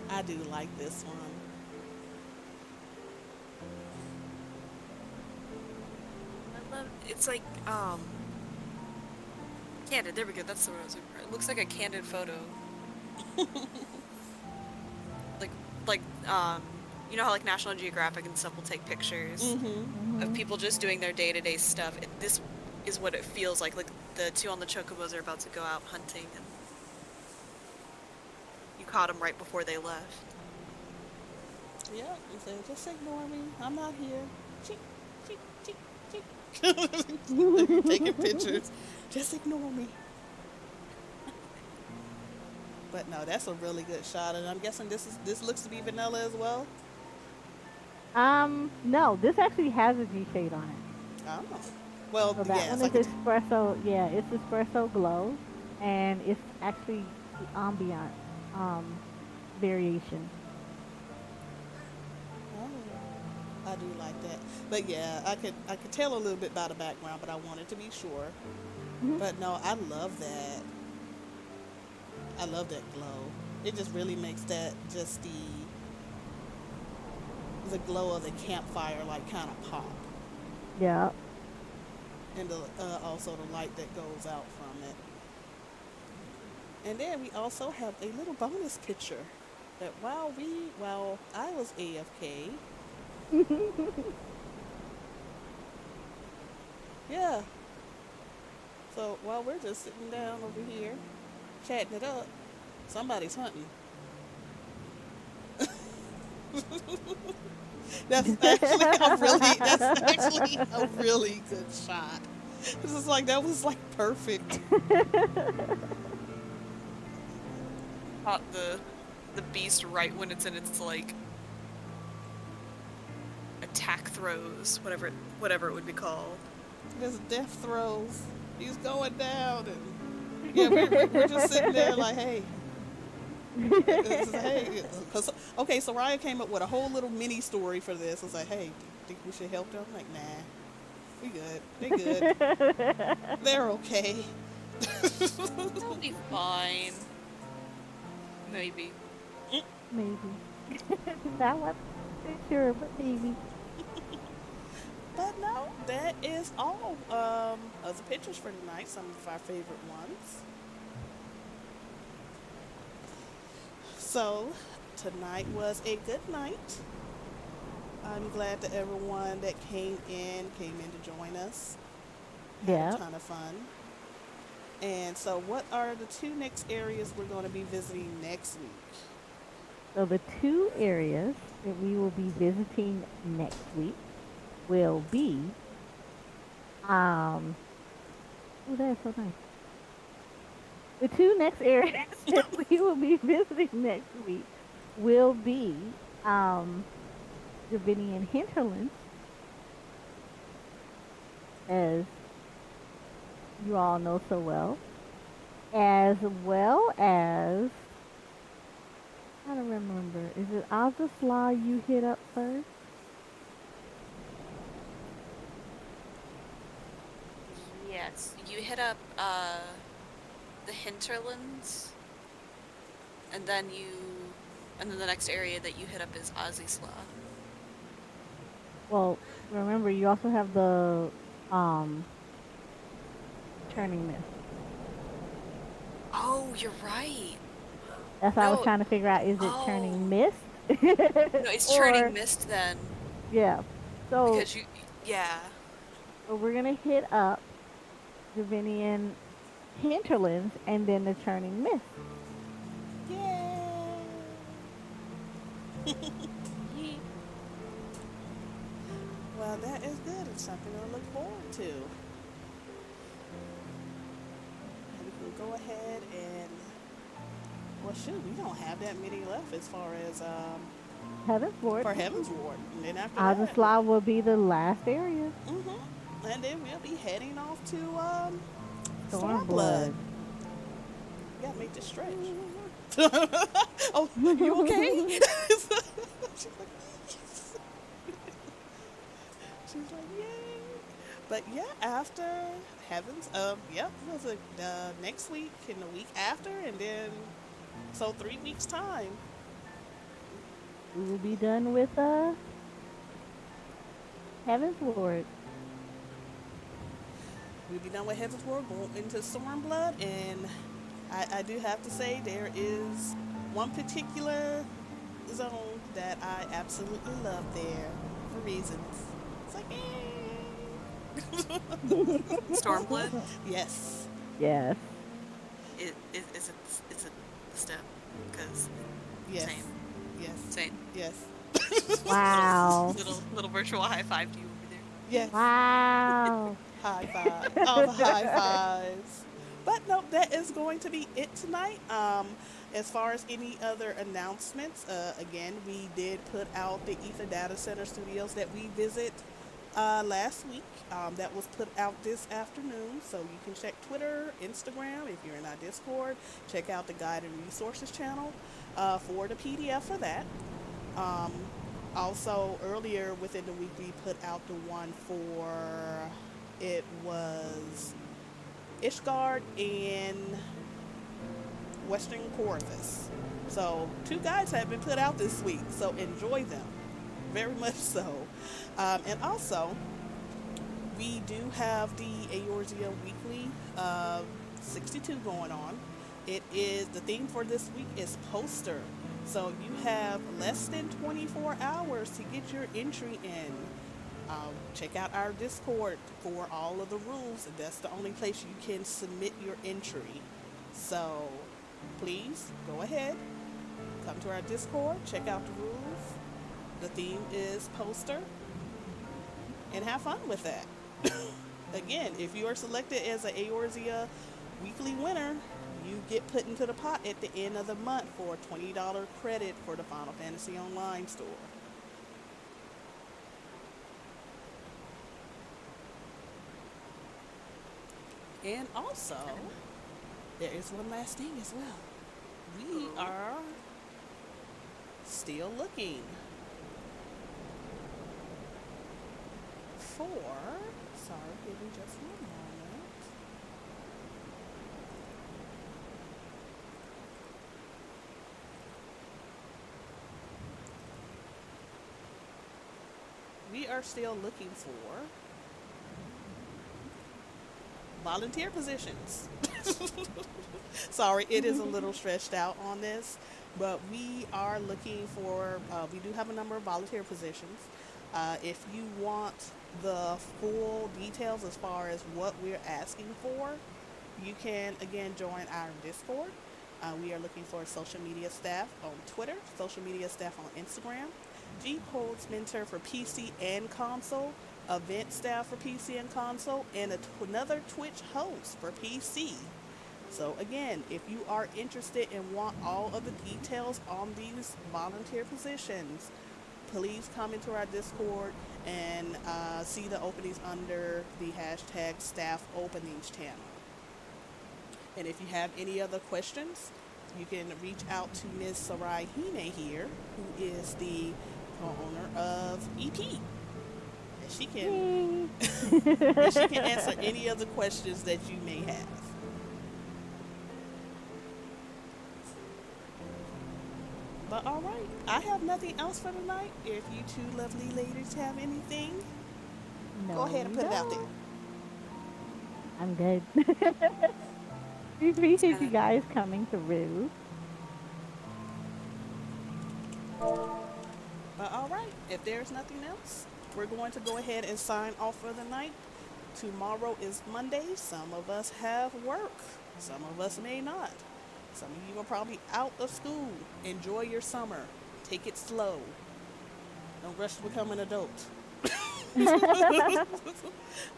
I do like this one. I love it's like candid. There we go. That's the word I was looking for. It looks like a candid photo. like you know how like National Geographic and stuff will take pictures of people just doing their day-to-day stuff. This is what it feels like. Like the two on the chocobos are about to go out hunting, and you caught them right before they left. Yeah, and say, just ignore me. I'm not here. Cheek, cheek, cheek, cheek. Taking pictures. Just ignore me. But no, that's a really good shot, and I'm guessing this looks to be vanilla as well. No, this actually has a G shade on it. Oh, well, So that yeah, one it's is like espresso. Yeah, it's espresso glow, and it's actually the ambient variation. oh, I do like that. But yeah, I could tell a little bit by the background, but I wanted to be sure. But no, I love that. I love that glow. It just really makes that just the glow of the campfire like kind of pop, Yeah. and also the light that goes out from it. And then we also have a little bonus picture that while I was AFK, yeah. So while we're just sitting down over here, chatting it up, somebody's hunting. That's actually a really good shot. It's just like that was like perfect. Caught the beast right when it's in its like attack throws, whatever it would be called. His death throes. He's going down, and yeah, we're just sitting there like, hey, hey. Okay, so Ryan came up with a whole little mini story for this. I was like, hey, think we should help them? I'm like, nah, we good. They good. They're okay. They'll be fine. Maybe. Maybe. That wasn't sure, but maybe. But no, that is all of the pictures for tonight. Some of our favorite ones. So, tonight was a good night. I'm glad that everyone that came in to join us. Had Yeah. a ton of fun. And so, what are the two next areas we're going to be visiting next week? So the two areas that we will be visiting next week will be oh, that's so nice. The two next areas that we will be visiting next week will be Dravanian Hinterlands, as you all know so well as I don't remember. Is it Azasla you hit up first? Yes, you hit up the hinterlands, and then the next area that you hit up is Azisla. Well, remember you also have the Turning Mist. Oh, you're right. That's what I was No. trying to figure out. Is it Oh. Turning Mist? No, it's Or- turning mist then, Yeah. So, because yeah. so we're gonna hit up Dravanian Hinterlands and then the Turning Mist. Yay! Well, that is good. It's something to look forward to. We can go ahead and, well, shoot, we don't have that many left as far as Heavensward. for Heavensward. And then after that, Azasla will be the last area. and then we'll be heading off to Stormblood. You gotta make this stretch. Oh, you okay? She's like, she's like, yay. But yeah, after Heavens, was it next week and the week after, and then so 3 weeks time. We will be done with Heavensward. We'll be done with Heavensward, going into Stormblood, and I do have to say there is one particular zone that I absolutely love there for reasons. It's like, Stormblood. yes. Yes. It's a step, because Yes. same. Yes. Yes. Wow. little virtual high five to you over there. Yes. Wow. High five. All the high fives. But no, that is going to be it tonight. As far as any other announcements, again, we did put out the Ether Data Center Studios that we visit last week. That was put out this afternoon, so you can check Twitter, Instagram. If you're in our Discord, check out the Guide and Resources channel for the PDF for that. Also, earlier within the week, we put out the one for, it was Ishgard and Western Corvus. So 2 guides have been put out this week, so enjoy them. Very much so. And also, we do have the Eorzea Weekly 62 going on. It is, the theme for this week is poster. So you have less than 24 hours to get your entry in. Check out our Discord for all of the rules. That's the only place you can submit your entry. So please go ahead, come to our Discord, check out the rules. The theme is poster, and have fun with that. Again, if you are selected as an Eorzea weekly winner, you get put into the pot at the end of the month for a $20 credit for the Final Fantasy Online store. And also, there is one last thing as well. We Ooh. are still looking for. Sorry, give me just one moment. We are still looking for volunteer positions. Sorry, it is a little stretched out on this, but we are looking for, we do have a number of volunteer positions. If you want the full details as far as what we're asking for, you can again join our Discord. We are looking for social media staff on Twitter, social media staff on Instagram, G Holds Mentor for PC and console, event staff for PC and console, and another Twitch host for PC. So again, if you are interested and want all of the details on these volunteer positions, please come into our Discord and see the openings under the hashtag staff openings channel. And if you have any other questions, you can reach out to Ms. Sarai Hine here, who is the co-owner of EP. And she can Yay. and she can answer any other questions that you may have. But all right, I have nothing else for tonight. If you two lovely ladies have anything, go No, ahead and we put it out there. don't. I'm good. We It's appreciate you gonna. guys coming through. But all right, if there's nothing else, we're going to go ahead and sign off for the night. Tomorrow is Monday. Some of us have work. Some of us may not. Some of you are probably out of school. Enjoy your summer. Take it slow. Don't rush to become an adult.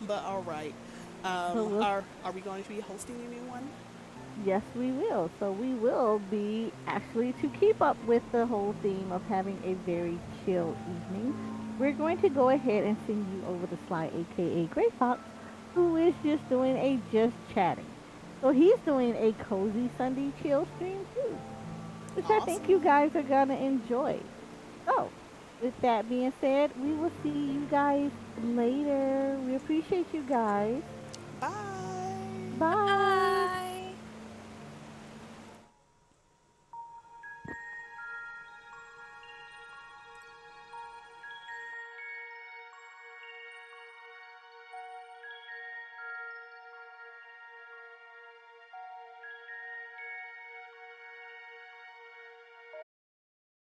But all right. So we'll Are we going to be hosting anyone? Yes, we will. So we will be actually to keep up with the whole theme of having a very chill evening. We're going to go ahead and send you over to Sly, aka Gray Fox, who is just doing a just chatting. So he's doing a cozy Sunday chill stream too, which I think you Awesome. guys are gonna enjoy. So, with that being said, we will see you guys later. We appreciate you guys. Bye. Bye.